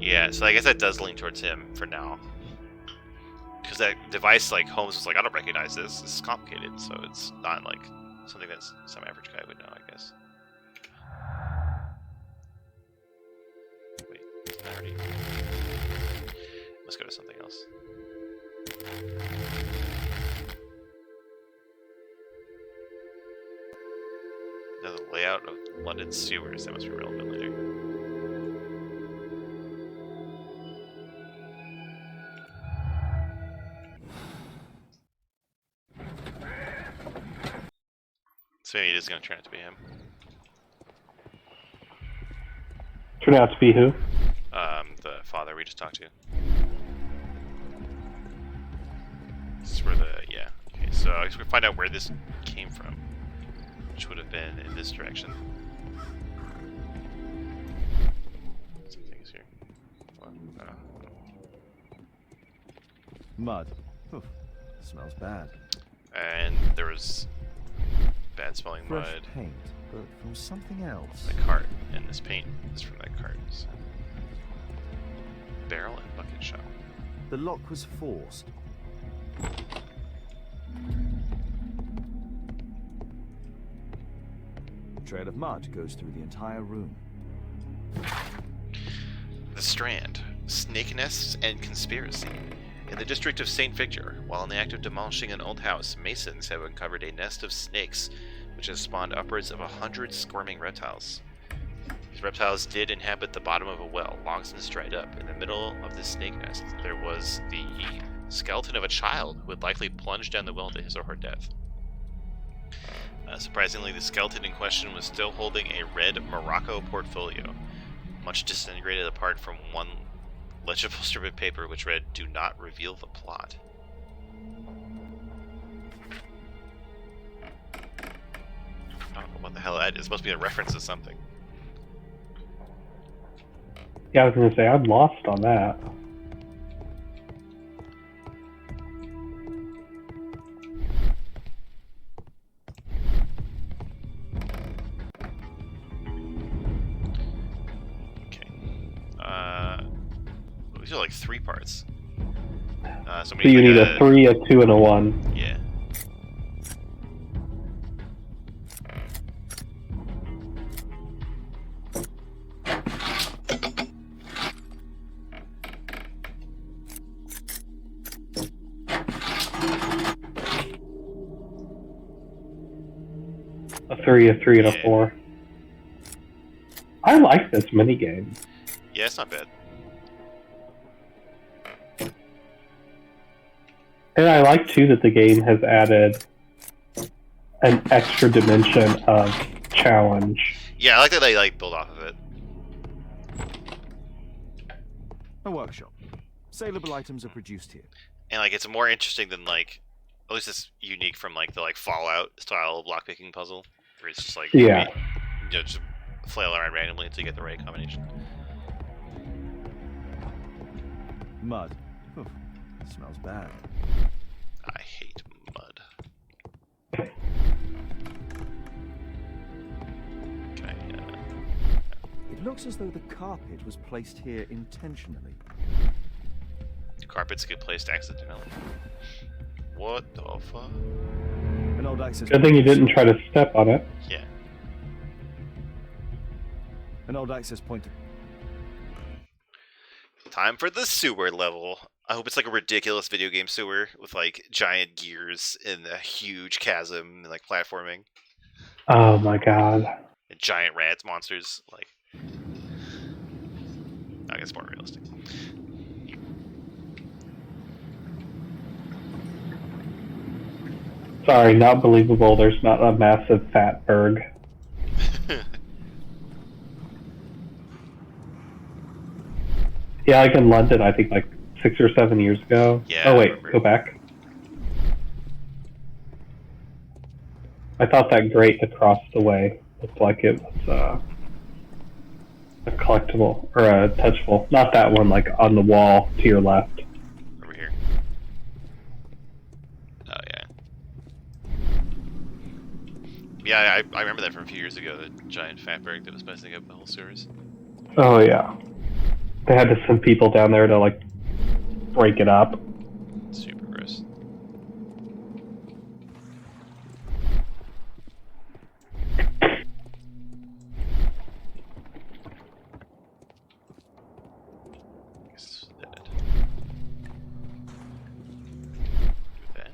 Yeah, so I guess that does lean towards him for now. Because that device, like, Holmes was like, I don't recognize this. This is complicated, so it's not, like, something that some average guy would know, I guess. Already. Let's go to something else. Now the layout of London sewers, that must be relevant later. So maybe it is going to turn out to be him. Turn out to be who? The father we just talked to. This is where yeah. Okay, so I guess we find out where this came from, which would have been in this direction. Some things here. Mud. Oof. Smells bad. And there was bad smelling Fresh mud. paint, but from something else. The cart, and this paint is from that cart. So. Barrel and bucket shop. The lock was forced. A trail of mud goes through the entire room. The Strand. Snake nests and conspiracy. In the district of St. Victor, while in the act of demolishing an old house, masons have uncovered a nest of snakes, which has spawned upwards of 100 squirming reptiles. These reptiles did inhabit the bottom of a well, long since dried up. In the middle of the snake nest, there was the skeleton of a child who had likely plunged down the well to his or her death. Surprisingly, the skeleton in question was still holding a red Morocco portfolio, much disintegrated apart from one legible strip of paper which read, "Do not reveal the plot." I don't know what the hell that is. It's supposed to be a reference to something. Yeah, I was gonna say I'm lost on that. These are like 3 parts. So So you need a 3, a 2, and a 1. Yeah. A 3, a 3, and a 4. I like this minigame. Yeah, it's not bad. And I like, too, that the game has added an extra dimension of challenge. Yeah, I like that they like build off of it. A workshop. Saleable items are produced here. And like it's more interesting than like, at least it's unique from like the Fallout style block picking puzzle, where it's just like, yeah, just flail around randomly until you get the right combination. Mud. Oof, smells bad. I hate mud. Okay. It looks as though the carpet was placed here intentionally. Carpet's a good place to accidentally. What the fuck? An old access. Good thing you didn't try to step on it. Yeah. An old access point. Time for the sewer level. I hope it's like a ridiculous video game sewer with like giant gears and a huge chasm and like platforming. Oh my god. And giant rats monsters. Like, I guess more realistic. Sorry, not believable. There's not a massive fat berg. Yeah, like in London, I think like 6 or 7 years ago. Yeah, oh wait, go back. I thought that grate across the way looked like it was a collectible or a touchable. Not that one, like on the wall to your left. Over here. Oh yeah. Yeah, I remember that from a few years ago. The giant fatberg that was messing up the whole sewers. Oh yeah. They had to send people down there to like break it up. Super gross. Guess that. Do that.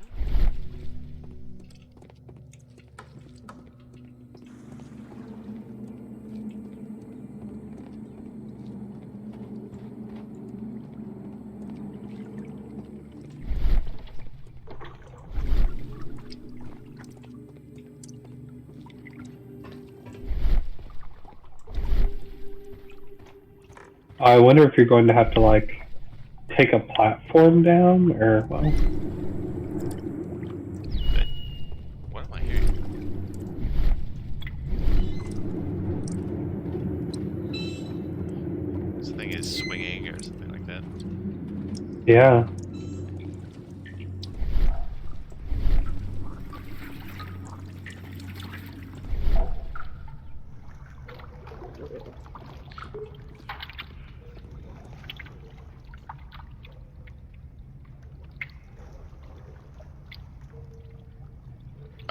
I wonder if you're going to have to like take a platform down or well. What am I hearing? This thing is swinging or something like that. Yeah.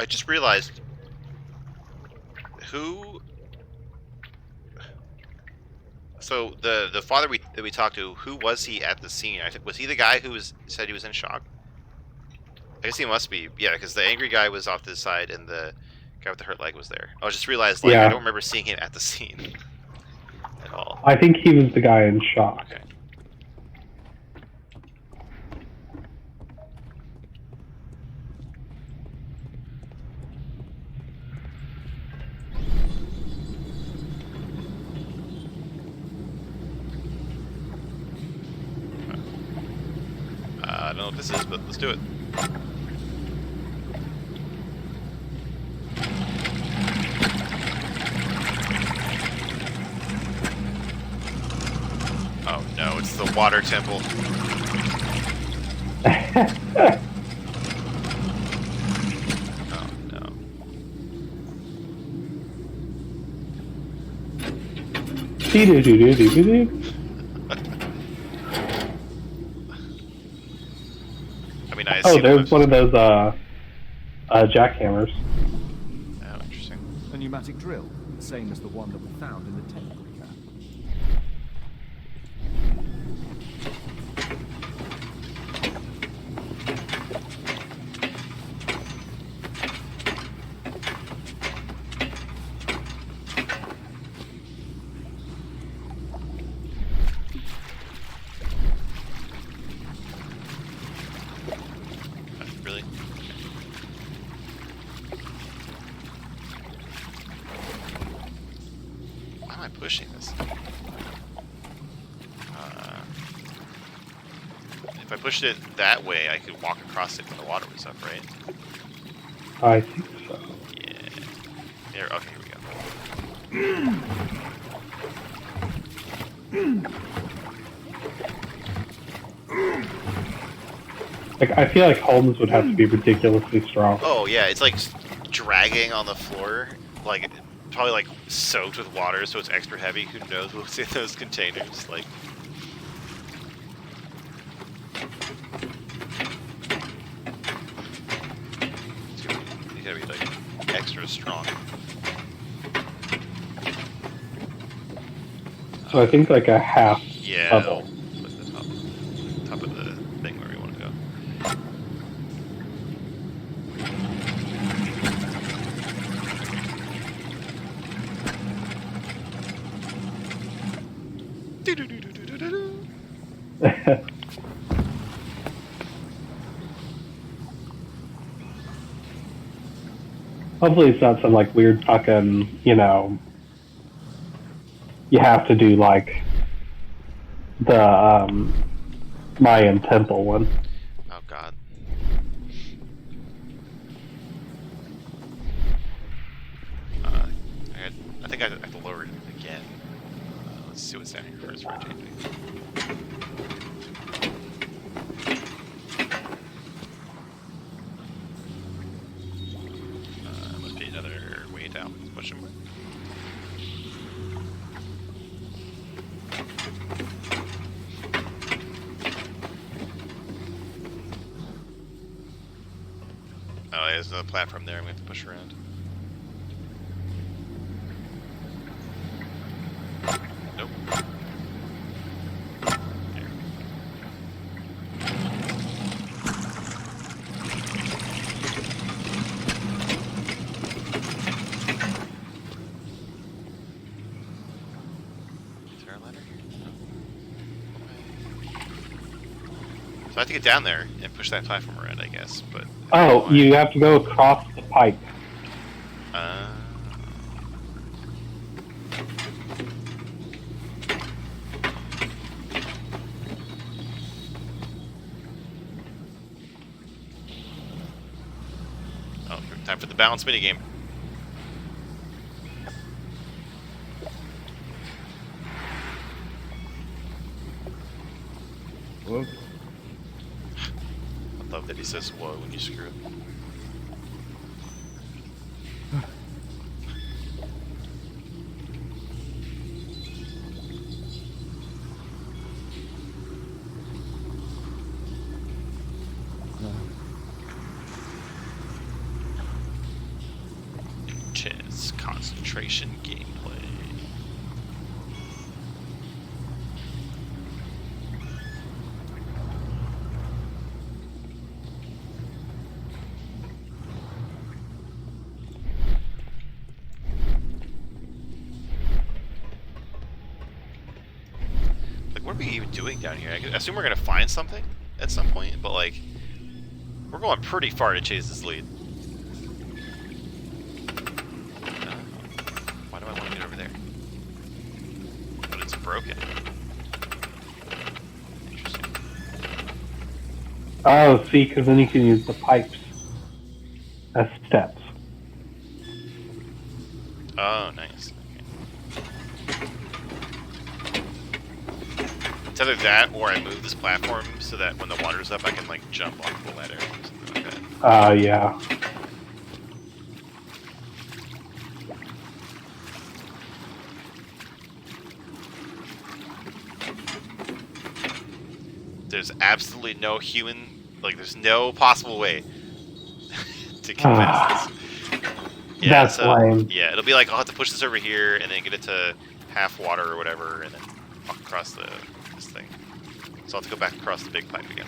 I just realized who. So the father that we talked to, who was he at the scene? I think was he the guy who said he was in shock? I guess he must be, yeah, because the angry guy was off to the side and the guy with the hurt leg was there. I just realized like Yeah. I don't remember seeing him at the scene at all. I think he was the guy in shock. Okay. I don't know what this is, but let's do it. Oh no, it's the water temple. Oh no. I mean, I Oh, assume there's one of those jackhammers. Oh, interesting. A pneumatic drill, the same as the one that we found in the tent breaker. Really? Why am I pushing this? If I pushed it that way, I could walk across it when the water was up, right? I think so. Yeah. Here, okay, here we go. Like, I feel like Holmes would have to be ridiculously strong. Oh yeah, it's like dragging on the floor, like probably like soaked with water, so it's extra heavy. Who knows what's in those containers? Like, you gotta be like extra strong. So I think like a half Yeah, level. put the top of the thing where we want to go. Hopefully it's not some like weird fucking, you know, you have to do like the Mayan temple one. Oh god. I think I have to lower it again. Let's see what's down here first for a change. Must be another way down. Push him. Oh, there's another platform there. We have to push around. Nope. Here. Is there a ladder here? So I have to get down there and push that platform around, I guess, but... Oh, you have to go across the pipe. Oh, time for the balance minigame. Whoa. I love that he says whoa when you screw it. Intense concentration gameplay. Like, what are we even doing down here? I assume we're gonna find something at some point, but like, we're going pretty far to chase this lead. Why do I want to get over there? But it's broken. Interesting. Oh, see, because then you can use the pipes as steps. Oh, nice. Okay. It's either that or I move this platform so that when the water's up, I can like jump off the ladder or something like that. Yeah. There's absolutely no human, like, there's no possible way to get past this. Yeah, That's lame. yeah, it'll be like I'll have to push this over here and then get it to half water or whatever, and then walk across this thing. So I'll have to go back across the big pipe again.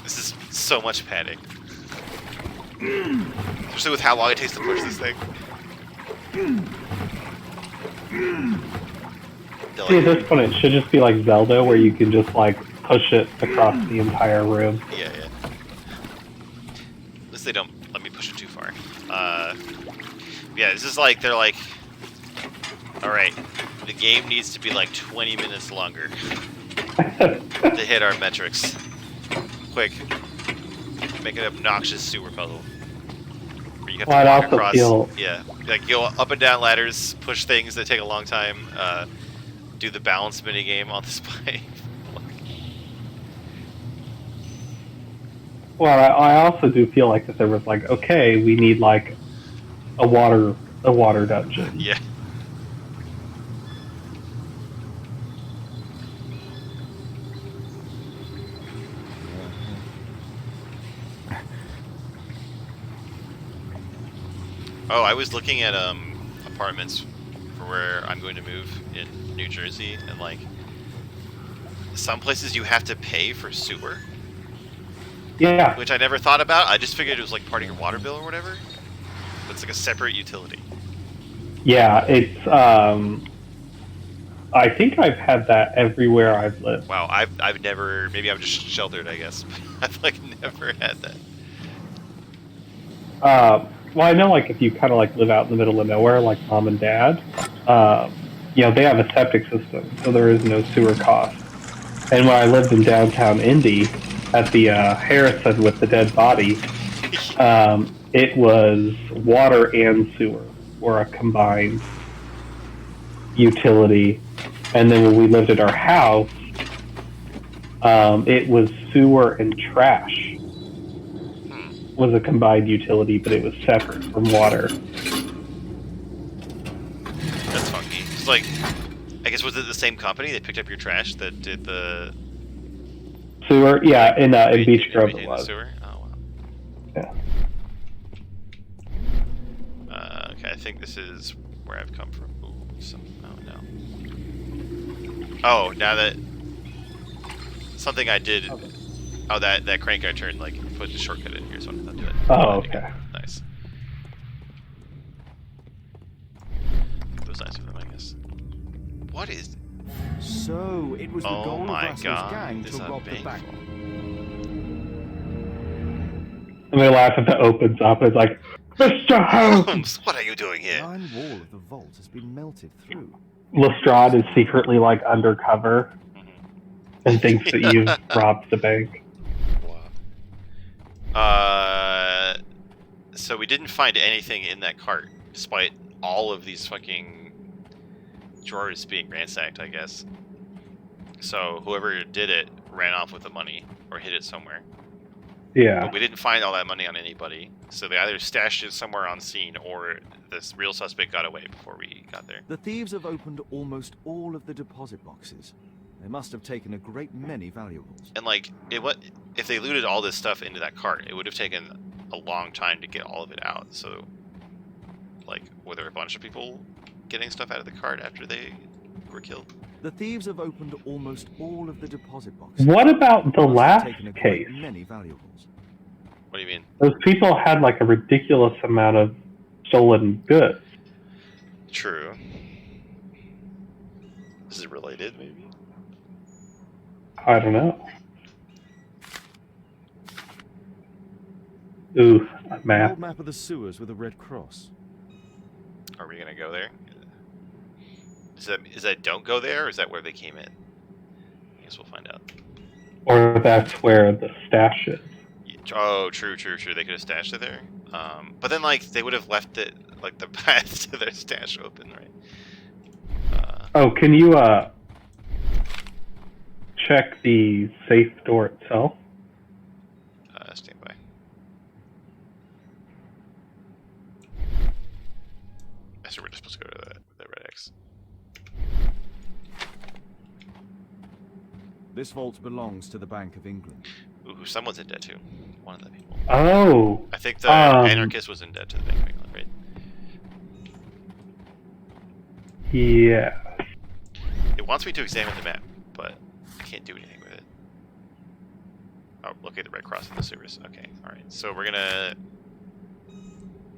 This is so much padding. Especially with how long it takes to push this thing. See, at this point, it should just be like Zelda, where you can just like push it across the entire room. Yeah. At least they don't let me push it too far. Yeah, this is like, they're like, alright, the game needs to be like 20 minutes longer to hit our metrics. Quick. Make an obnoxious sewer puzzle. Where you have to Well, I'd walk also across, feel- yeah, like go up and down ladders, push things that take a long time, do the balance minigame on this pipe. Well, I also do feel like that there was like, okay, we need like a water dungeon. Yeah. Oh, I was looking at apartments for where I'm going to move in New Jersey, and like some places you have to pay for sewer. Yeah. Which I never thought about. I just figured it was like part of your water bill or whatever. But it's like a separate utility. Yeah, it's I think I've had that everywhere I've lived. Wow, I've never, maybe I'm just sheltered, I guess. I've like never had that. Well, I know like if you kind of like live out in the middle of nowhere, like mom and dad, you know, they have a septic system, so there is no sewer cost. And when I lived in downtown Indy, at the Harrison with the dead body, it was water and sewer were a combined utility. And then when we lived at our house, it was sewer and trash was a combined utility, but it was separate from water. That's funky. It's like, I guess, was it the same company that picked up your trash that did the sewer? Yeah, in Beach Grove it was. Sewer? Oh, wow. Yeah. Okay, I think this is where I've come from. Ooh, oh no. Oh, now that something I did. Okay. Oh, that crank I turned, like, put the shortcut in here, so I'm not doing it. Oh, okay. Nice. It was nice of them, I guess. What is? So it was the oh goal of my Russell's god! gang This to rob the bank. And they laugh if it opens up. It's like, Mr. Holmes, what are you doing here? The iron wall of the vault has been melted through. Lestrade is secretly like undercover and thinks that you've robbed the bank. So we didn't find anything in that cart, despite all of these fucking drawers being ransacked, I guess. So whoever did it ran off with the money, or hid it somewhere. Yeah. But we didn't find all that money on anybody, so they either stashed it somewhere on scene, or this real suspect got away before we got there. The thieves have opened almost all of the deposit boxes. They must have taken a great many valuables. And like, if they looted all this stuff into that cart, it would have taken a long time to get all of it out. So, like, were there a bunch of people getting stuff out of the cart after they were killed? The thieves have opened almost all of the deposit boxes. What about the last case? Many valuables. What do you mean? Those people had like a ridiculous amount of stolen goods. True. Is it related, maybe? I don't know. Ooh, a map. Old map of the sewers with a red cross. Are we gonna go there? Is that don't go there, or is that where they came in? guess we'll find out. Or that's where the stash is. Oh, true. They could have stashed it there. But then, like, they would have left it, like, the path to their stash open, right? Oh, can you check the safe door itself? Stand by. I assume we're just supposed to go to the red X. This vault belongs to the Bank of England. Ooh, someone's in debt too. One of the people. Oh. I think the anarchist was in debt to the Bank of England, right? Yeah. It wants me to examine the map, but I can't do anything with it. Oh, look at the red cross in the sewers. Okay, alright. So we're gonna...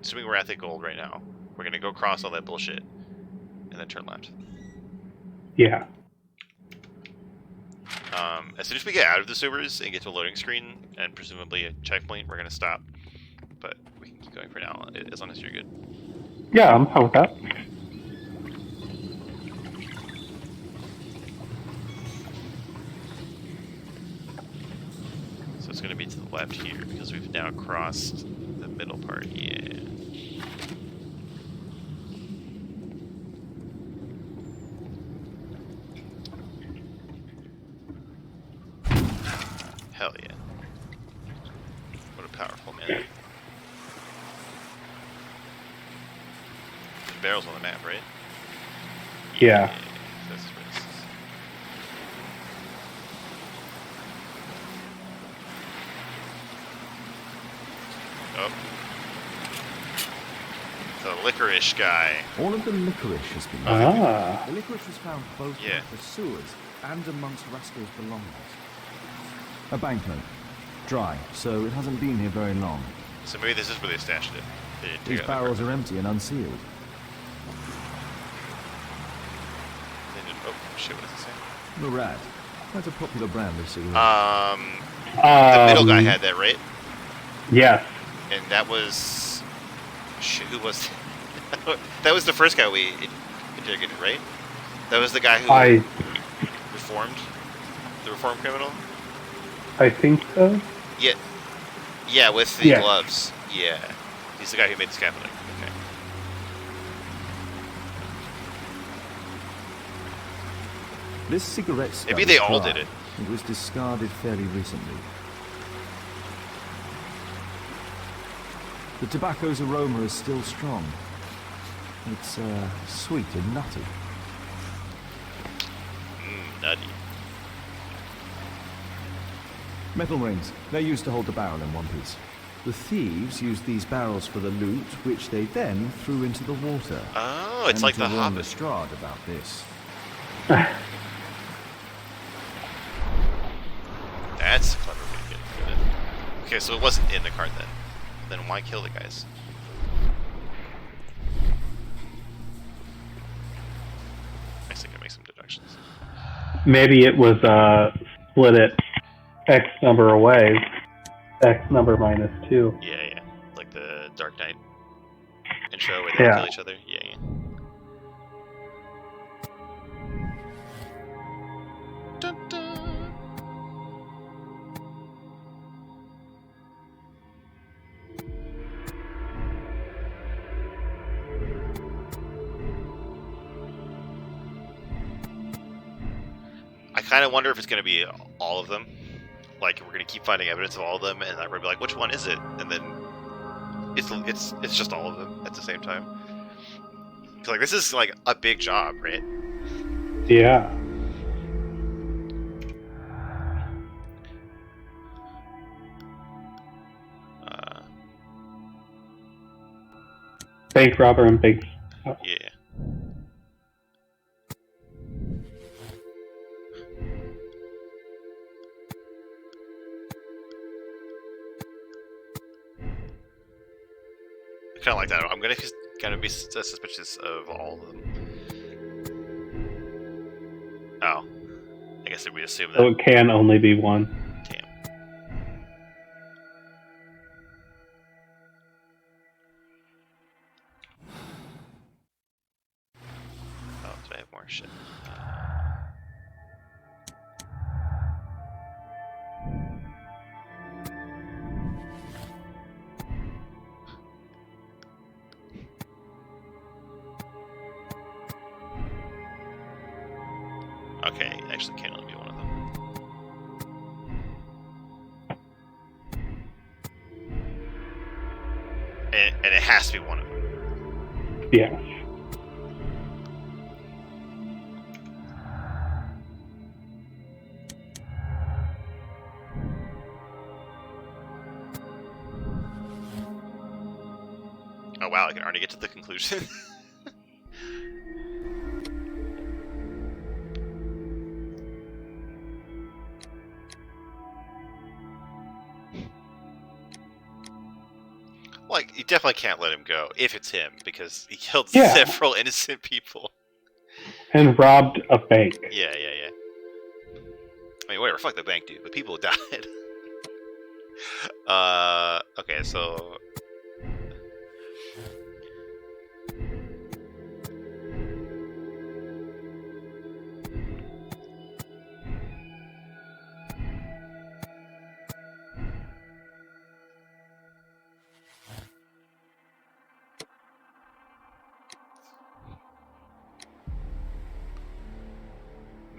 Assuming we're at the gold right now, we're gonna go across all that bullshit, and then turn left. Yeah. As soon as we get out of the sewers and get to a loading screen, and presumably a checkpoint, we're gonna stop. But we can keep going for now, as long as you're good. Yeah, I'm fine with that. So it's gonna be to the left here, because we've now crossed the middle part, yeah. Hell yeah. What a powerful man. There's barrels on the map, right? Yeah. That's what it is. Oh. The licorice guy. All of the licorice has been Ah. The licorice was found both Yeah. in the sewers and amongst Rascal's belongings. A banknote. Dry, so it hasn't been here very long. So maybe this is where they stashed it. They didn't take These it out of the barrels car. are empty and unsealed. They didn't- oh, shit, what does it say? Murad. That's a popular brand of cigarette. The middle guy had that, right? Yes. And that was... Shit, who was... that was the first guy we interrogated, right? That was the guy who reformed? The reformed criminal? I think so. Yeah. Yeah, with the Yeah. gloves. Yeah. He's the guy who made the scaffolding. Okay. This cigarette stub Maybe they is all dry. did it. It was discarded fairly recently. The tobacco's aroma is still strong. It's sweet and nutty. Nutty. Metal rings. They're used to hold the barrel in one piece. The thieves used these barrels for the loot, which they then threw into the water. Oh, it's like the Hobbit. Lestrade about this. That's a clever way to get it. Okay, so it wasn't in the cart then. Then why kill the guys? I guess I can make some deductions. Maybe it was split it X number away. X number minus 2. Yeah. Like the Dark Knight intro where they kill each other. Yeah. Dun, dun. I kind of wonder if it's going to be all of them. Like, we're going to keep finding evidence of all of them, and we're going to be like, which one is it? And then it's just all of them at the same time. 'Cause, like, this is, like, a big job, right? Yeah. Bank robber and bank. Oh. Yeah. I kind of like that. I'm gonna be suspicious of all of them. Oh, I guess we assume that. So it can only be one. Damn. Oh, do I have more shit? Okay, actually can't only be one of them. And it has to be one of them. Yes. Oh wow, I can already get to the conclusion. Like, you definitely can't let him go if it's him, because he killed several innocent people. And robbed a bank. Yeah. I mean, whatever, fuck the bank, dude, but people died. Okay, so...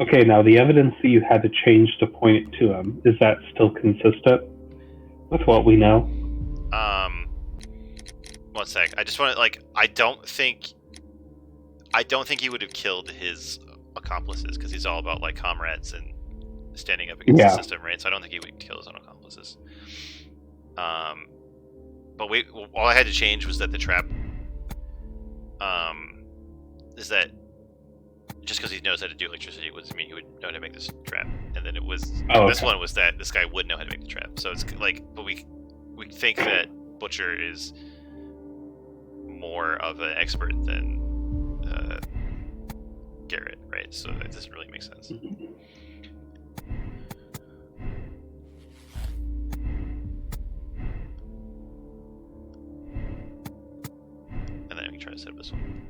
Okay, now the evidence that you had to change to point it to him, is that still consistent with what we know? One sec. I just want to, like, I don't think he would have killed his accomplices, because he's all about, like, comrades and standing up against the system, right? So I don't think he would kill his own accomplices. But all I had to change was that the trap, is that just because he knows how to do electricity doesn't mean he would know how to make this trap. And then it was, this one was that this guy would know how to make the trap. So it's like, but we think that Butcher is more of an expert than Garrett, right? So that doesn't really make sense. And then we can try to set up this one.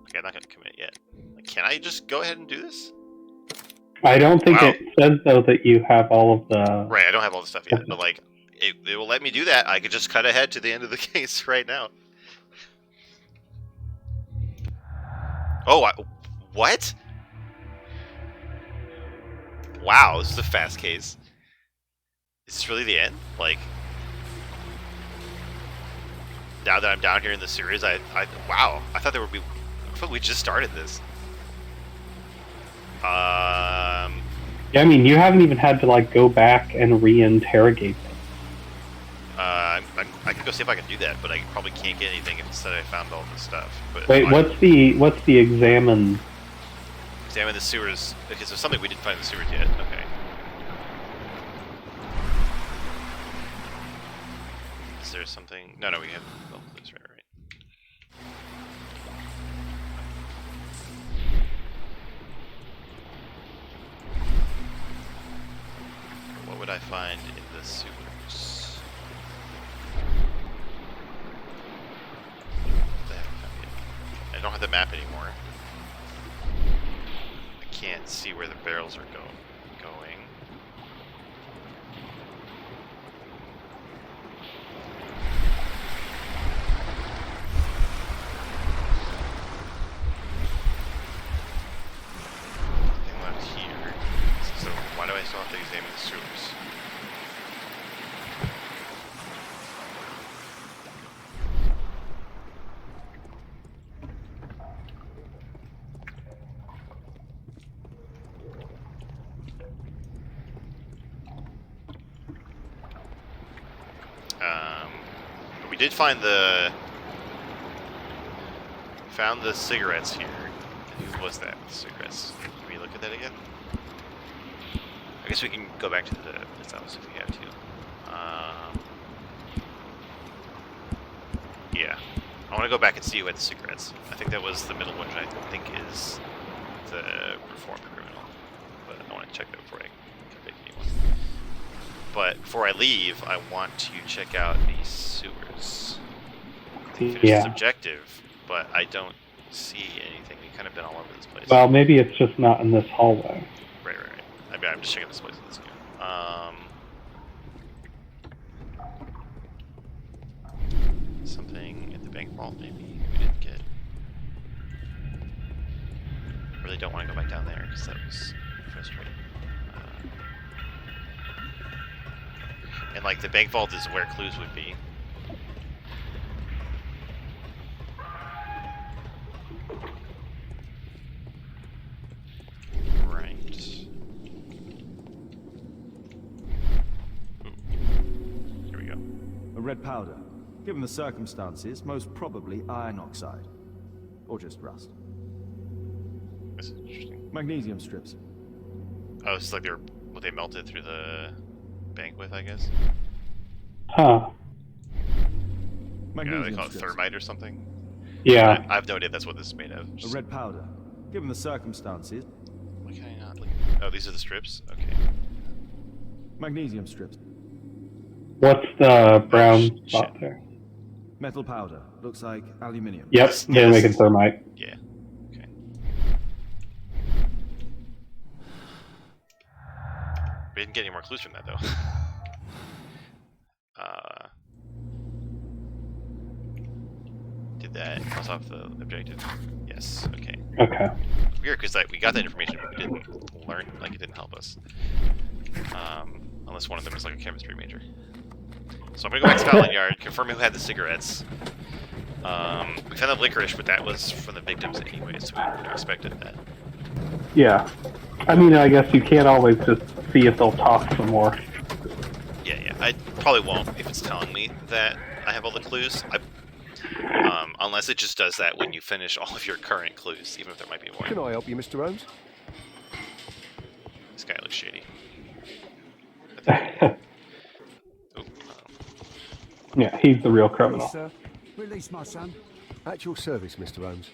Okay, I'm not gonna commit yet. Like, can I just go ahead and do this? I don't think it says, though, that you have all of the... Right, I don't have all the stuff yet, but, like, it will let me do that. I could just cut ahead to the end of the case right now. Oh, what? Wow, this is a fast case. Is this really the end? Like, now that I'm down here in the series, wow, I thought there would be... I thought we just started this. Yeah, I mean, you haven't even had to, like, go back and re-interrogate them. I could go see if I can do that, but I probably can't get anything if instead I found all this stuff. But wait, what's the examine? Examine the sewers, because there's something we didn't find in the sewers yet. Okay. Is there something? No, we have no clues, right? What would I find in the sewers? I don't have the map anymore. I can't see where the barrels are going. Nothing left here. So why do I still have to examine the sewers? We did find the cigarettes here. Who was that with the cigarettes? Can we look at that again? I guess we can go back to this house if we have to. Yeah. I want to go back and see who had the cigarettes. I think that was the middle one, which I think is the reformed criminal. But I want to check that before I convict anyone. But before I leave, I want to check out these sewers. Finish this objective, but I don't see anything. We've kind of been all over this place. Well, maybe it's just not in this hallway. Right. I mean, I'm just checking this place. Let's go. Something at the bank vault, maybe we didn't get. I really don't want to go back down there because that was frustrating. And like the bank vault is where clues would be. Right. Ooh. Here we go. A red powder. Given the circumstances, most probably iron oxide. Or just rust. This is interesting. Magnesium strips. Oh, it's like they're what they melted through the bank with, I guess. Huh. Yeah, they call it thermite or something. Yeah. I have no idea if that's what this is made of. A red powder. Given the circumstances. Why can I not? Oh, these are the strips? Okay. Magnesium strips. What's the brown spot there? Metal powder. Looks like aluminium. Yep, they're making thermite. Yeah. Okay. We didn't get any more clues from that, though. Did that cross off the objective? Yes. Okay. Okay. Weird, because we got that information, but we didn't learn. Like, it didn't help us. Unless one of them was like a chemistry major. So I'm gonna go back to Scotland Yard, confirm who had the cigarettes. We found the licorice, but that was from the victims anyway, so we would have expected that. Yeah. I mean, I guess you can't always just see if they'll talk some more. Yeah. I probably won't if it's telling me that I have all the clues. Unless it just does that when you finish all of your current clues, even if there might be more. Can I help you, Mr. Holmes? This guy looks shady. Yeah, he's the real criminal. Sir, release my son. At your service, Mr. Holmes.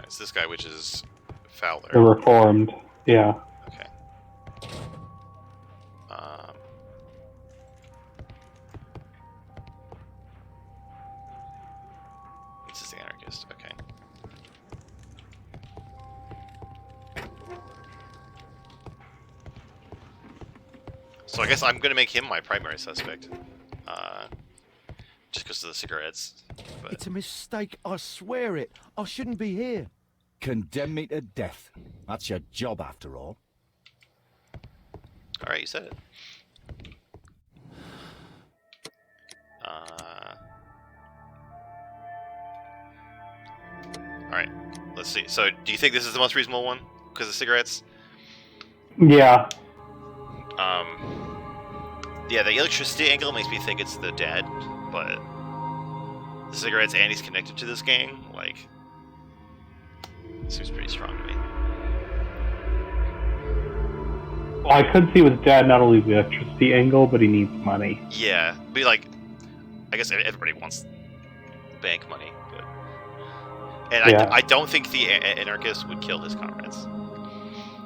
It's this guy, which is Fowler. The reformed. Yeah. Okay. This is the anarchist. Okay. So I guess I'm gonna make him my primary suspect, just because of the cigarettes. But It's a mistake, I swear it. I shouldn't be here. Condemn me to death. That's your job, after all. all right, you said it. All right, let's see. So, do you think this is the most reasonable one because of cigarettes? Yeah. Yeah, the electricity angle makes me think it's the dad, but the cigarettes and he's connected to this gang, like, seems pretty strong to me. Well, I could see with Dad not only the electricity angle, but he needs money. Yeah, but like, I guess everybody wants bank money, but and Yeah. I don't think the anarchist would kill his comrades.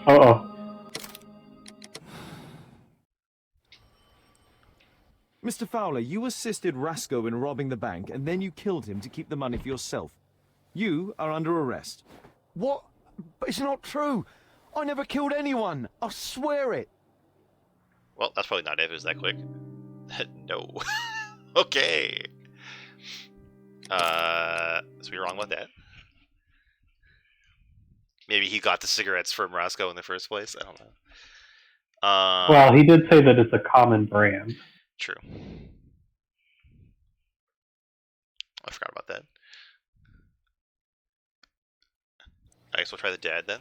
Uh-oh. Mr. Fowler, you assisted Rasco in robbing the bank, and then you killed him to keep the money for yourself. You are under arrest. What? But it's not true. I never killed anyone. I swear it. Well, that's probably not evidence that quick. No. Okay. So we were wrong about that. Maybe he got the cigarettes from Roscoe in the first place. I don't know. Well, he did say that it's a common brand. True. I forgot about that. I guess we'll try the dad then.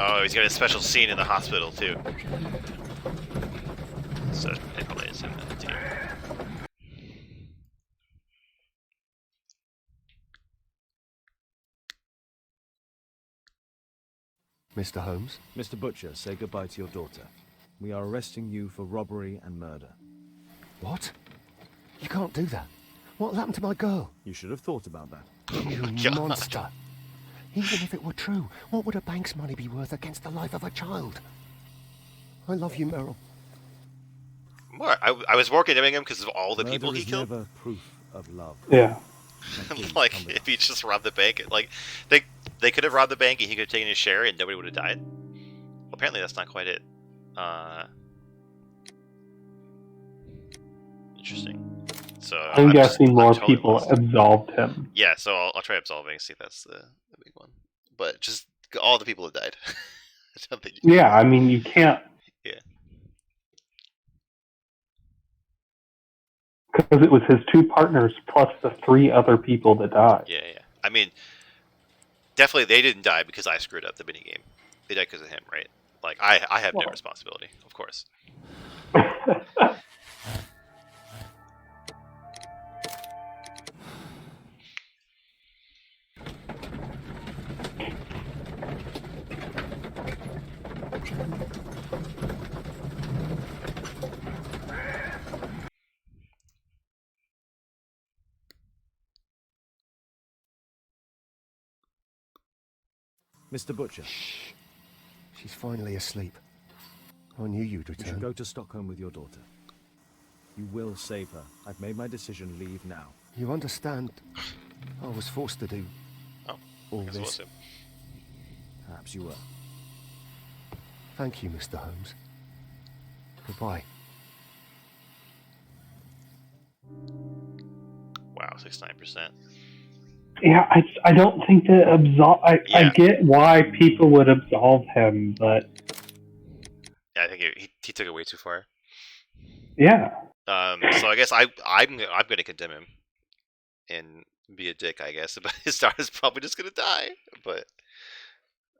Oh, he's got a special scene in the hospital too. So Nicholas in the team. Mr. Holmes? Mr. Butcher, say goodbye to your daughter. We are arresting you for robbery and murder. What? You can't do that. What happened to my girl? You should have thought about that. You monster. Even if it were true, what would a bank's money be worth against the life of a child? I love you, Meryl. I was more condemning him because of all the Murder people he is killed. never proof of love. Yeah. Like, if he just robbed the bank, like, they could have robbed the bank and he could have taken his share and nobody would have died. Well, apparently that's not quite it. Interesting. So I'm guessing I'm more totally people lost. absolved him. Yeah, so I'll try absolving, see if that's the big one. But just all the people have died. I don't think you can. Yeah, I mean, you can't. Yeah. Because it was his two partners plus the 3 other people that died. Yeah, yeah. I mean, definitely they didn't die because I screwed up the minigame. They died because of him, right? Like, I have no responsibility, of course. Mr. Butcher. Shh. She's finally asleep. I knew you'd You should return. go to Stockholm with your daughter. You will save her. I've made my decision. Leave now. You understand? I was forced to do Oh, all I guess it was this. him. Perhaps you were. Thank you, Mr. Holmes. Goodbye. Wow, 69%. Yeah, I don't think that I Yeah. get why people would absolve him, but Yeah, I think he took it way too far. yeah. So I guess I'm gonna condemn him and be a dick, I guess. But his daughter's probably just gonna die. But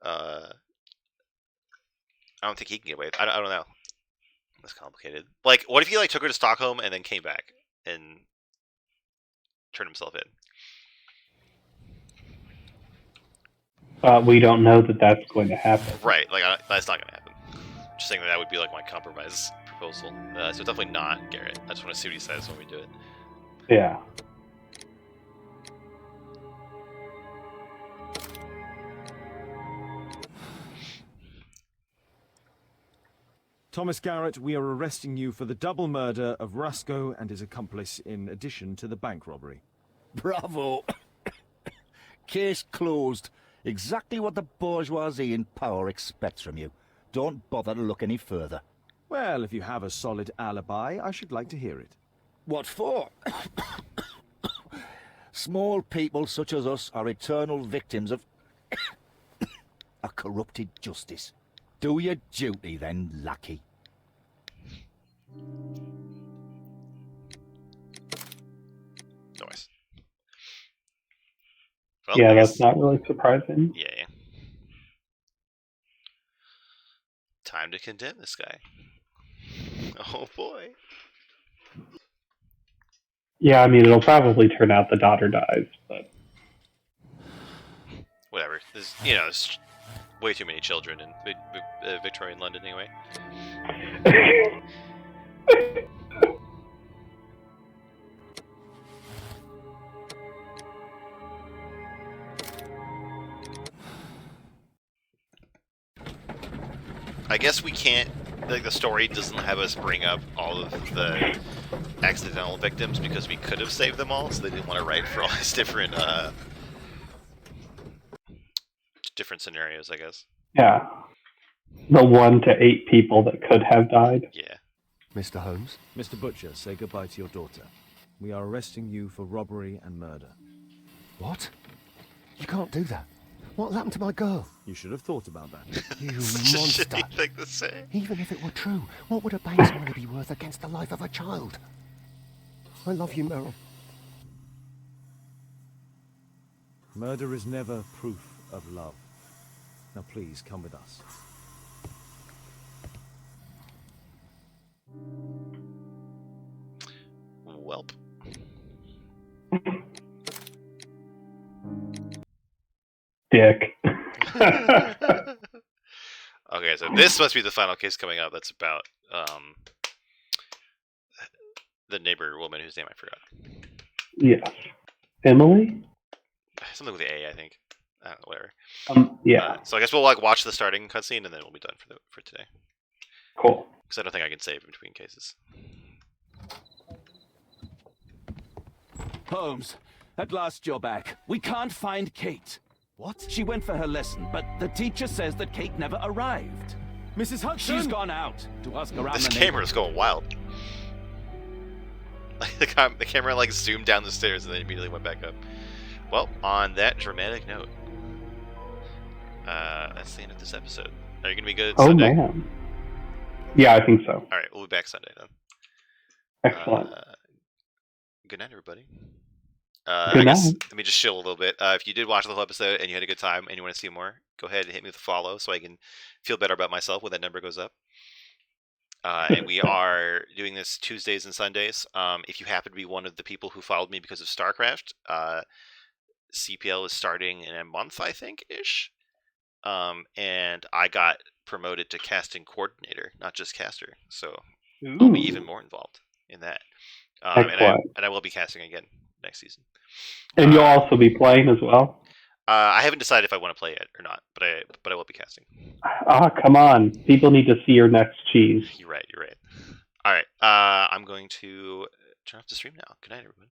I don't think he can get away. I don't know. That's complicated. Like, what if he like took her to Stockholm and then came back and turned himself in? We don't know that that's going to happen. Right. Like, that's not gonna happen. Just saying that would be like my compromise proposal. So definitely not Garrett. I just want to see what he says when we do it. Yeah. Thomas Garrett, we are arresting you for the double murder of Rasco and his accomplice in addition to the bank robbery. Bravo! Case closed. Exactly what the bourgeoisie in power expects from you. Don't bother to look any further. Well, if you have a solid alibi, I should like to hear it. What for? Small people such as us are eternal victims of a corrupted justice. Do your duty then, lackey. Nice. Well, Yeah, I that's guess- not really surprising. Yeah, yeah. Time to condemn this guy. Oh boy. Yeah, I mean, it'll probably turn out the daughter dies, but Whatever. There's way too many children in Victorian London anyway. I guess we can't, like, the story doesn't have us bring up all of the accidental victims because we could have saved them all, so they didn't want to write for all these different scenarios, I guess. yeah. The 1 to 8 people that could have died. Yeah. Mr. Holmes? Mr. Butcher, say goodbye to your daughter. We are arresting you for robbery and murder. What? You can't do that. What happened to my girl? You should have thought about that. You Such a monster. shitty thing to say. Even if it were true, what would a bank's money be worth against the life of a child? I love you, Meryl. Murder is never proof of love. Now please, come with us. Welp. Dick. so this must be the final case coming up. That's about the neighbor woman whose name I forgot. Yes. Emily? Something with the A, I think. I don't know, whatever. Yeah. So I guess we'll like watch the starting cutscene and then we'll be done for today. Cool. Because I don't think I can save in between cases. Holmes, at last you're back. We can't find Kate. What? She went for her lesson, but the teacher says that Kate never arrived. Mrs. Hudson? She's gone out to ask around This the camera's going wild. The camera like zoomed down the stairs and then immediately went back up. Well, on that dramatic note, that's the end of this episode. Are you gonna be good Sunday? Man. Yeah, I think so. All right, we'll be back Sunday then. Excellent. Good night, everybody. Good I guess, night. let me just chill a little bit. If you did watch the whole episode and you had a good time and you want to see more, go ahead and hit me with a follow so I can feel better about myself when that number goes up. And we are doing this Tuesdays and Sundays. If you happen to be one of the people who followed me because of StarCraft, CPL is starting in a month, I think, ish. And I got promoted to casting coordinator, not just caster. So I'll be even more involved in that. And I will be casting again next season. And you'll also be playing as well? I haven't decided if I want to play it or not, but I will be casting. Come on. People need to see your next cheese. You're right. All right. I'm going to turn off the stream now. Good night, everyone.